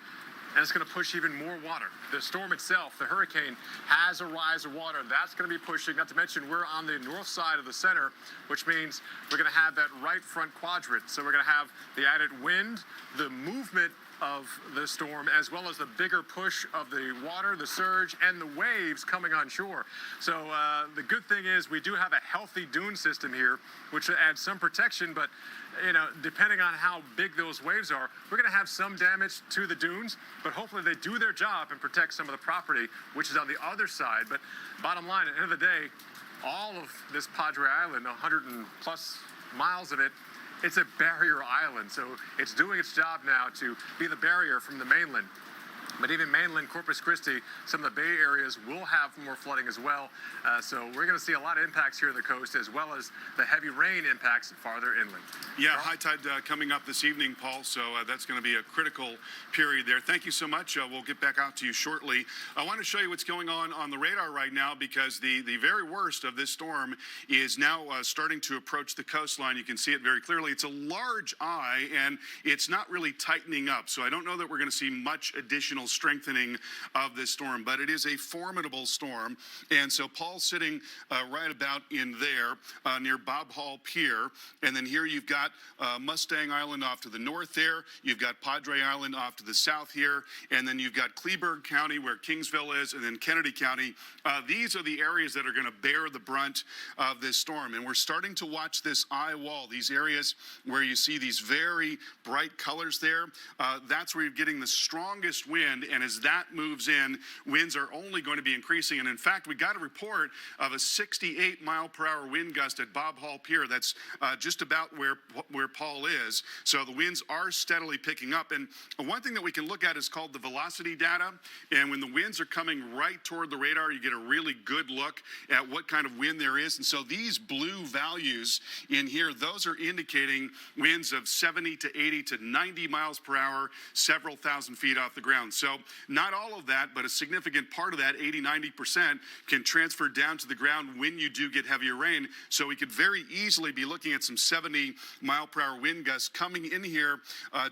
and it's going to push even more water. The storm itself, the hurricane, has a rise of water. That's going to be pushing, not to mention we're on the north side of the center, which means we're going to have that right front quadrant. So we're going to have the added wind, the movement of the storm, as well as the bigger push of the water, the surge, and the waves coming on shore. So the good thing is we do have a healthy dune system here, which adds some protection, but you know, depending on how big those waves are, we're going to have some damage to the dunes, but hopefully they do their job and protect some of the property, which is on the other side. But bottom line, at the end of the day, all of this Padre Island, 100 and plus miles of it, it's a barrier island, so it's doing its job now to be the barrier from the mainland. But even mainland Corpus Christi, some of the Bay areas will have more flooding as well. So we're going to see a lot of impacts here on the coast, as well as the heavy rain impacts farther inland. Yeah, high tide coming up this evening, Paul, so that's going to be a critical period there. Thank you so much. We'll get back out to you shortly. I want to show you what's going on the radar right now, because the very worst of this storm is now starting to approach the coastline. You can see it very clearly. It's a large eye, and it's not really tightening up, so I don't know that we're going to see much additional strengthening of this storm, but it is a formidable storm. And so Paul's sitting right about in there near Bob Hall Pier, and then here you've got Mustang Island off to the north there, you've got Padre Island off to the south here, and then you've got Kleberg County where Kingsville is, and then Kennedy County. These are the areas that are going to bear the brunt of this storm, and we're starting to watch this eye wall, these areas where you see these very bright colors there. That's where you're getting the strongest wind. And as that moves in, winds are only going to be increasing. And in fact, we got a report of a 68-mile-per-hour wind gust at Bob Hall Pier. That's just about where Paul is. So the winds are steadily picking up. And one thing that we can look at is called the velocity data. And when the winds are coming right toward the radar, you get a really good look at what kind of wind there is. And so these blue values in here, those are indicating winds of 70 to 80 to 90 miles per hour, several thousand feet off the ground. So not all of that, but a significant part of that, 80-90%, can transfer down to the ground when you do get heavier rain. So we could very easily be looking at some 70-mile-per-hour wind gusts coming in here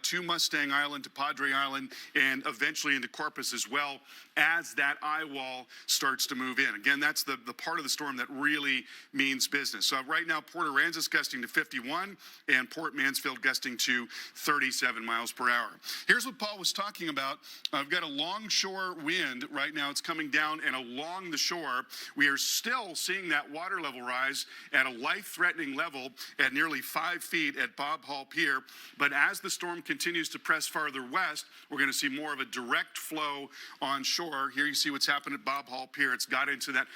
to Mustang Island, to Padre Island, and eventually into Corpus as well, as that eye wall starts to move in. Again, that's the part of the storm that really means business. So right now, Port Aransas gusting to 51, and Port Mansfield gusting to 37 miles per hour. Here's what Paul was talking about. I've got a longshore wind right now. It's coming down, and along the shore, we are still seeing that water level rise at a life-threatening level at nearly 5 feet at Bob Hall Pier. But as the storm continues to press farther west, we're going to see more of a direct flow on shore. Here you see what's happened at Bob Hall Pier. It's gotten into that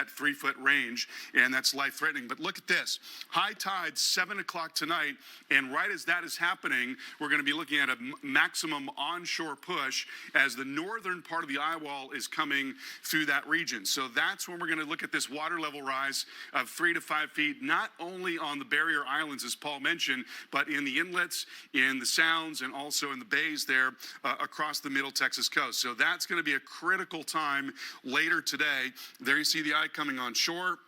3-foot range, and that's life-threatening. But look at this. High tide, 7 o'clock tonight, and right as that is happening, we're going to be looking at a maximum onshore push push as the northern part of the eye wall is coming through that region. So that's when we're going to look at this water level rise of 3 to 5 feet, not only on the barrier islands, as Paul mentioned, but in the inlets, in the sounds, and also in the bays there across the middle Texas coast. So that's going to be a critical time later today. There you see the eye coming on shore.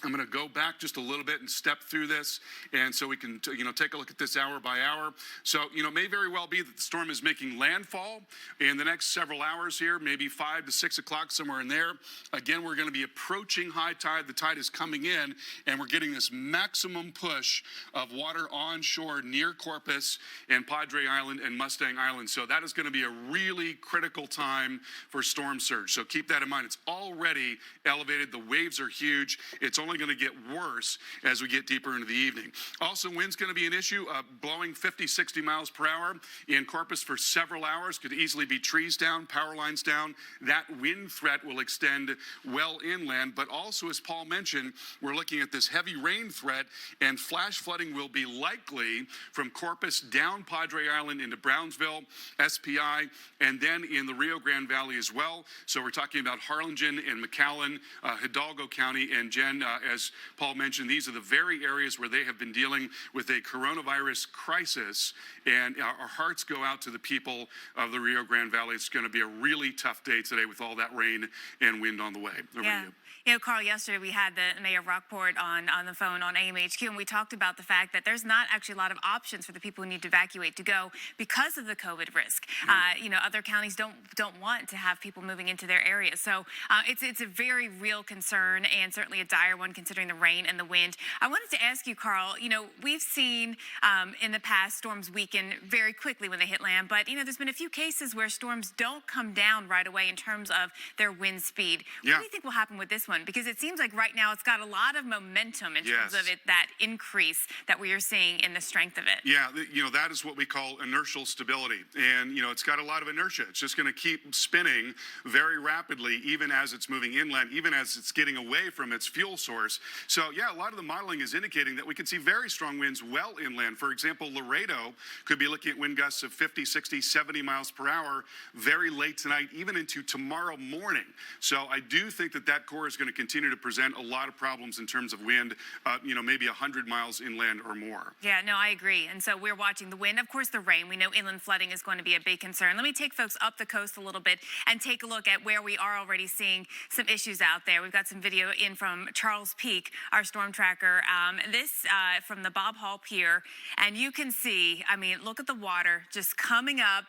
I'm going to go back just a little bit and step through this, and so we can, take a look at this hour by hour. So, it may very well be that the storm is making landfall in the next several hours here, maybe 5 to 6 o'clock, somewhere in there. Again, we're going to be approaching high tide. The tide is coming in, and we're getting this maximum push of water onshore near Corpus and Padre Island and Mustang Island. So that is going to be a really critical time for storm surge. So keep that in mind. It's already elevated. The waves are huge. It's only going to get worse as we get deeper into the evening. Also, wind's going to be an issue, blowing 50, 60 miles per hour in Corpus for several hours. Could easily be trees down, power lines down. That wind threat will extend well inland, but also, as Paul mentioned, we're looking at this heavy rain threat, and flash flooding will be likely from Corpus down Padre Island into Brownsville, SPI, and then in the Rio Grande Valley as well. So we're talking about Harlingen and McAllen, Hidalgo County, and Jen, as Paul mentioned, these are the very areas where they have been dealing with a coronavirus crisis, and our hearts go out to the people of the Rio Grande Valley. It's going to be a really tough day today with all that rain and wind on the way. Over to you. Carl, yesterday we had the Mayor of Rockport on the phone on AMHQ, and we talked about the fact that there's not actually a lot of options for the people who need to evacuate to go because of the COVID risk. Other counties don't want to have people moving into their areas. So it's a very real concern, and certainly a dire one considering the rain and the wind. I wanted to ask you, Carl, we've seen in the past storms weaken very quickly when they hit land, but there's been a few cases where storms don't come down right away in terms of their wind speed. What do you think will happen with this one? Because it seems like right now it's got a lot of momentum in terms of that increase that we are seeing in the strength of it. Yeah, that is what we call inertial stability. And, it's got a lot of inertia. It's just going to keep spinning very rapidly, even as it's moving inland, even as it's getting away from its fuel source. So, a lot of the modeling is indicating that we could see very strong winds well inland. For example, Laredo could be looking at wind gusts of 50, 60, 70 miles per hour very late tonight, even into tomorrow morning. So I do think that core is going to continue to present a lot of problems in terms of wind, maybe 100 miles inland or more. Yeah, no, I agree. And so we're watching the wind. Of course, the rain. We know inland flooding is going to be a big concern. Let me take folks up the coast a little bit and take a look at where we are already seeing some issues out there. We've got some video in from Charles Peak, our storm tracker. This from the Bob Hall Pier. And you can see, look at the water just coming up.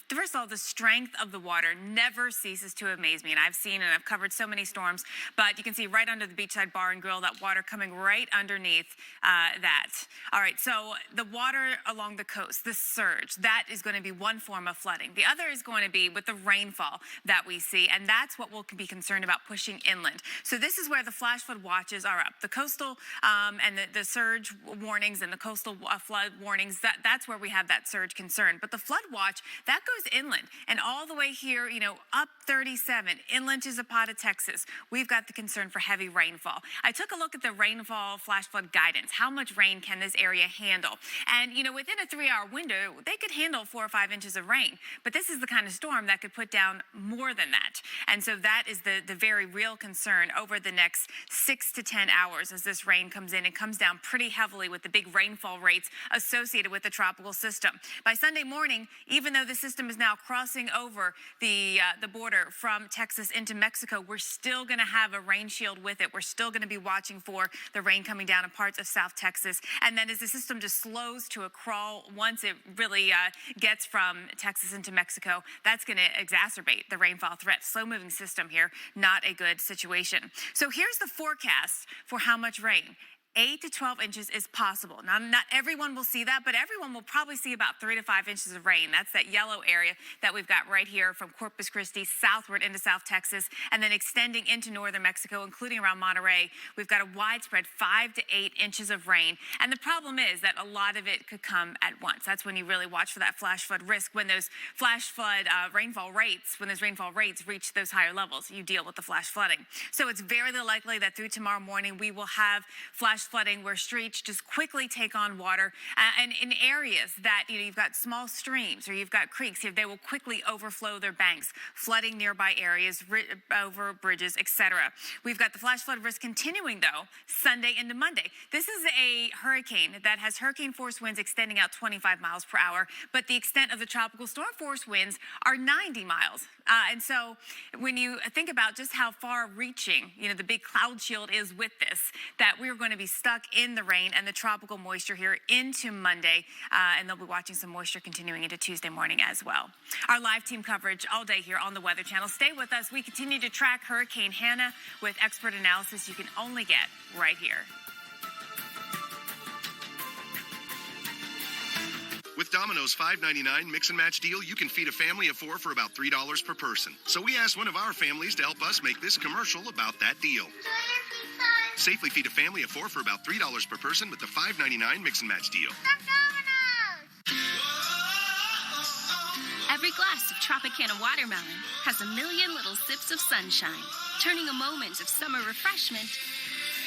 First of all, the strength of the water never ceases to amaze me. And I've seen and I've covered so many storms, but you can see right under the beachside bar and grill, that water coming right underneath that. All right, so the water along the coast, the surge, that is going to be one form of flooding. The other is going to be with the rainfall that we see, and that's what we'll be concerned about pushing inland. So this is where the flash flood watches are up. The coastal and the surge warnings and the coastal flood warnings, that's where we have that surge concern. But the flood watch, that goes inland, and all the way here, up 37, inland to Zapata, Texas, we've got the concern for heavy rainfall. I took a look at the rainfall flash flood guidance. How much rain can this area handle? And, within a 3-hour window, they could handle 4 or 5 inches of rain. But this is the kind of storm that could put down more than that. And so that is the very real concern over the next 6 to 10 hours as this rain comes in. It comes down pretty heavily with the big rainfall rates associated with the tropical system. By Sunday morning, even though the system is now crossing over the border from Texas into Mexico, we're still going to have a rain shield with it. We're still going to be watching for the rain coming down in parts of South Texas. And then as the system just slows to a crawl, once it really gets from Texas into Mexico, that's going to exacerbate the rainfall threat. Slow moving system here, not a good situation. So here's the forecast for how much rain. 8 to 12 inches is possible. Now, not everyone will see that, but everyone will probably see about 3 to 5 inches of rain. That's that yellow area that we've got right here from Corpus Christi southward into South Texas, and then extending into northern Mexico, including around Monterey. We've got a widespread 5 to 8 inches of rain. And the problem is that a lot of it could come at once. That's when you really watch for that flash flood risk. When those flash flood rainfall rates reach those higher levels, you deal with the flash flooding. So it's very likely that through tomorrow morning, we will have flash flooding where streets just quickly take on water. And in areas that, you've got small streams or you've got creeks, they will quickly overflow their banks, flooding nearby areas, over bridges, etc. We've got the flash flood risk continuing, though, Sunday into Monday. This is a hurricane that has hurricane force winds extending out 25 miles per hour, but the extent of the tropical storm force winds are 90 miles. And so when you think about just how far reaching, the big cloud shield is with this, that we're going to be stuck in the rain and the tropical moisture here into Monday, and they'll be watching some moisture continuing into Tuesday morning as well. Our live team coverage all day here on the Weather Channel. Stay with us. We continue to track Hurricane Hanna with expert analysis you can only get right here. With Domino's $5.99 mix and match deal, you can feed a family of 4 for about $3 per person. So we asked one of our families to help us make this commercial about that deal. Safely feed a family of 4 for about $3 per person with the $5.99 mix and match deal. Every glass of Tropicana watermelon has a million little sips of sunshine, turning a moment of summer refreshment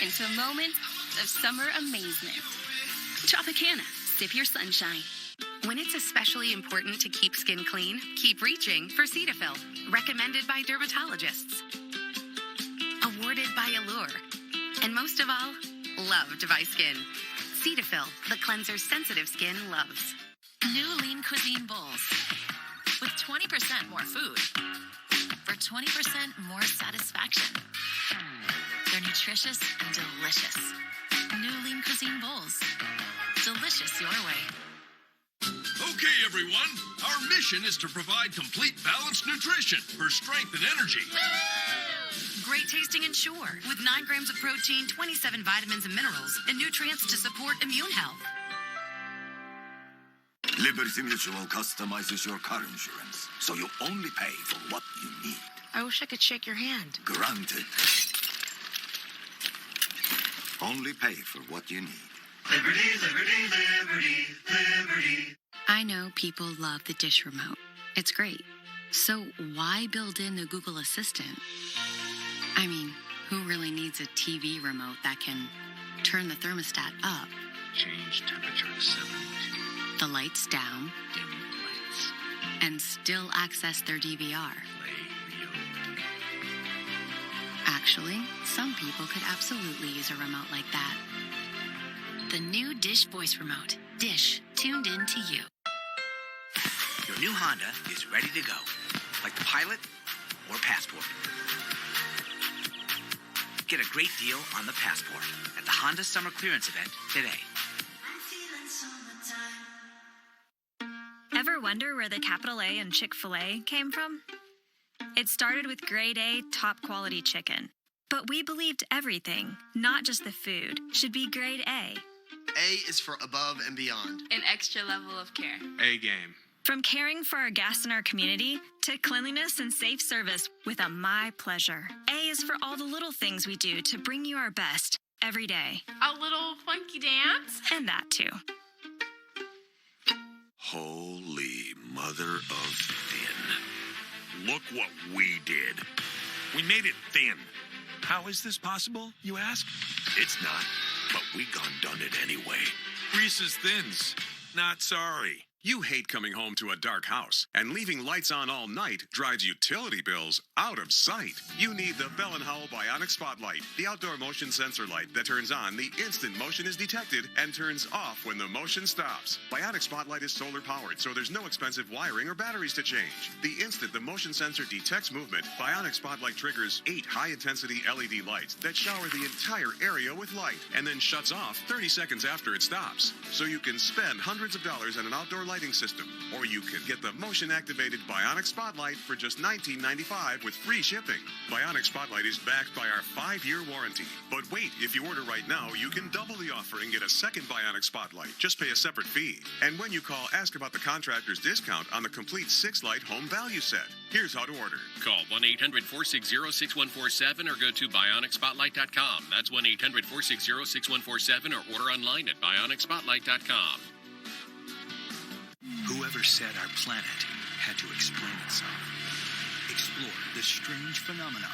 into a moment of summer amazement. Tropicana, sip your sunshine. When it's especially important to keep skin clean, keep reaching for Cetaphil. Recommended by dermatologists. Awarded by Allure. And most of all, loved by skin. Cetaphil, the cleanser sensitive skin loves. New lean cuisine bowls with 20% more food for 20% more satisfaction. They're nutritious and delicious. New lean cuisine bowls. Delicious your way. Okay, everyone. Our mission is to provide complete balanced nutrition for strength and energy. Great tasting and sure, with 9 grams of protein, 27 vitamins and minerals, and nutrients to support immune health. Liberty Mutual customizes your car insurance, so you only pay for what you need. I wish I could shake your hand. Granted. Only pay for what you need. Liberty, liberty, liberty, liberty. I know people love the dish remote. It's great. So why build in the Google Assistant? I mean, who really needs a TV remote that can turn the thermostat up, Change temperature to 72. the lights down, Dim lights. and still access their DVR? Play Rio. Actually, some people could absolutely use a remote like that. The new Dish voice remote. Dish, tuned in to you. Your new Honda is ready to go, like the Pilot or Passport. Get a great deal on the Passport at the Honda Summer Clearance Event today. Ever wonder where the capital A in Chick-fil-A came from? It started with grade A, top quality chicken. But we believed everything, not just the food, should be grade A. A is for above and beyond. An extra level of care. A game. From caring for our guests and our community to cleanliness and safe service with a My Pleasure. A is for all the little things we do to bring you our best every day. A little funky dance. And that too. Holy mother of thin. Look what we did. We made it thin. How is this possible, you ask? It's not, but we done it anyway. Reese's Thins. Not sorry. You hate coming home to a dark house, and leaving lights on all night drives utility bills out of sight. You need the Bell & Howell Bionic Spotlight, the outdoor motion sensor light that turns on the instant motion is detected and turns off when the motion stops. Bionic Spotlight is solar powered, so there's no expensive wiring or batteries to change. The instant the motion sensor detects movement, Bionic Spotlight triggers 8 high-intensity LED lights that shower the entire area with light, and then shuts off 30 seconds after it stops. So you can spend hundreds of dollars on an outdoor lighting system, or you can get the motion-activated Bionic Spotlight for just $19.95 with free shipping. Bionic Spotlight is backed by our 5-year warranty. But wait, if you order right now, you can double the offer and get a second Bionic Spotlight. Just pay a separate fee. And when you call, ask about the contractor's discount on the complete 6-light home value set. Here's how to order. Call 1-800-460-6147 or go to BionicSpotlight.com. That's 1-800-460-6147 or order online at BionicSpotlight.com. Whoever said our planet had to explain itself. Explore the strange phenomena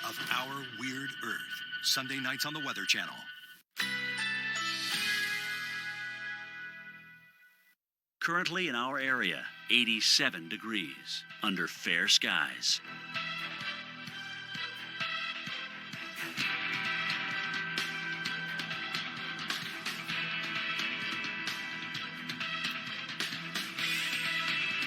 of our weird Earth. Sunday nights on the Weather Channel. Currently in our area, 87 degrees under fair skies.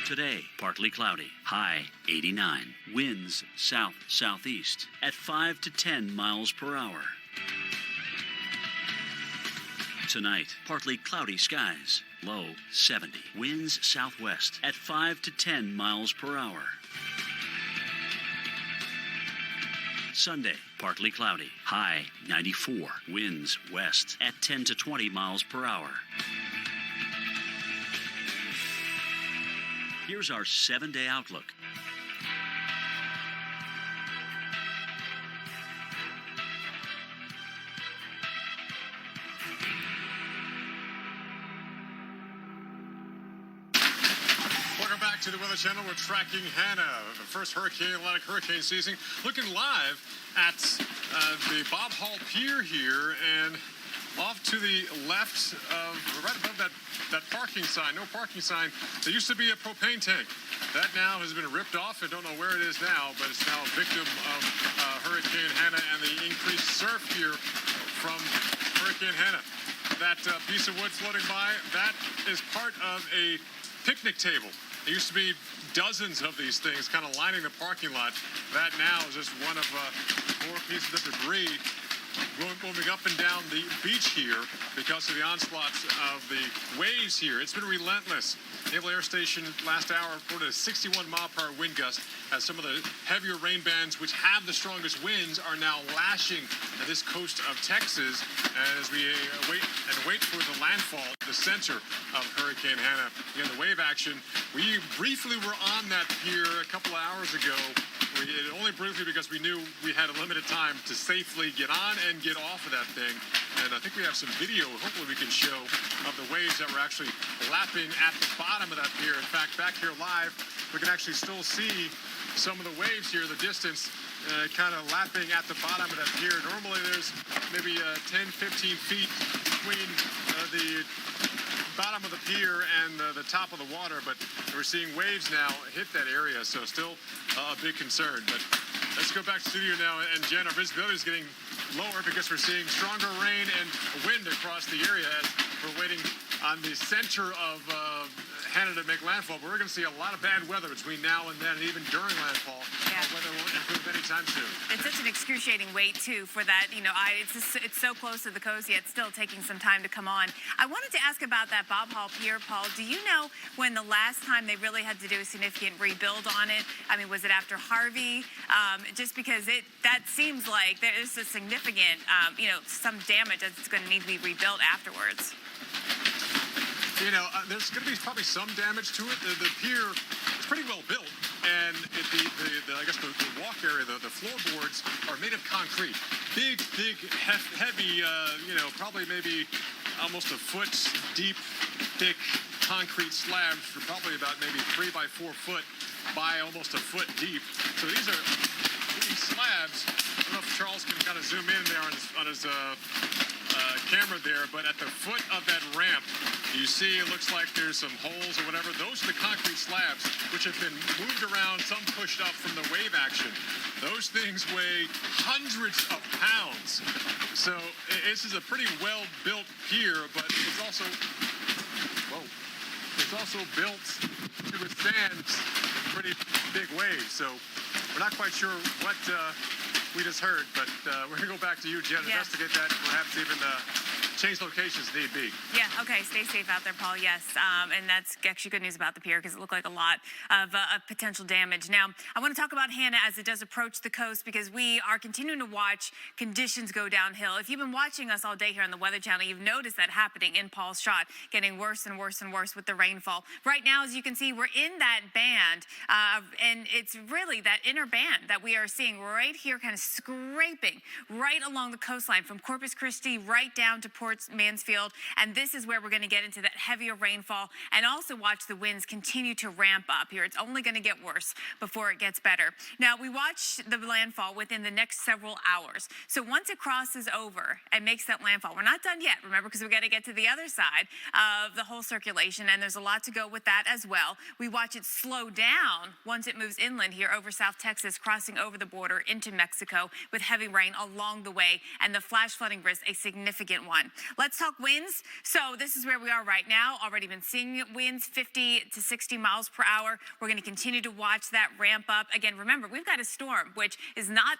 Today, partly cloudy, high 89. Winds south-southeast at 5 to 10 miles per hour. Tonight, partly cloudy skies, low 70. Winds southwest at 5 to 10 miles per hour. Sunday, partly cloudy, high 94. Winds west at 10 to 20 miles per hour. Here's our 7-day outlook. Welcome back to the Weather Channel. We're tracking Hanna, the first Atlantic hurricane season, looking live at the Bob Hall Pier here, and off to the left of, right above that parking sign, no parking sign, there used to be a propane tank. That now has been ripped off. I don't know where it is now, but it's now a victim of Hurricane Hanna and the increased surf here from Hurricane Hanna. That piece of wood floating by, that is part of a picnic table. There used to be dozens of these things kind of lining the parking lot. That now is just one of 4 pieces of debris moving up and down the beach here because of the onslaughts of the waves here. It's been relentless. Naval Air Station last hour reported a 61-mile-per-hour wind gust as some of the heavier rain bands, which have the strongest winds, are now lashing at this coast of Texas as we wait for the landfall at the center of Hurricane Hanna. Again, the wave action. We briefly were on that pier a couple of hours ago. Only briefly because we knew we had a limited time to safely get on and get off of that thing. And I think we have some video, hopefully we can show, of the waves that were actually lapping at the bottom of that pier. In fact, back here live, we can actually still see some of the waves here, the distance, kind of lapping at the bottom of that pier. Normally there's maybe 10, 15 feet between the bottom of the pier and the top of the water, but we're seeing waves now hit that area, so still a big concern. But let's go back to the studio now, and Jen, our visibility is getting lower because we're seeing stronger rain and wind across the area as we're waiting on the center of Hanna to make landfall. But we're going to see a lot of bad weather between now and then, and even during landfall. Yeah. Weather won't improve anytime soon. It's such an excruciating wait, too, for that. It's so close to the coast, yet still taking some time to come on. I wanted to ask about that Bob Hall Pier, Paul. Do you know when the last time they really had to do a significant rebuild on it? I mean, was it after Harvey? Just because that seems like there is a significant, some damage that's going to need to be rebuilt afterwards. There's going to be probably some damage to it. The pier is pretty well built, and I guess the walk area, the floorboards are made of concrete. Big, heavy, probably maybe almost a foot deep, thick concrete slabs for probably about maybe 3 by 4 foot by almost a foot deep. So these slabs, I don't know if Charles can kind of zoom in there on his camera there, but at the foot of that ramp, you see it looks like there's some holes or whatever. Those are the concrete slabs, which have been moved around, some pushed up from the wave action. Those things weigh hundreds of pounds. So this is a pretty well-built pier, but it's also built to withstand pretty big waves. So we're not quite sure what we just heard, but we're going to go back to you, Jen, investigate that, perhaps even change locations if need be. Yeah, okay, stay safe out there, Paul, yes. And that's actually good news about the pier because it looked like a lot of potential damage. Now, I want to talk about Hanna as it does approach the coast because we are continuing to watch conditions go downhill. If you've been watching us all day here on the Weather Channel, you've noticed that happening in Paul's shot, getting worse and worse and worse with the rainfall. Right now, as you can see, we're in that band, and it's really that inner band that we are seeing right here kind of scraping right along the coastline from Corpus Christi right down to Port towards Mansfield, and this is where we're going to get into that heavier rainfall and also watch the winds continue to ramp up here. It's only going to get worse before it gets better. Now, we watch the landfall within the next several hours. So once it crosses over and makes that landfall, we're not done yet, remember, because we got to get to the other side of the whole circulation, and there's a lot to go with that as well. We watch it slow down once it moves inland here over South Texas, crossing over the border into Mexico with heavy rain along the way, and the flash flooding risk a significant one. Let's talk winds. So this is where we are right now. Already been seeing winds 50 to 60 miles per hour. We're going to continue to watch that ramp up. Again, remember, we've got a storm which is not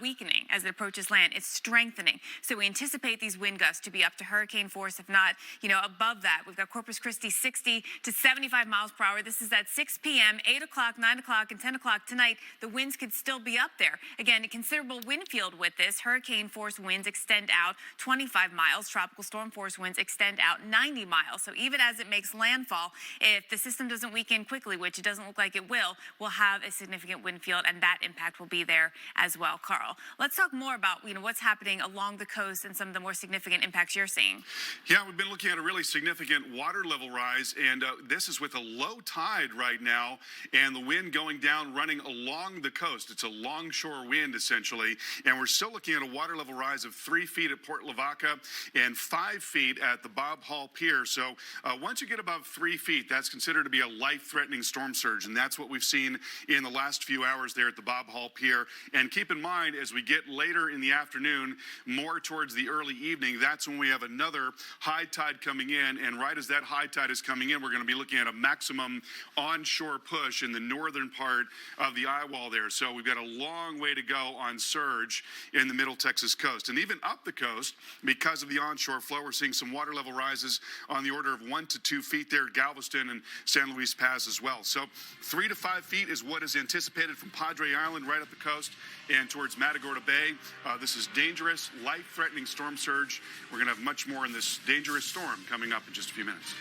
weakening as it approaches land. It's strengthening. So we anticipate these wind gusts to be up to hurricane force, if not, above that. We've got Corpus Christi 60 to 75 miles per hour. This is at 6 p.m., 8 o'clock, 9 o'clock, and 10 o'clock tonight. The winds could still be up there. Again, a considerable wind field with this. Hurricane force winds extend out 25 miles. Tropical storm force winds extend out 90 miles. So even as it makes landfall, if the system doesn't weaken quickly, which it doesn't look like it will, we'll have a significant wind field, and that impact will be there as well. Carl, let's talk more about what's happening along the coast and some of the more significant impacts you're seeing. Yeah, we've been looking at a really significant water level rise, and this is with a low tide right now, and the wind going down, running along the coast. It's a longshore wind, essentially, and we're still looking at a water level rise of 3 feet at Port Lavaca and 5 feet at the Bob Hall Pier. So once you get above 3 feet, that's considered to be a life-threatening storm surge, and that's what we've seen in the last few hours there at the Bob Hall Pier. And keep in mind, as we get later in the afternoon, more towards the early evening, that's when we have another high tide coming in, and right as that high tide is coming in, we're going to be looking at a maximum onshore push in the northern part of the eye wall there. So we've got a long way to go on surge in the middle Texas coast. And even up the coast, because of the onshore flow, we're seeing some water level rises on the order of 1 to 2 feet there at Galveston and San Luis Pass as well. So 3 to 5 feet is what is anticipated from Padre Island right up the coast and towards Matagorda Bay. This is dangerous, life-threatening storm surge. We're going to have much more in this dangerous storm coming up in just a few minutes.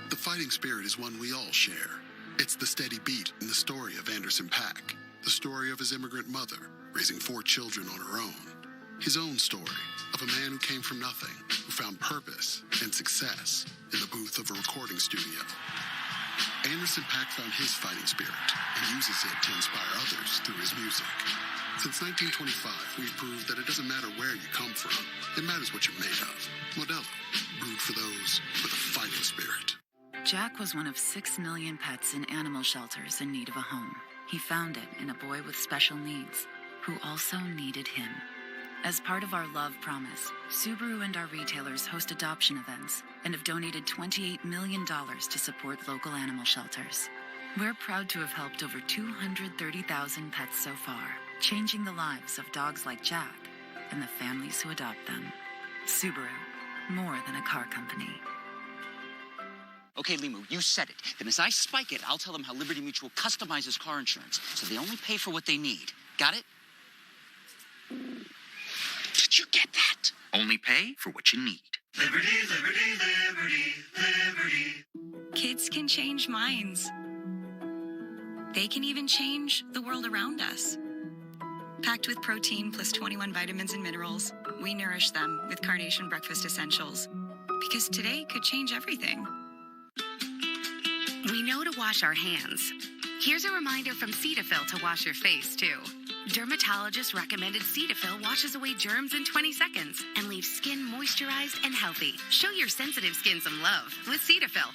The fighting spirit is one we all share. It's the steady beat in the story of Anderson .Paak, the story of his immigrant mother raising 4 children on her own, his own story of a man who came from nothing, who found purpose and success in the booth of a recording studio. Anderson .Paak found his fighting spirit and uses it to inspire others through his music. Since 1925, we've proved that it doesn't matter where you come from, it matters what you're made of. Modelo, brewed for those with a fighting spirit. Jack was one of 6 million pets in animal shelters in need of a home. He found it in a boy with special needs who also needed him. As part of our love promise, Subaru and our retailers host adoption events and have donated $28 million to support local animal shelters. We're proud to have helped over 230,000 pets so far, changing the lives of dogs like Jack and the families who adopt them. Subaru, more than a car company. Okay, Limu, you said it. Then as I spike it, I'll tell them how Liberty Mutual customizes car insurance, so they only pay for what they need. Got it? Did you get that? Only pay for what you need. Liberty, liberty, liberty, liberty. Kids can change minds. They can even change the world around us. Packed with protein plus 21 vitamins and minerals, we nourish them with Carnation Breakfast Essentials. Because today could change everything. We know to wash our hands. Here's a reminder from Cetaphil to wash your face, too. Dermatologist recommended Cetaphil washes away germs in 20 seconds and leaves skin moisturized and healthy. Show your sensitive skin some love with Cetaphil.